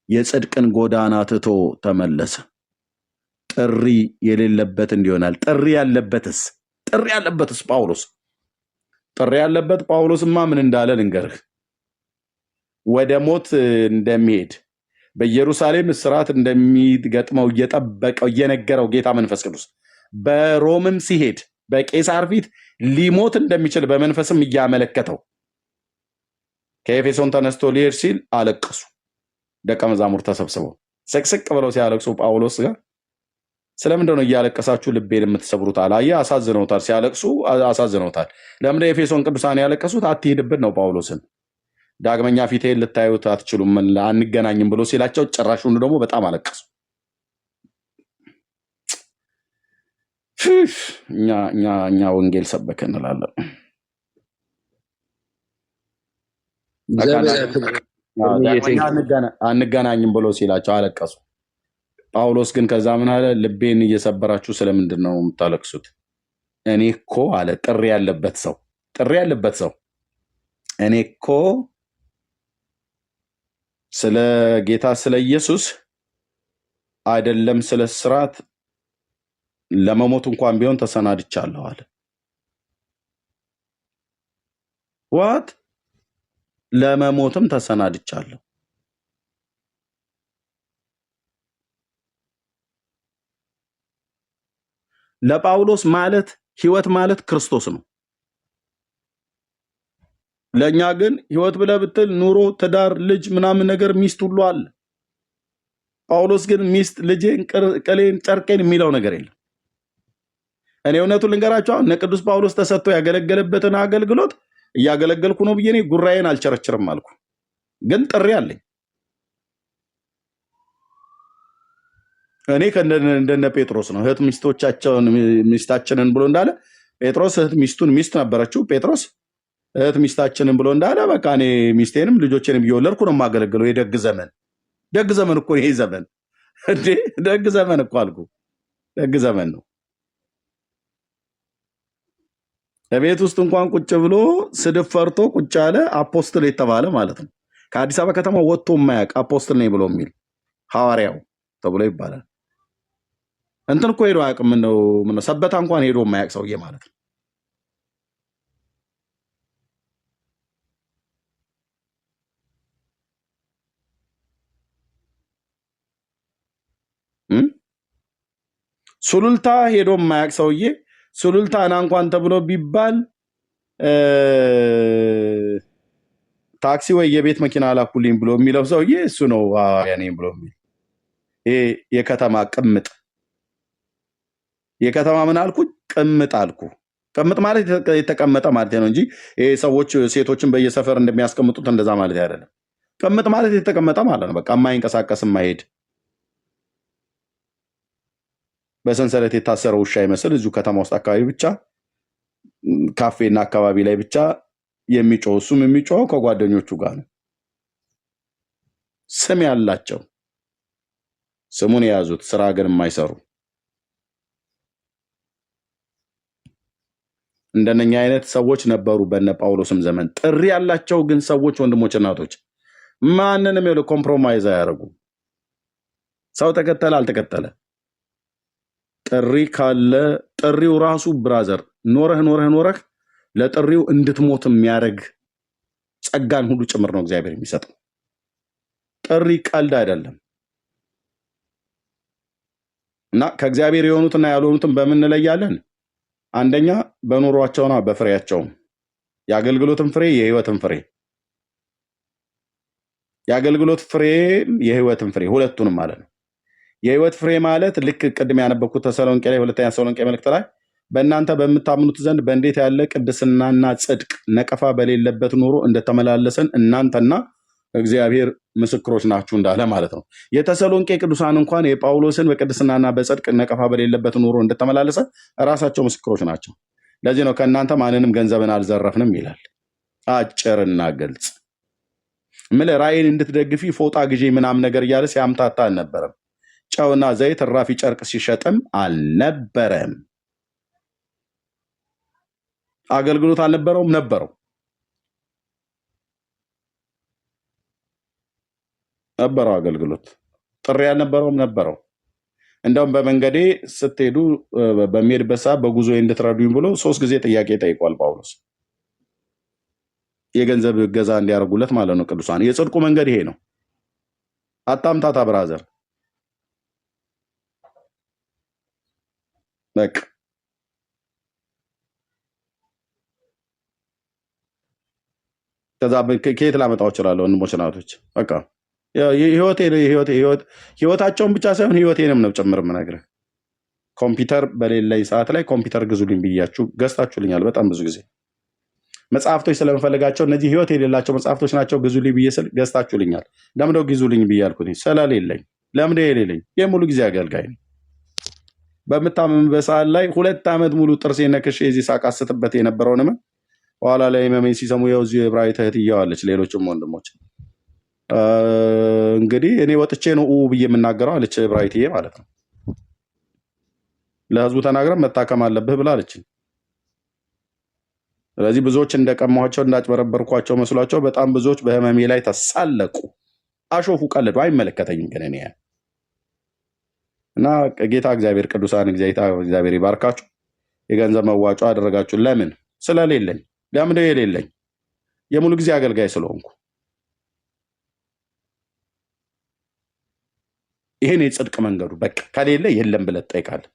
የጽድቅን ጎዳና ትቶ ተመለሰ። ጥሪ የሌለበት እንዲሆናል። ጥሪ ያለበትስ ጳውሎስ ጥሪ ያለበት ጳውሎስማ ምን እንዳለ ልንገርህ። ወደ ሞት እንደሚሄድ በኢየሩሳሌም እስራት እንደሚገጥመው እየጠበቀው እየነገረው ጌታ መንፈስ ቅዱስ በሮምም ሲሄድ በቄሳር ፊት ሊሞት እንደሚችል በመንፈስም እያመለከተው ከኤፌሶን ተነስቶ ሊሄድ ሲል አለቀሱ። ደቀ መዛሙርት ተሰብስበው ስቅስቅ ብለው ሲያለቅሱ ጳውሎስ ጋር ስለምንድን ነው እያለቀሳችሁ ልቤን የምትሰብሩት? አላየ አሳዝነውታል። ሲያለቅሱ አሳዝነውታል። ለምን ኤፌሶን ቅዱሳን ያለቀሱት? አትሄድብን ነው ጳውሎስን ዳግመኛ ፊቴን ልታዩት አትችሉም አንገናኝም ብሎ ሲላቸው ጭራሹን ደግሞ በጣም አለቀሱ። እኛ ወንጌል ሰበከ እንላለን። አንገናኝም ብሎ ሲላቸው አለቀሱ። ጳውሎስ ግን ከዛ ምን አለ? ልቤን እየሰበራችሁ ስለምንድን ነው የምታለቅሱት? እኔ እኮ አለ ጥሪ ያለበት ሰው እኔ እኮ ስለ ጌታ ስለ ኢየሱስ አይደለም ስለ እስራት ለመሞት እንኳን ቢሆን ተሰናድቻለሁ አለ። ዋት ለመሞትም ተሰናድቻለሁ። ለጳውሎስ ማለት ህይወት ማለት ክርስቶስ ነው። ለኛ ግን ህይወት ብለህ ብትል ኑሮ፣ ትዳር፣ ልጅ ምናምን ነገር ሚስት ሁሉ አለ። ጳውሎስ ግን ሚስት፣ ልጄን፣ ቅሌን፣ ጨርቄን የሚለው ነገር የለም። እኔ እውነቱን ልንገራቸው፣ እነ ቅዱስ ጳውሎስ ተሰጥቶ ያገለገለበትን አገልግሎት እያገለገልኩ ነው ብዬ እኔ ጉራዬን አልቸረችርም አልኩ። ግን ጥሪ አለኝ። እኔ እንደነ ጴጥሮስ ነው። እህት ሚስታችንን ብሎ እንዳለ ጴጥሮስ እህት ሚስቱን ሚስት ነበረችው። ጴጥሮስ እህት ሚስታችንን ብሎ እንዳለ በቃ እኔ ሚስቴንም ልጆቼንም እየወለድኩ ነው የማገለግለው። የደግ ዘመን እኮ ይሄ ዘመን እንዴ! ደግ ዘመን እኮ አልኩ። ደግ ዘመን ነው። በቤት ውስጥ እንኳን ቁጭ ብሎ ስድብ ፈርቶ ቁጭ ያለ አፖስትል የተባለ ማለት ነው። ከአዲስ አበባ ከተማ ወጥቶ የማያውቅ አፖስትል ነኝ ብሎ የሚል ሐዋርያው ተብሎ ይባላል። እንትን እኮ ሄዶ አያውቅም። ምነው ሰበታ እንኳን ሄዶ የማያውቅ ሰውዬ ማለት ነው። ሱሉልታ ሄዶ የማያውቅ ሰውዬ ሱሉልታ ና እንኳን ተብሎ ቢባል ታክሲ ወይ የቤት መኪና አላኩልኝ ብሎ የሚለው ሰውዬ እሱ ነው ሐዋርያ ነኝ ብሎ የሚል። ይሄ የከተማ ቅምጥ የከተማ ምን አልኩ? ቅምጥ አልኩ። ቅምጥ ማለት የተቀመጠ ማለት ነው እንጂ ይሄ ሰዎች ሴቶችን በየሰፈር እንደሚያስቀምጡት እንደዛ ማለት አይደለም። ቅምጥ ማለት የተቀመጠ ማለት ነው። በቃ የማይንቀሳቀስ የማይሄድ በሰንሰለት የታሰረ ውሻ ይመስል እዚሁ ከተማ ውስጥ አካባቢ ብቻ ካፌና አካባቢ ላይ ብቻ የሚጮህ እሱም የሚጮኸው ከጓደኞቹ ጋር ነው። ስም ያላቸው ስሙን የያዙት ስራ ግን የማይሰሩ እንደነኛ አይነት ሰዎች ነበሩ በነ ጳውሎስም ዘመን። ጥሪ ያላቸው ግን ሰዎች ወንድሞች፣ እናቶች ማንንም ይኸውልህ ኮምፕሮማይዝ አያደርጉ። ሰው ተከተለ አልተከተለ ጥሪ ካለ ጥሪው ራሱ ብራዘር ኖረህ ለጥሪው እንድትሞት የሚያደርግ ጸጋን ሁሉ ጭምር ነው እግዚአብሔር የሚሰጠው። ጥሪ ቀልድ አይደለም። እና ከእግዚአብሔር የሆኑትና ያልሆኑትን በምን እንለያለን? አንደኛ በኑሯቸውና በፍሬያቸው። የአገልግሎትን ፍሬ የህይወትን ፍሬ፣ የአገልግሎት ፍሬ የህይወትን ፍሬ፣ ሁለቱንም ማለት ነው። የህይወት ፍሬ ማለት ልክ ቅድም ያነበብኩት ተሰሎንቄ ላይ ሁለተኛ ተሰሎንቄ መልእክት ላይ በእናንተ በምታምኑት ዘንድ በእንዴት ያለ ቅድስናና ጽድቅ ነቀፋ በሌለበት ኑሮ እንደተመላለሰን እናንተና እግዚአብሔር ምስክሮች ናችሁ እንዳለ ማለት ነው። የተሰሎንቄ ቅዱሳን እንኳን የጳውሎስን በቅድስናና በጽድቅ ነቀፋ በሌለበት ኑሮ እንደተመላለሰ ራሳቸው ምስክሮች ናቸው። ለዚህ ነው ከእናንተ ማንንም ገንዘብን አልዘረፍንም ይላል። አጭርና ግልጽ። ምለ ራእይን እንድትደግፊ ፎጣ ግዢ ምናምን ነገር እያለ ሲያምታታ አልነበረም። ጨውና ዘይት እራፊ ጨርቅ ሲሸጥም አልነበረም። አገልግሎት አልነበረውም? ነበረው አገልግሎት። ጥሪ አልነበረውም? ነበረው። እንደውም በመንገዴ ስትሄዱ በሚሄድበት ሰዓት በጉዞ እንድትረዱኝ ብሎ 3 ጊዜ ጥያቄ ጠይቋል ጳውሎስ። የገንዘብ እገዛ እንዲያደርጉለት ማለት ነው ቅዱሳን። የጽድቁ መንገድ ይሄ ነው። አታምታታ ብራዘር። በቃ ከዛ ከየት ላመጣው እችላለሁ? ወንድሞች እናቶች፣ በቃ ህይወታቸውን ብቻ ሳይሆን ህይወቴንም ነው ጭምር የምነግርህ። ኮምፒውተር በሌለኝ ሰዓት ላይ ኮምፒውተር ግዙልኝ ብያችሁ ገዝታችሁልኛል። በጣም ብዙ ጊዜ መጽሐፍቶች ስለምፈልጋቸው እነዚህ ህይወት የሌላቸው መጽሐፍቶች ናቸው ግዙልኝ ብዬ ስል ገዝታችሁልኛል። ለምንድነው ግዙልኝ ብዬ ያልኩት? ስለሌለኝ። ለምንድነው የሌለኝ? የሙሉ ጊዜ አገልጋይ ነው። በምታመምበት ሰዓት ላይ 2 ዓመት ሙሉ ጥርሴ ነክሼ እዚህ ሳቃስትበት የነበረውን ህመም በኋላ ላይ ህመሜን ሲሰሙ ያው እዚህ ዕብራዊት እህት እያዋለች ሌሎችም ወንድሞች እንግዲህ እኔ ወጥቼ ነው ብዬ የምናገረው አለች ዕብራዊትዬ ማለት ነው። ለህዝቡ ተናግረን መታከም አለብህ ብላለች። ስለዚህ ብዙዎች እንደቀማኋቸው እንዳጭበረበርኳቸው መስሏቸው በጣም ብዙዎች በህመሜ ላይ ተሳለቁ፣ አሾፉ፣ ቀለዱ። አይመለከተኝም ግን እኔ እና ጌታ እግዚአብሔር ቅዱሳን እግዚአብሔር ይባርካችሁ። የገንዘብ መዋጮ አደረጋችሁ። ለምን? ስለሌለኝ። ለምን የሌለኝ? የሙሉ ጊዜ አገልጋይ ስለሆንኩ። ይሄን የጽድቅ መንገዱ በቃ ከሌለ የለም ብለህ ትጠይቃለህ።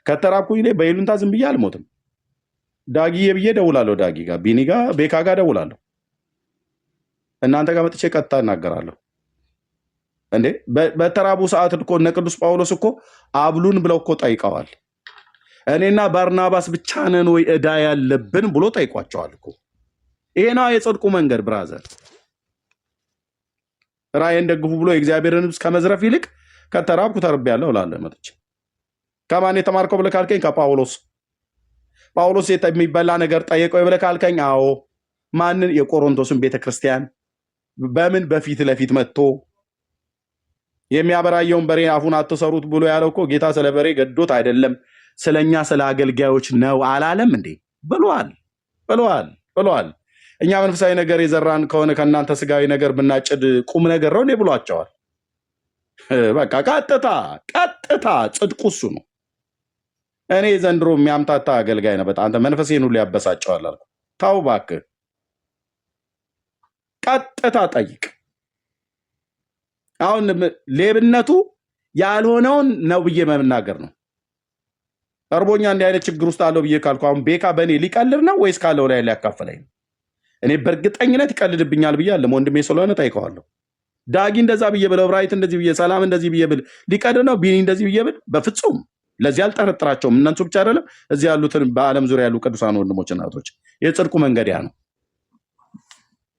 ከተራብኩኝ እኔ በይሉንታ ዝም ብዬ አልሞትም። ዳጊዬ ብዬ ደውላለሁ። ዳጊ ጋር፣ ቢኒ ጋር፣ ቤካ ጋር ደውላለሁ። እናንተ ጋር መጥቼ ቀጥታ እናገራለሁ። እንዴ በተራቡ ሰዓት እኮ እነ ቅዱስ ጳውሎስ እኮ አብሉን ብለው እኮ ጠይቀዋል። እኔና ባርናባስ ብቻ ነን ወይ ዕዳ ያለብን ብሎ ጠይቋቸዋል እኮ። ይሄ ነው የጽድቁ መንገድ ብራዘር። ራእይን ደግፉ ብሎ የእግዚአብሔርን ሕዝብ ከመዝረፍ ይልቅ ከተራብኩ ተርቤያለሁ እላለሁ መጥቼ። ከማን የተማርከው ብለህ ካልከኝ ከጳውሎስ። ጳውሎስ የሚበላ ነገር ጠየቀው ብለህ ካልከኝ አዎ። ማንን? የቆሮንቶስን ቤተክርስቲያን። በምን? በፊት ለፊት መጥቶ የሚያበራየውን በሬ አፉን አትሰሩት ብሎ ያለው እኮ ጌታ ስለ በሬ ገዶት አይደለም፣ ስለኛ ስለ አገልጋዮች ነው አላለም እንዴ? ብሏል። እኛ መንፈሳዊ ነገር የዘራን ከሆነ ከእናንተ ስጋዊ ነገር ብናጭድ ቁም ነገር ነው ብሏቸዋል። በቃ ቀጥታ ጽድቁ እሱ ነው። እኔ ዘንድሮ የሚያምታታ አገልጋይ ነው በጣም። አንተ መንፈሴን ሁሉ ያበሳጨዋል አልኩ። ታው እባክህ፣ ቀጥታ ጠይቅ። አሁን ሌብነቱ ያልሆነውን ነው ብዬ መናገር ነው። እርቦኛ እንዲህ አይነት ችግር ውስጥ አለው ብዬ ካልኩ አሁን ቤካ በእኔ ሊቀልድ ነው ወይስ ካለው ላይ ሊያካፍለኝ ነው? እኔ በእርግጠኝነት ይቀልድብኛል ብዬ አለም ወንድሜ ስለሆነ ጠይቀዋለሁ። ዳጊ እንደዛ ብዬ ብል፣ ዕብራዊት እንደዚህ ብዬ፣ ሰላም እንደዚህ ብዬ ብል ሊቀልድ ነው? ቢኒ እንደዚህ ብዬ ብል በፍጹም ለዚህ አልጠረጥራቸውም። እነሱ ብቻ አይደለም እዚህ ያሉትን በዓለም ዙሪያ ያሉ ቅዱሳን ወንድሞች እና እህቶች የጽድቁ መንገድ ያ ነው።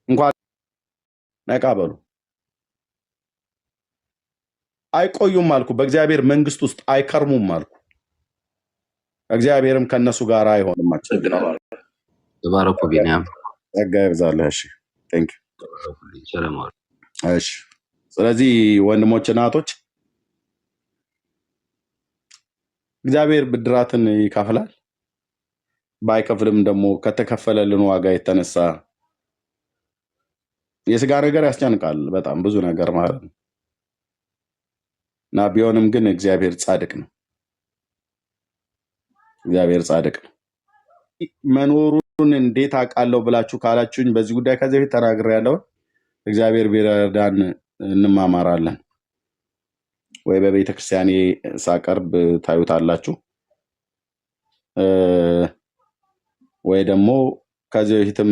እንኳን ነቃ በሉ። አይቆዩም አልኩ፣ በእግዚአብሔር መንግስት ውስጥ አይከርሙም አልኩ። እግዚአብሔርም ከነሱ ጋር አይሆንም። ተባረኩ። ቢኒያም ጸጋ ይብዛልህ። እሺ ቴንክ ሰላም። እሺ ስለዚህ ወንድሞችና እህቶች እግዚአብሔር ብድራትን ይከፍላል። ባይከፍልም ደግሞ ከተከፈለልን ዋጋ የተነሳ የስጋ ነገር ያስጨንቃል፣ በጣም ብዙ ነገር ማለት ነው። እና ቢሆንም ግን እግዚአብሔር ጻድቅ ነው። እግዚአብሔር ጻድቅ ነው። መኖሩን እንዴት አውቃለሁ ብላችሁ ካላችሁኝ በዚህ ጉዳይ ከዚህ በፊት ተናግሬያለሁ። እግዚአብሔር ቢረዳን እንማማራለን ወይ በቤተ ክርስቲያኔ ሳቀርብ ታዩታላችሁ፣ ወይ ደግሞ ከዚህ በፊትም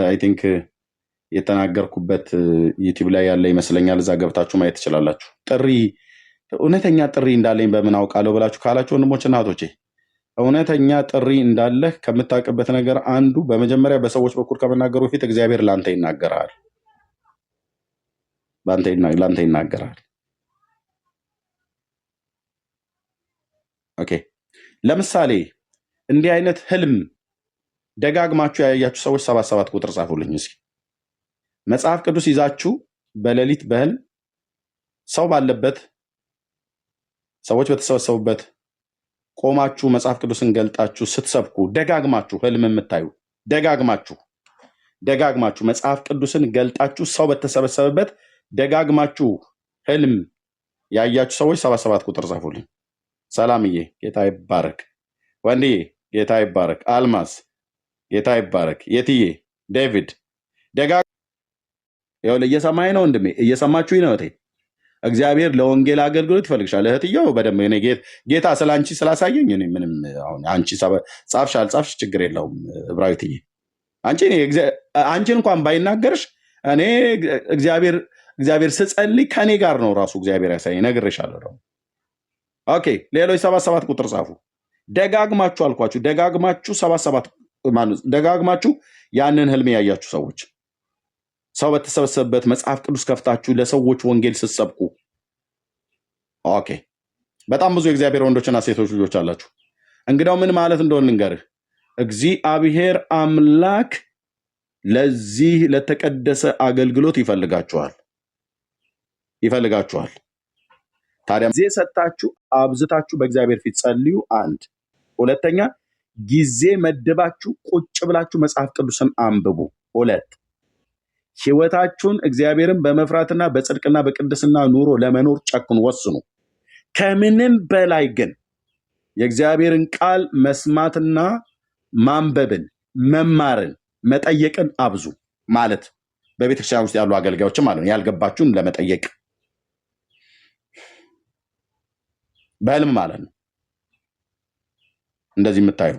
አይ ቲንክ የተናገርኩበት ዩቲዩብ ላይ ያለ ይመስለኛል። እዛ ገብታችሁ ማየት ትችላላችሁ። ጥሪ እውነተኛ ጥሪ እንዳለኝ በምን አውቃለሁ ብላችሁ ካላችሁ ወንድሞችና እህቶቼ እውነተኛ ጥሪ እንዳለህ ከምታውቅበት ነገር አንዱ በመጀመሪያ በሰዎች በኩል ከመናገሩ በፊት እግዚአብሔር ላንተ ይናገራል። ላንተ ይናገራል። ኦኬ። ለምሳሌ እንዲህ አይነት ህልም ደጋግማችሁ ያያችሁ ሰዎች 77 ቁጥር ጻፉልኝ እስኪ። መጽሐፍ ቅዱስ ይዛችሁ በሌሊት በህልም ሰው ባለበት ሰዎች በተሰበሰቡበት ቆማችሁ መጽሐፍ ቅዱስን ገልጣችሁ ስትሰብኩ ደጋግማችሁ ህልም የምታዩ ደጋግማችሁ መጽሐፍ ቅዱስን ገልጣችሁ ሰው በተሰበሰበበት ደጋግማችሁ ህልም ያያችሁ ሰዎች 77 ቁጥር ጻፉልኝ። ሰላምዬ ጌታ ይባረክ። ወንድዬ ጌታ ይባረክ። አልማዝ ጌታ ይባረክ። የትዬ ዴቪድ እየሰማኝ ነው ወንድሜ? እየሰማችሁኝ ነው? እግዚአብሔር ለወንጌል አገልግሎት ይፈልግሻል እህትየው። በደንብ እኔ ጌታ ስለ አንቺ ስላሳየኝ እኔ ምንም አሁን አንቺ ጻፍሽ አልጻፍሽ ችግር የለውም። እብራዊትዬ አንቺን እንኳን ባይናገርሽ እኔ እግዚአብሔር ስጸልይ ከኔ ጋር ነው ራሱ እግዚአብሔር ያሳየኝ። ነግሬሻለሁ ደግሞ። ኦኬ ሌሎች 77 ቁጥር ጻፉ። ደጋግማችሁ አልኳችሁ፣ ደጋግማችሁ 77 ደጋግማችሁ ያንን ህልም ያያችሁ ሰዎች ሰው በተሰበሰበበት መጽሐፍ ቅዱስ ከፍታችሁ ለሰዎች ወንጌል ስትሰብኩ፣ ኦኬ በጣም ብዙ የእግዚአብሔር ወንዶችና ሴቶች ልጆች አላችሁ። እንግዲያው ምን ማለት እንደሆነ ልንገርህ። እግዚአብሔር አምላክ ለዚህ ለተቀደሰ አገልግሎት ይፈልጋችኋል። ታዲያ ጊዜ ሰጣችሁ አብዝታችሁ በእግዚአብሔር ፊት ጸልዩ። አንድ ሁለተኛ ጊዜ መድባችሁ ቁጭ ብላችሁ መጽሐፍ ቅዱስን አንብቡ። ሁለት ህይወታችሁን እግዚአብሔርን በመፍራትና በጽድቅና በቅድስና ኑሮ ለመኖር ጨክኑ፣ ወስኑ። ከምንም በላይ ግን የእግዚአብሔርን ቃል መስማትና ማንበብን፣ መማርን፣ መጠየቅን አብዙ። ማለት በቤተክርስቲያን ውስጥ ያሉ አገልጋዮችም ማለት ነው ያልገባችሁን ለመጠየቅ በህልም ማለት ነው እንደዚህ የምታዩ